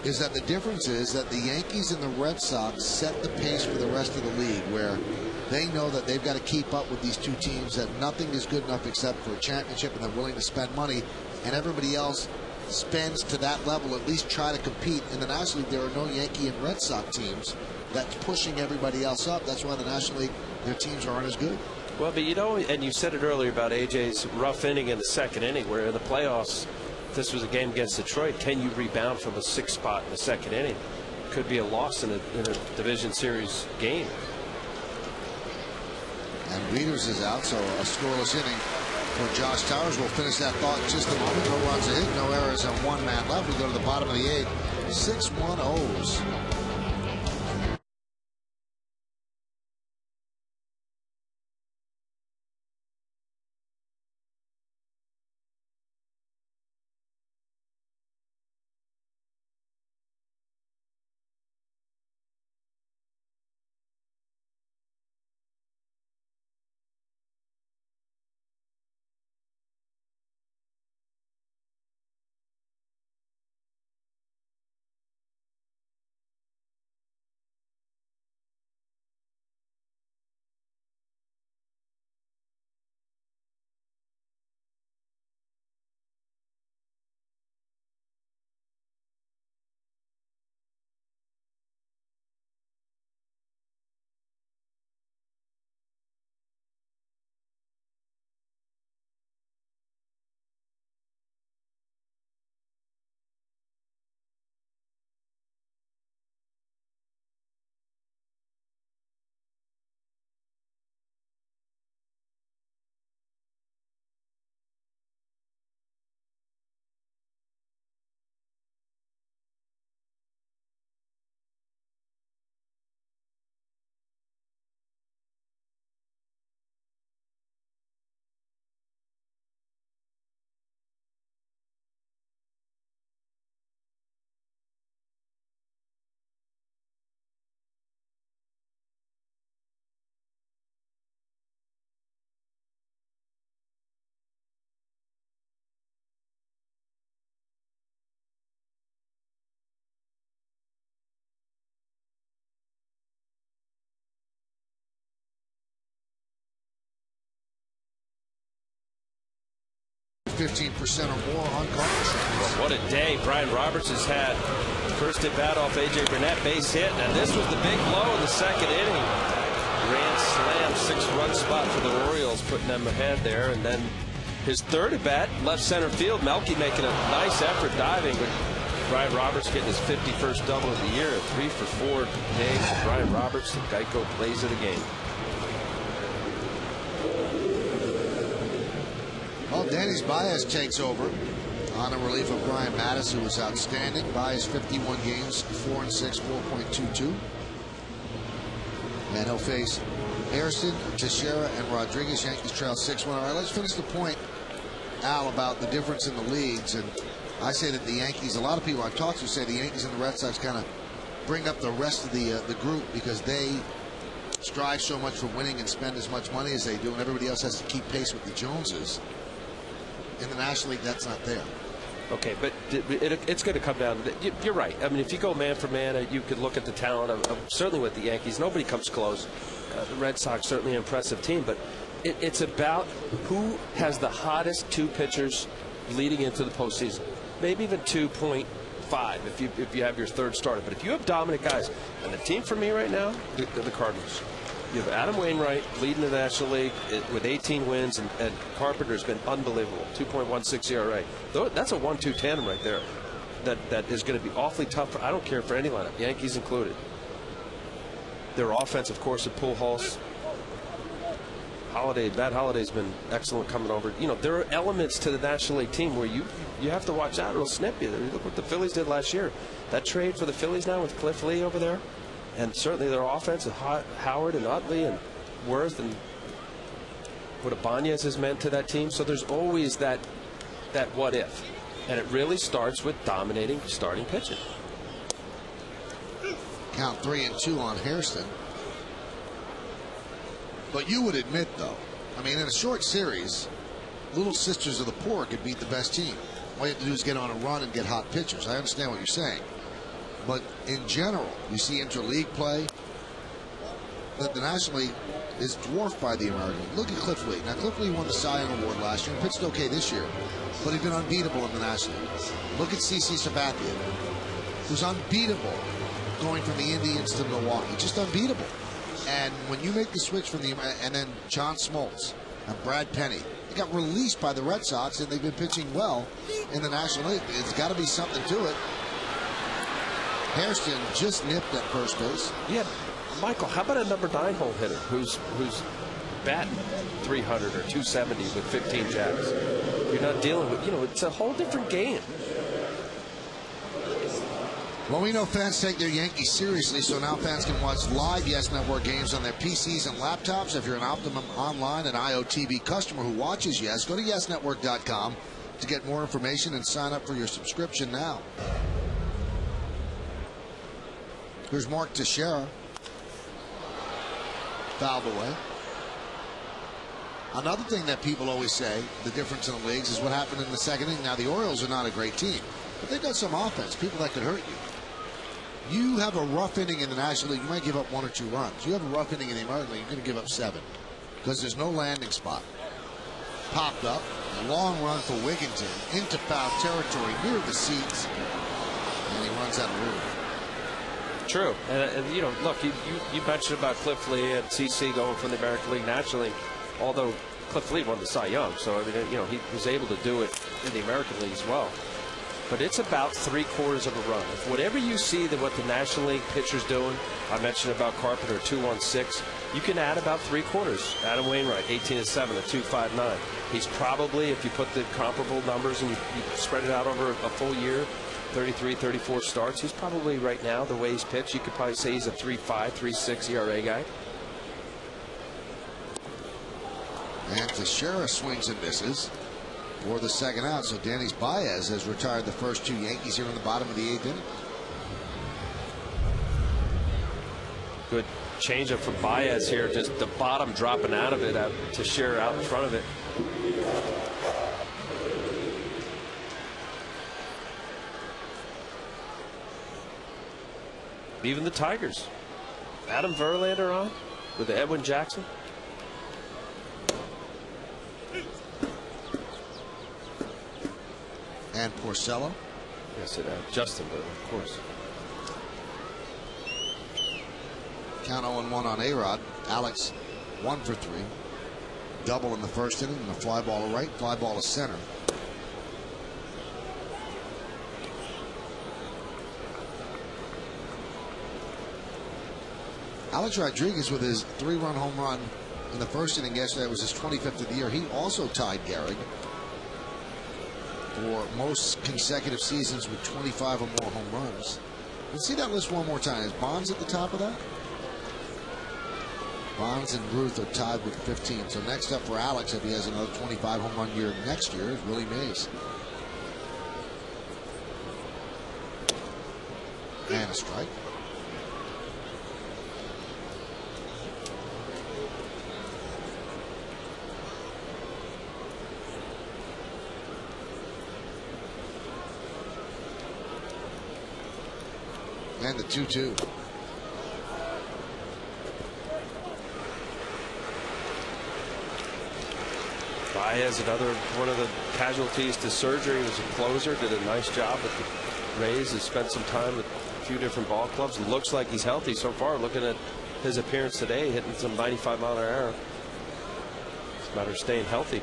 is that the difference is that the Yankees and the Red Sox set the pace for the rest of the league, where they know that they've got to keep up with these two teams, that nothing is good enough except for a championship, and they're willing to spend money, and everybody else spends to that level, at least try to compete. In the National League, there are no Yankee and Red Sox teams that's pushing everybody else up. That's why in the National League, their teams aren't as good. Well, but you know, and you said it earlier about AJ's rough inning in the second inning, where in the playoffs, if this was a game against Detroit, can you rebound from a 6 spot in the second inning? Could be a loss in a division series game. And Wieters is out, so a scoreless inning for Josh Towers. We'll finish that thought in just a moment. No runs a hit, no errors, and 1 man left. We go to the bottom of the 8th. 6-1 O's. .15% or more on Cardinals. What a day Brian Roberts has had. First at bat off A.J. Burnett, base hit, and this was the big blow in the second inning. Grand slam, 6-run spot for the Orioles, putting them ahead there. And then his third at bat, left center field. Melky making a nice effort diving, but Brian Roberts getting his 51st double of the year. A 3 for 4 day for Brian Roberts. The Geico plays of the game. Well, Dennis Baez takes over on the relief of Brian Mattis, who was outstanding. Baez 51 games, 4-6, 4.22. And he'll face Hairston, Teixeira, and Rodriguez. Yankees trail 6-1. All right, let's finish the point, Al, about the difference in the leagues. And I say that the Yankees, a lot of people I've talked to say the Yankees and the Red Sox kind of bring up the rest of the group, because they strive so much for winning and spend as much money as they do, and everybody else has to keep pace with the Joneses. In the National League, that's not there. Okay, but it's going to come down to you're right. I mean, if you go man for man, you could look at the talent of certainly with the Yankees. Nobody comes close. The Red Sox, certainly an impressive team, but it's about who has the hottest 2 pitchers leading into the postseason. Maybe even 2.5 if you have your third starter. But if you have dominant guys, and the team for me right now, the Cardinals. You have Adam Wainwright leading the National League with 18 wins, and Carpenter's been unbelievable, 2.16 ERA. That's a 1-2 tandem right there. That is going to be awfully tough. I don't care for any lineup, Yankees included. Their offense, of course, at Pujols. Matt Holliday's been excellent coming over. You know, there are elements to the National League team where you have to watch out. It'll snip you. Look what the Phillies did last year. That trade for the Phillies now with Cliff Lee over there. And certainly their offense, Howard and Utley and Worth, and what Ibanez has meant to that team. So there's always that what if. And it really starts with dominating starting pitching. Count 3-2 on Hairston. But you would admit, though, I mean, in a short series, Little Sisters of the Poor could beat the best team. All you have to do is get on a run and get hot pitchers. I understand what you're saying. But in general, you see interleague play. But the National League is dwarfed by the American League. Look at Cliff Lee. Now, Cliff Lee won the Cy Young Award last year and pitched okay this year, but he's been unbeatable in the National League. Look at CC Sabathia, who's unbeatable going from the Indians to Milwaukee. Just unbeatable. And when you make the switch from the, and then John Smoltz and Brad Penny, they got released by the Red Sox, and they've been pitching well in the National League. It's got to be something to it. Hairston just nipped at first base. Yeah. Michael, how about a number 9 hole hitter who's batting 300 or 270 with 15 jacks? You're not dealing with, it's a whole different game. Well, we know fans take their Yankees seriously, so now fans can watch live Yes Network games on their PCs and laptops. If you're an Optimum Online and IOTV customer who watches Yes, go to YesNetwork.com to get more information and sign up for your subscription now. Here's Mark Teixeira. Fouled away. Another thing that people always say, the difference in the leagues, is what happened in the second inning. Now, the Orioles are not a great team, but they've got some offense, people that could hurt you. You have a rough inning in the National League, you might give up 1 or 2 runs. You have a rough inning in the American League, you're going to give up 7 because there's no landing spot. Popped up, a long run for Wigginton into foul territory near the seats, and he runs out of room. True. And look, you mentioned about Cliff Lee and CC going from the American League National League, although Cliff Lee won the Cy Young, so I mean, he was able to do it in the American League as well. But it's about 3/4 of a run. If whatever you see that what the National League pitcher's doing, I mentioned about Carpenter 2-1-6, you can add about 3/4. Adam Wainwright 18-7 at 2.59. He's probably, if you put the comparable numbers and you spread it out over a full year, 33, 34 starts, he's probably right now, the way he's pitched, you could probably say he's a 3.5, 3.6 ERA guy. And Teixeira swings and misses for the second out. So Dennis Baez has retired the first 2 Yankees here in the bottom of the 8th inning. Good changeup from Baez here, just the bottom dropping out of it, Teixeira out in front of it. Even the Tigers. Adam Verlander on with the Edwin Jackson. And Porcello. Yes, Justin, of course. Count 0-1 on A-Rod. Alex 1 for 3. Double in the first inning and a fly ball to right, fly ball to center. Alex Rodriguez with his 3-run home run in the first inning yesterday was his 25th of the year. He also tied Gehrig for most consecutive seasons with 25 or more home runs. Let's see that list one more time. Is Bonds at the top of that? Bonds and Ruth are tied with 15. So next up for Alex, if he has another 25 home run year next year, is Willie Mays. And a strike. And the 2-2. Baez, another one of the casualties to surgery, was a closer, did a nice job with the Rays, has spent some time with a few different ball clubs. Looks like he's healthy so far, looking at his appearance today, hitting some 95-mile-an-hour arrow. It's a matter of staying healthy.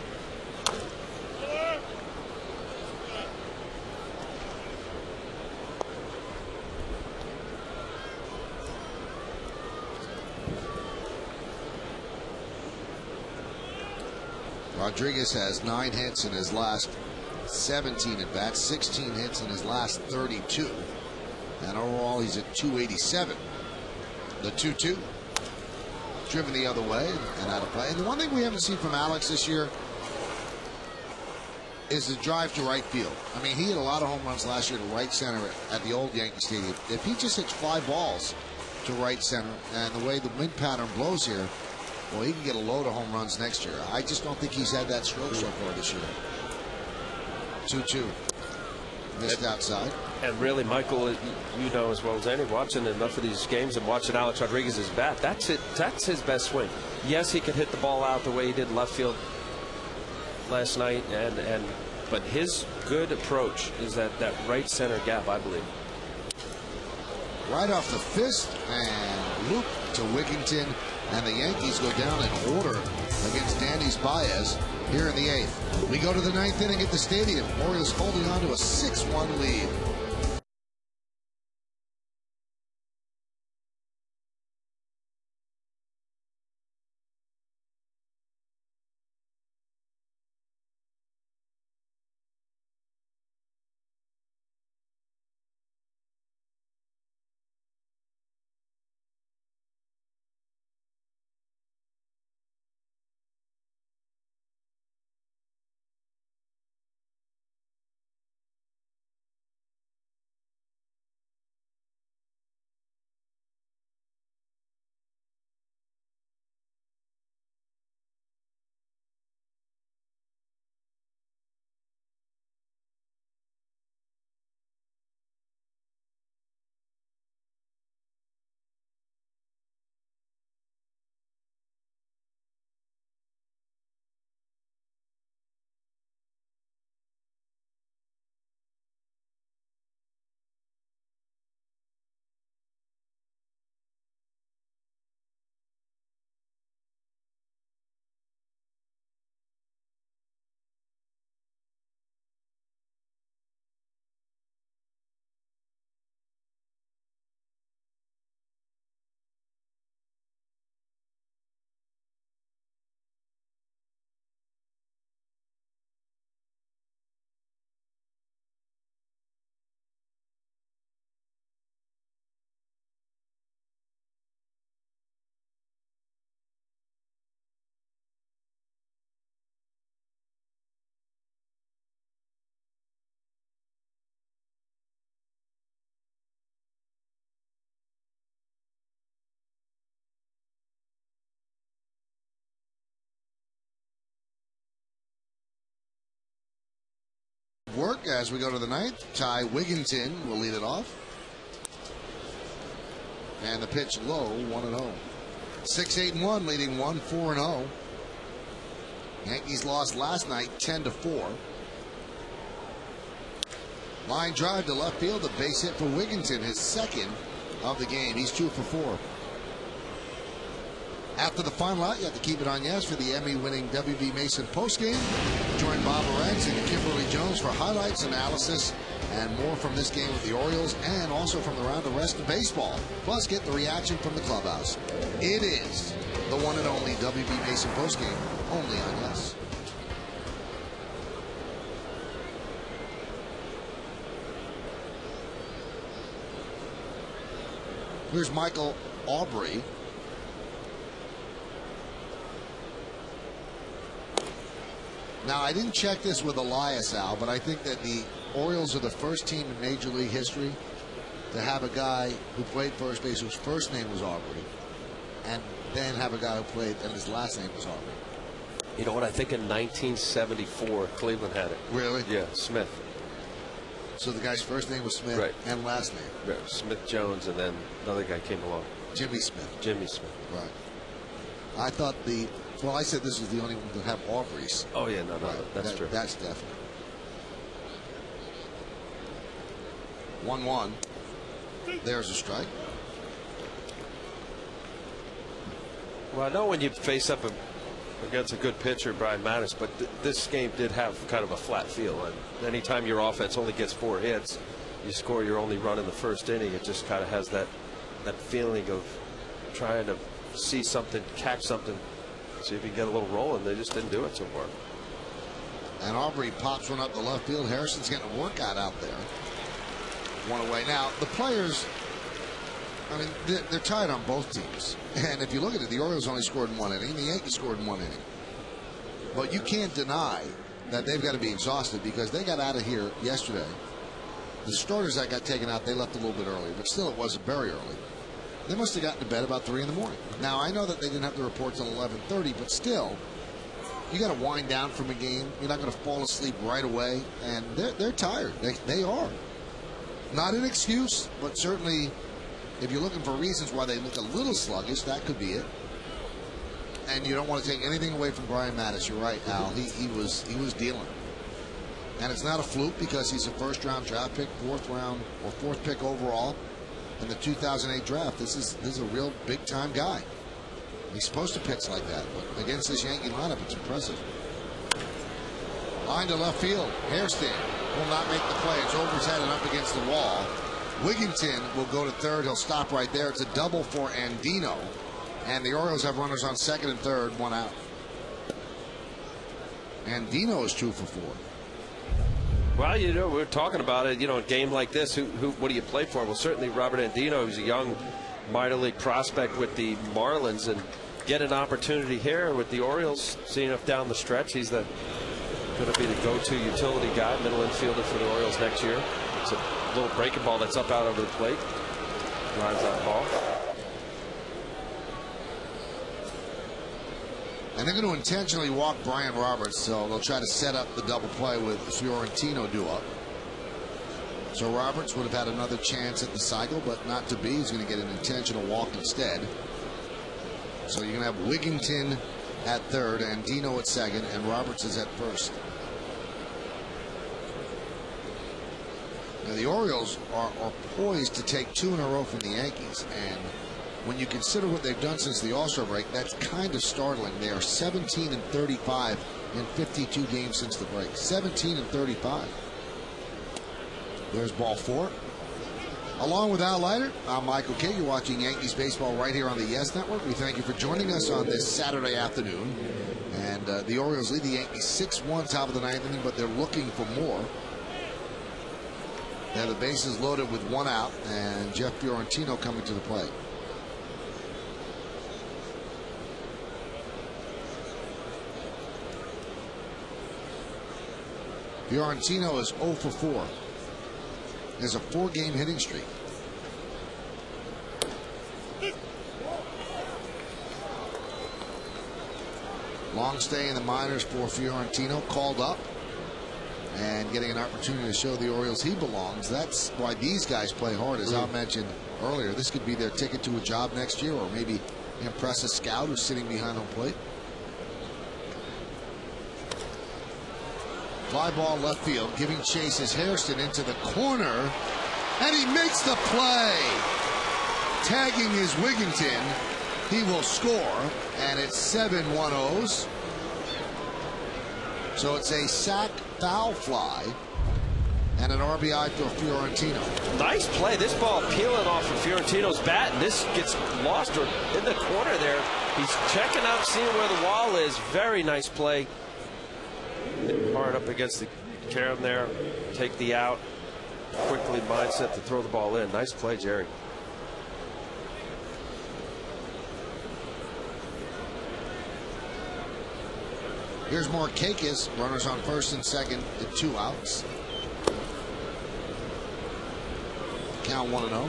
Rodriguez has 9 hits in his last 17 at bats, 16 hits in his last 32, and overall he's at 287. The 2-2 driven the other way and out of play. And the one thing we haven't seen from Alex this year is the drive to right field. I mean, he hit a lot of home runs last year to right center at the old Yankee Stadium. If he just hits fly balls to right center, and the way the wind pattern blows here, well, he can get a load of home runs next year. I just don't think he's had that stroke so far this year. 2-2. Missed outside. And really, Michael, you know as well as any, watching enough of these games and watching Alex Rodriguez's bat, that's it. That's his best swing. Yes, he can hit the ball out the way he did left field last night, but his good approach is that right center gap, I believe. Right off the fist and loop to Wigginton, and the Yankees go down in order against Danny's Baez here in the 8th. We go to the 9th inning at the stadium. Orioles holding on to a 6-1 lead. Work as we go to the 9th. Ty Wigginton will lead it off. And the pitch low, 1-0. 6-8-1, leading 1-4-0. Yankees lost last night 10-4. Line drive to left field, a base hit for Wigginton, his second of the game. He's 2 for 4. After the final out, you have to keep it on yes for the Emmy-winning WB Mason postgame. Join Bob Arantz and Kimberly Jones for highlights, analysis, and more from this game with the Orioles, and also from around the rest of baseball. Plus, get the reaction from the clubhouse. It is the one and only WB Mason postgame, only on yes. Here's Michael Aubrey. Now, I didn't check this with Elias, Al, but I think that the Orioles are the first team in Major League history to have a guy who played first base whose first name was Aubrey, and then have a guy who played and his last name was Aubrey. You know what? I think in 1974, Cleveland had it. Really? Yeah, Smith. So the guy's first name was Smith, right, and last name? Right. Smith Jones, and then another guy came along. Jimmy Smith. Jimmy Smith. Right. I thought well, I said this was the only one to have Aubreys. Oh, yeah, no, right. That's true. That's definite. 1-1. There's a strike. Well, I know when you face up against a good pitcher, Brian Mattis, but this game did have kind of a flat feel. And anytime your offense only gets 4 hits, you score your only run in the first inning. It just kind of has that feeling of trying to see something, catch something, see if you can get a little roll, and they just didn't do it so far. And Aubrey pops one up the left field. Harrison's getting a workout out there. One away. Now, the players, I mean, they're tied on both teams. And if you look at it, the Orioles only scored in 1 inning. The Yankees scored in 1 inning. But you can't deny that they've got to be exhausted because they got out of here yesterday. The starters that got taken out, they left a little bit early, but still it wasn't very early. They must have gotten to bed about 3 in the morning. Now, I know that they didn't have the reports until 11:30, but still, you got to wind down from a game. You're not going to fall asleep right away, and they're tired. They are. Not an excuse, but certainly if you're looking for reasons why they look a little sluggish, that could be it. And you don't want to take anything away from Brian Mattis. You're right, Al. He was dealing. And it's not a fluke because he's a first-round draft pick, fourth pick overall in the 2008 draft. This is a real big-time guy. He's supposed to pitch like that, but against this Yankee lineup, it's impressive. Line to left field. Hairston will not make the play. It's over his head and up against the wall. Wigginton will go to third. He'll stop right there. It's a double for Andino. And the Orioles have runners on second and third, one out. Andino is 2 for 4. Well, you know, we're talking about it. You know, a game like this, what do you play for? Well, certainly Robert Andino, who's a young minor league prospect with the Marlins, and get an opportunity here with the Orioles. Seeing if down the stretch, he's going to be the go-to utility guy, middle infielder for the Orioles next year. It's a little breaking ball that's up out over the plate. Drives that ball. And they're going to intentionally walk Brian Roberts, so they'll try to set up the double play with Fiorentino due up. So Roberts would have had another chance at the cycle, but not to be. He's going to get an intentional walk instead. So you're going to have Wigginton at third, Andino at second, and Roberts is at first. Now the Orioles are poised to take 2 in a row from the Yankees, and when you consider what they've done since the All-Star break, that's kind of startling. They are 17 and 35 in 52 games since the break. 17 and 35. There's ball 4. Along with Al Leiter, I'm Michael Kay. You're watching Yankees baseball right here on the Yes Network. We thank you for joining us on this Saturday afternoon. And the Orioles lead the Yankees 6-1 top of the 9th inning, but they're looking for more. They have the bases loaded with 1 out, and Jeff Fiorentino coming to the plate. Fiorentino is 0 for 4. There's a 4-game hitting streak. Long stay in the minors for Fiorentino, called up and getting an opportunity to show the Orioles he belongs. That's why these guys play hard, as Al mentioned earlier. This could be their ticket to a job next year, or maybe impress a scout who's sitting behind home plate. Fly ball left field, giving chase is Hairston into the corner, and he makes the play. Tagging is Wigginton. He will score, and it's 7 1-0s. So it's a sac foul fly and an RBI for Fiorentino. Nice play. This ball peeling off of Fiorentino's bat, and this gets lost or in the corner there. He's checking out, seeing where the wall is. Very nice play. Hard up against the carom there. Take the out. Quickly mindset to throw the ball in. Nice play, Jerry. Here's Markakis. Runners on first and second at 2 outs. Count 1-0.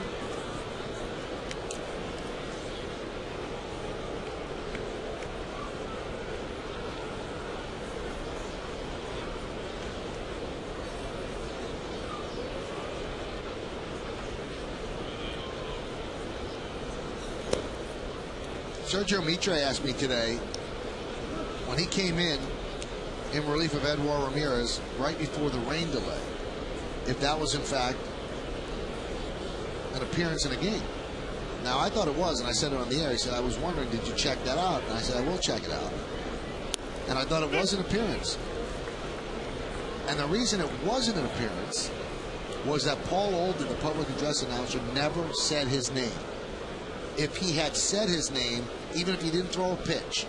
Sergio Mitre asked me today, when he came in relief of Edouard Ramirez right before the rain delay, if that was in fact an appearance in a game. Now I thought it was, and I said it on the air. He said, I was wondering, did you check that out? And I said, I will check it out. And I thought it was an appearance. And the reason it wasn't an appearance was that Paul Olden, the public address announcer, never said his name. If he had said his name, even if he didn't throw a pitch,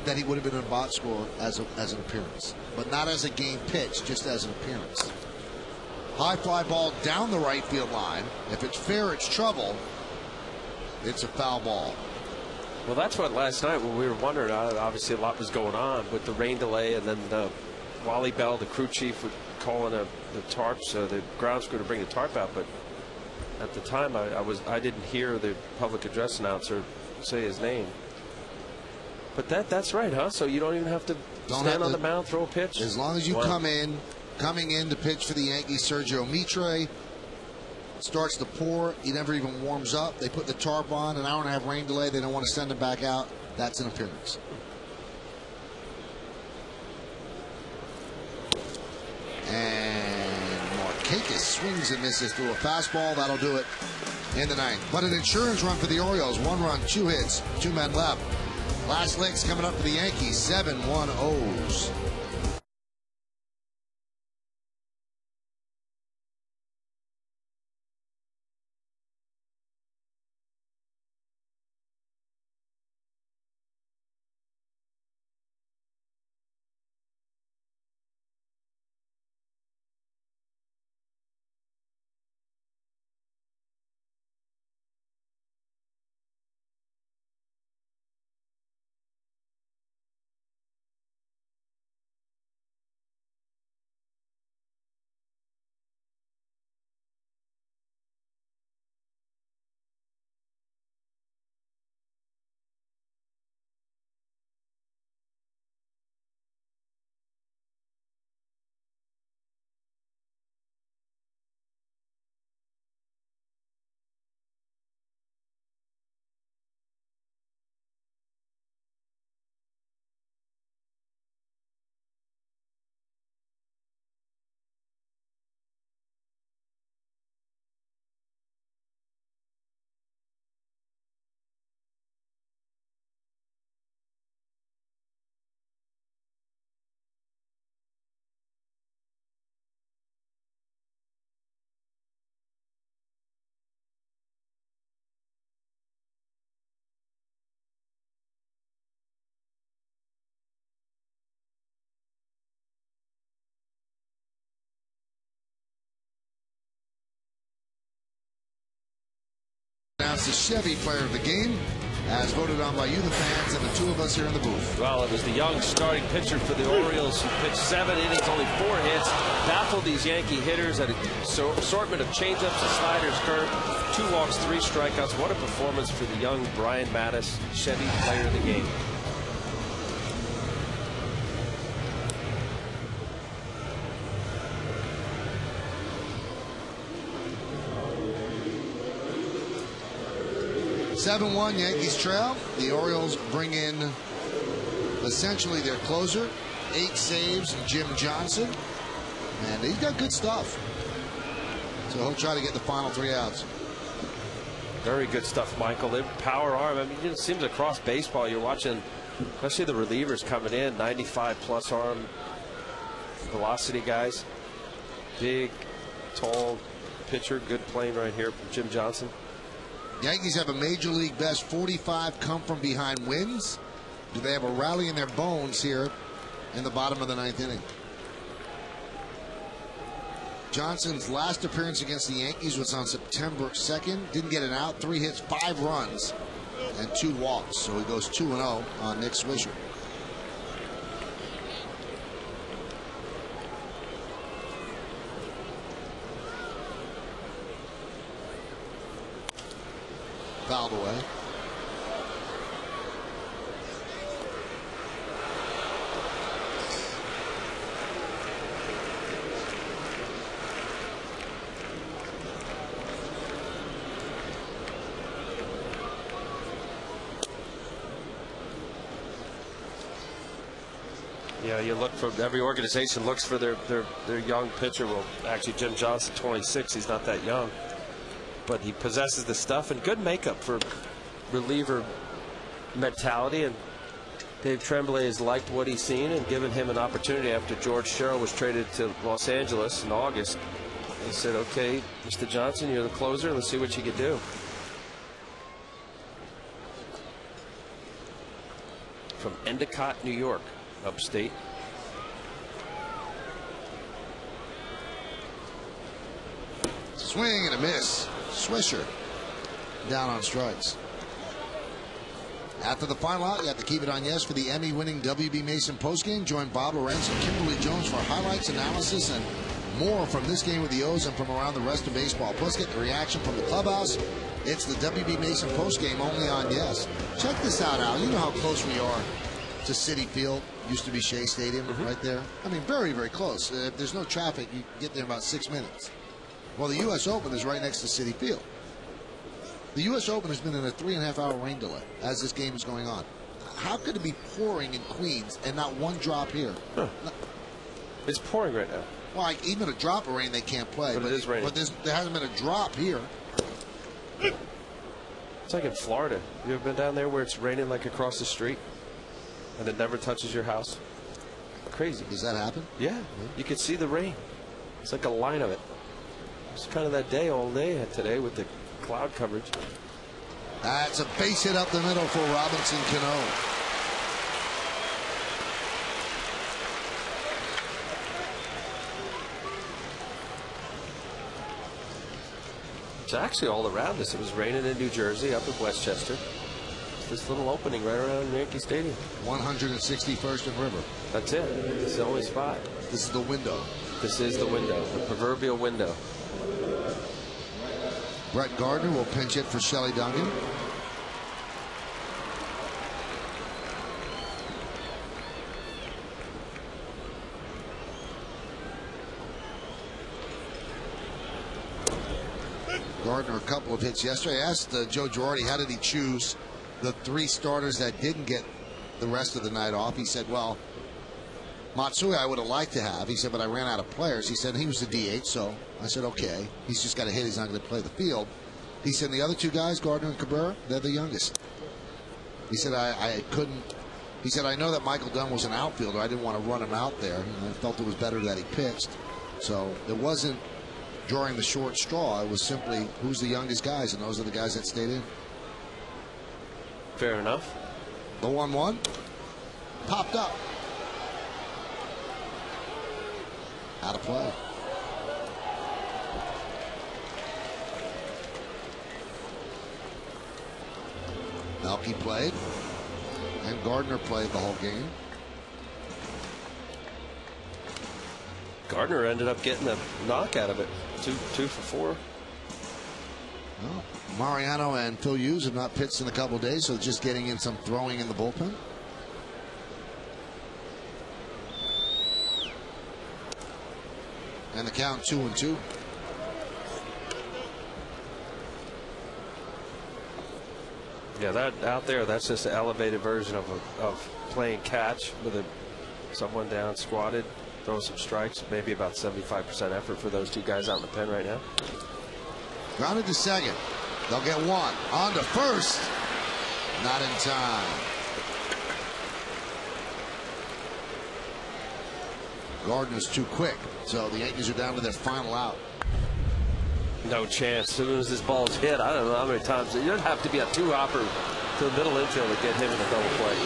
that he would have been in a box score as an appearance, but not as a game pitch, just as an appearance. High fly ball down the right field line. If it's fair, it's trouble. It's a foul ball. Well, that's what last night when we were wondering, obviously a lot was going on with the rain delay, and then Wally Bell, the crew chief, would call in the tarps, the grounds crew to bring the tarp out, but at the time I didn't hear the public address announcer say his name. But that's right, huh? So you don't even have to stand on the mound, throw a pitch? As long as you come in, Coming in to pitch for the Yankees, Sergio Mitre. Starts to pour. He never even warms up. They put the tarp on. An hour and a half rain delay. They don't want to send him back out. That's an appearance. And Markakis swings and misses through a fastball. That'll do it in the ninth. But an insurance run for the Orioles. 1 run, 2 hits, 2 men left. Last licks coming up for the Yankees. 7-1 O's. Announced the Chevy player of the game, as voted on by you, the fans, and the 2 of us here in the booth. Well, it was the young starting pitcher for the Orioles who pitched 7 innings, only 4 hits, baffled these Yankee hitters at an assortment of changeups and sliders, curve, 2 walks, 3 strikeouts. What a performance for the young Brian Mattis, Chevy player of the game. (7-1) Yankees trail. The Orioles bring in essentially their closer. 8 saves, Jim Johnson. And he's got good stuff. So he'll try to get the final 3 outs. Very good stuff, Michael. Their power arm. I mean, it seems across baseball you're watching, especially the relievers coming in, 95+ arm velocity guys. Big, tall pitcher. Good playing right here from Jim Johnson. Yankees have a major league best 45 come from behind wins. Do they have a rally in their bones here in the bottom of the 9th inning? Johnson's last appearance against the Yankees was on September 2nd. Didn't get an out, 3 hits, 5 runs, and 2 walks. So he goes 2-0 on Nick Swisher. Fouled away. Yeah, you look for every organization looks for their young pitcher. Well, actually, Jim Johnson, 26. He's not that young, but he possesses the stuff and good makeup for reliever mentality. And Dave Tremblay has liked what he's seen and given him an opportunity after George Sherrill was traded to Los Angeles in August. He said, "Okay, Mr. Johnson, you're the closer. Let's see what you can do." From Endicott, New York, upstate. Swing and a miss. Swisher down on strikes. After the final out, you have to keep it on yes for the Emmy-winning WB Mason postgame. Join Bob Lorenz and Kimberly Jones for highlights, analysis, and more from this game with the O's and from around the rest of baseball. Plus, get the reaction from the clubhouse. It's the WB Mason postgame only on yes. Check this out, Al. You know how close we are to Citi Field. Used to be Shea Stadium right there. I mean, very, very close. If there's no traffic, you can get there in about 6 minutes. Well, the U.S. Open is right next to Citi Field. The U.S. Open has been in a 3.5-hour rain delay as this game is going on. How could it be pouring in Queens and not one drop here? Huh. It's pouring right now. Well, like, even a drop of rain they can't play. But it is raining. But there hasn't been a drop here. It's like in Florida. You ever been down there where it's raining like across the street and it never touches your house? Crazy. Does that happen? Yeah. You can see the rain. It's like a line of it. It's kind of that day all day today with the cloud coverage. That's a base hit up the middle for Robinson Cano. It's actually all around us. It was raining in New Jersey, up in Westchester. This little opening right around Yankee Stadium. 161st and River. That's it. It's the only spot. This is the window. This is the window, the proverbial window. Brett Gardner will pinch it for Shelley Duncan. Gardner a couple of hits yesterday. I asked Joe Girardi how did he choose the 3 starters that didn't get the rest of the night off. He said, well, Matsui I would have liked to have. He said, but I ran out of players. He said he was the DH, so I said, okay. He's just got to hit. He's not going to play the field. He said the other 2 guys, Gardner and Cabrera, they're the youngest. He said, I couldn't. He said, I know that Michael Dunn was an outfielder. I didn't want to run him out there. And I felt it was better that he pitched. So it wasn't drawing the short straw. It was simply who's the youngest guys, and those are the guys that stayed in. Fair enough. The 1-1 popped up. Out of play. Melky played, and Gardner played the whole game. Gardner ended up getting a knock out of it. Two for 4. Well, Mariano and Phil Hughes have not pitched in a couple of days, so just getting in some throwing in the bullpen. And the count 2-2. Yeah, that out there, that's just an elevated version of playing catch with someone down squatted, throw some strikes, maybe about 75% effort for those 2 guys out in the pen right now. Grounded to second. They'll get 1. On to first. Not in time. Gardner's too quick, so the Yankees are down to their final out. No chance. As soon as this ball's hit, I don't know how many times. It doesn't have to be a 2-hopper to the middle infield to get him in a double play.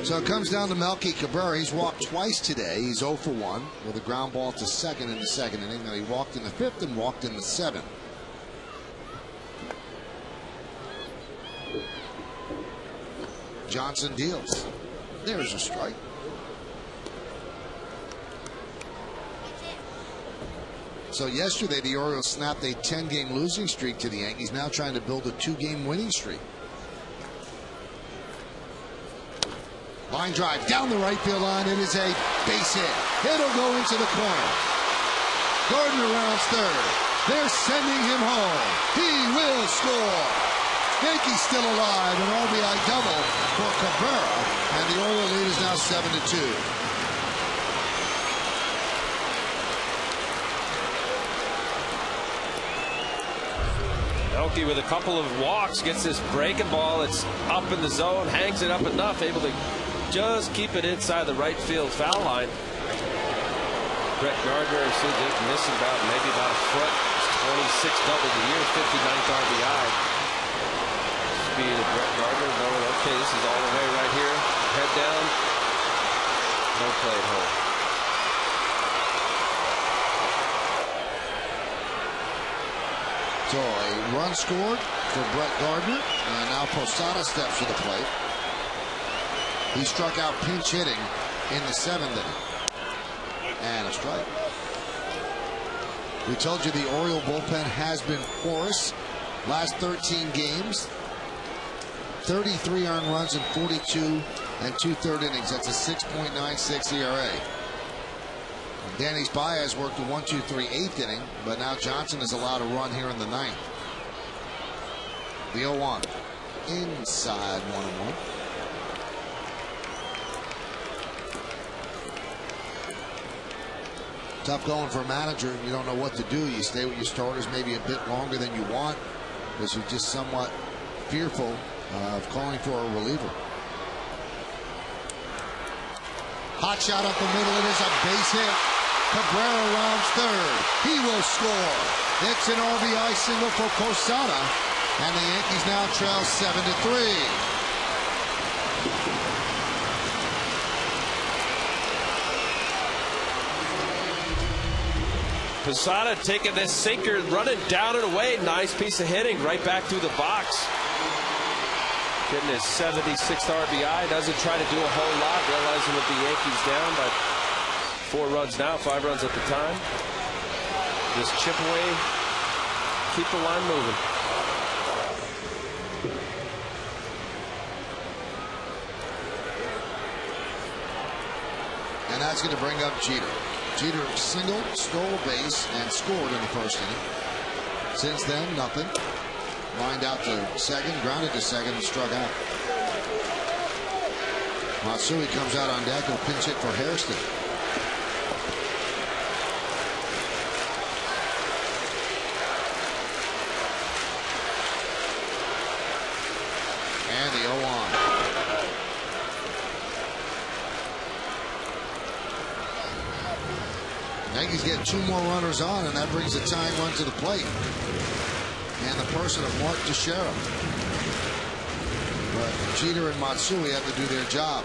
So it comes down to Melky Cabrera. He's walked twice today. He's 0 for 1 with a ground ball to second in the second inning. Then he walked in the 5th and walked in the 7th. Johnson deals. There's a strike. So yesterday the Orioles snapped a 10-game losing streak to the Yankees, now trying to build a 2-game winning streak. Line drive down the right field line. It is a base hit. It'll go into the corner. Gardner rounds third. They're sending him home. He will score. Yankees still alive. An RBI double for Cabrera. And the Oriole lead is now 7-2. Melky with a couple of walks gets this breaking ball. It's up in the zone, hangs it up enough, able to just keep it inside the right field foul line. Brett Gardner just missing maybe about a foot. 26 doubles a year, 59th RBI. Speed of Brett Gardner going, okay, this is all the way right here. Head down. No play at home. So a run scored for Brett Gardner, and now Posada steps to the plate. He struck out pinch hitting in the 7th inning. And a strike. We told you the Oriole bullpen has been porous. Last 13 games, 33 earned runs in 42 and 2/3 innings. That's a 6.96 ERA. Danny Baez worked a 1-2-3 eighth inning, but now Johnson is allowed a run here in the ninth. The 0-1. Inside 1-1. Tough going for a manager. You don't know what to do. You stay with your starters maybe a bit longer than you want because you're just somewhat fearful of calling for a reliever. Hot shot up the middle. It is a base hit. Cabrera rounds third. He will score. It's an RBI single for Posada, and the Yankees now trail 7-3. Posada taking this sinker, running down and away. Nice piece of hitting right back through the box. Getting his 76th RBI. Doesn't try to do a whole lot, realizing with the Yankees down by 4 runs now, 5 runs at the time. Just chip away, keep the line moving. And that's going to bring up Jeter. Jeter singled, stole a base, and scored in the first inning. Since then, nothing. Lined out to second, grounded to second, and struck out. Matsui comes out on deck and pinch hit for Hairston. And the 0-1. Yankees get 2 more runners on, and that brings the tying run to the plate. And the person of Mark Teixeira. But Jeter and Matsui have to do their job.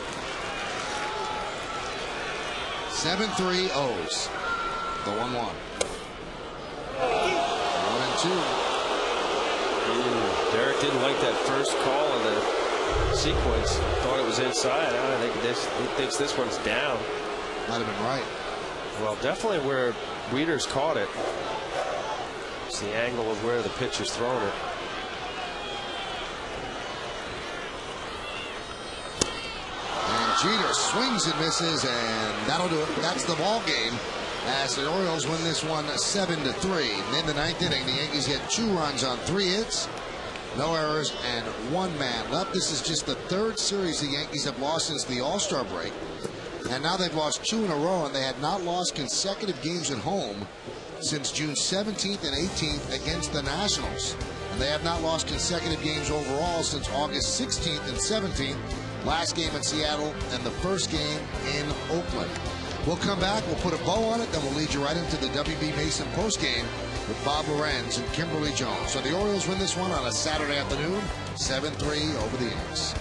7-3 O's. The 1-1. 1-2. Derek didn't like that first call of the sequence. Thought it was inside. I think he thinks this one's down. Might have been right. Well, definitely where Wieters caught it. It's the angle of where the pitcher's thrown it. And Jeter swings and misses, and that'll do it. That's the ball game as the Orioles win this one 7-3. In the ninth inning, the Yankees get 2 runs on 3 hits, no errors, and 1 man left. This is just the 3rd series the Yankees have lost since the All-Star break. And now they've lost 2 in a row, and they had not lost consecutive games at home since June 17th and 18th against the Nationals. And they have not lost consecutive games overall since August 16th and 17th, last game in Seattle and the first game in Oakland. We'll come back, we'll put a bow on it, then we'll lead you right into the WB Mason postgame with Bob Lorenz and Kimberly Jones. So the Orioles win this one on a Saturday afternoon, 7-3 over the Yankees.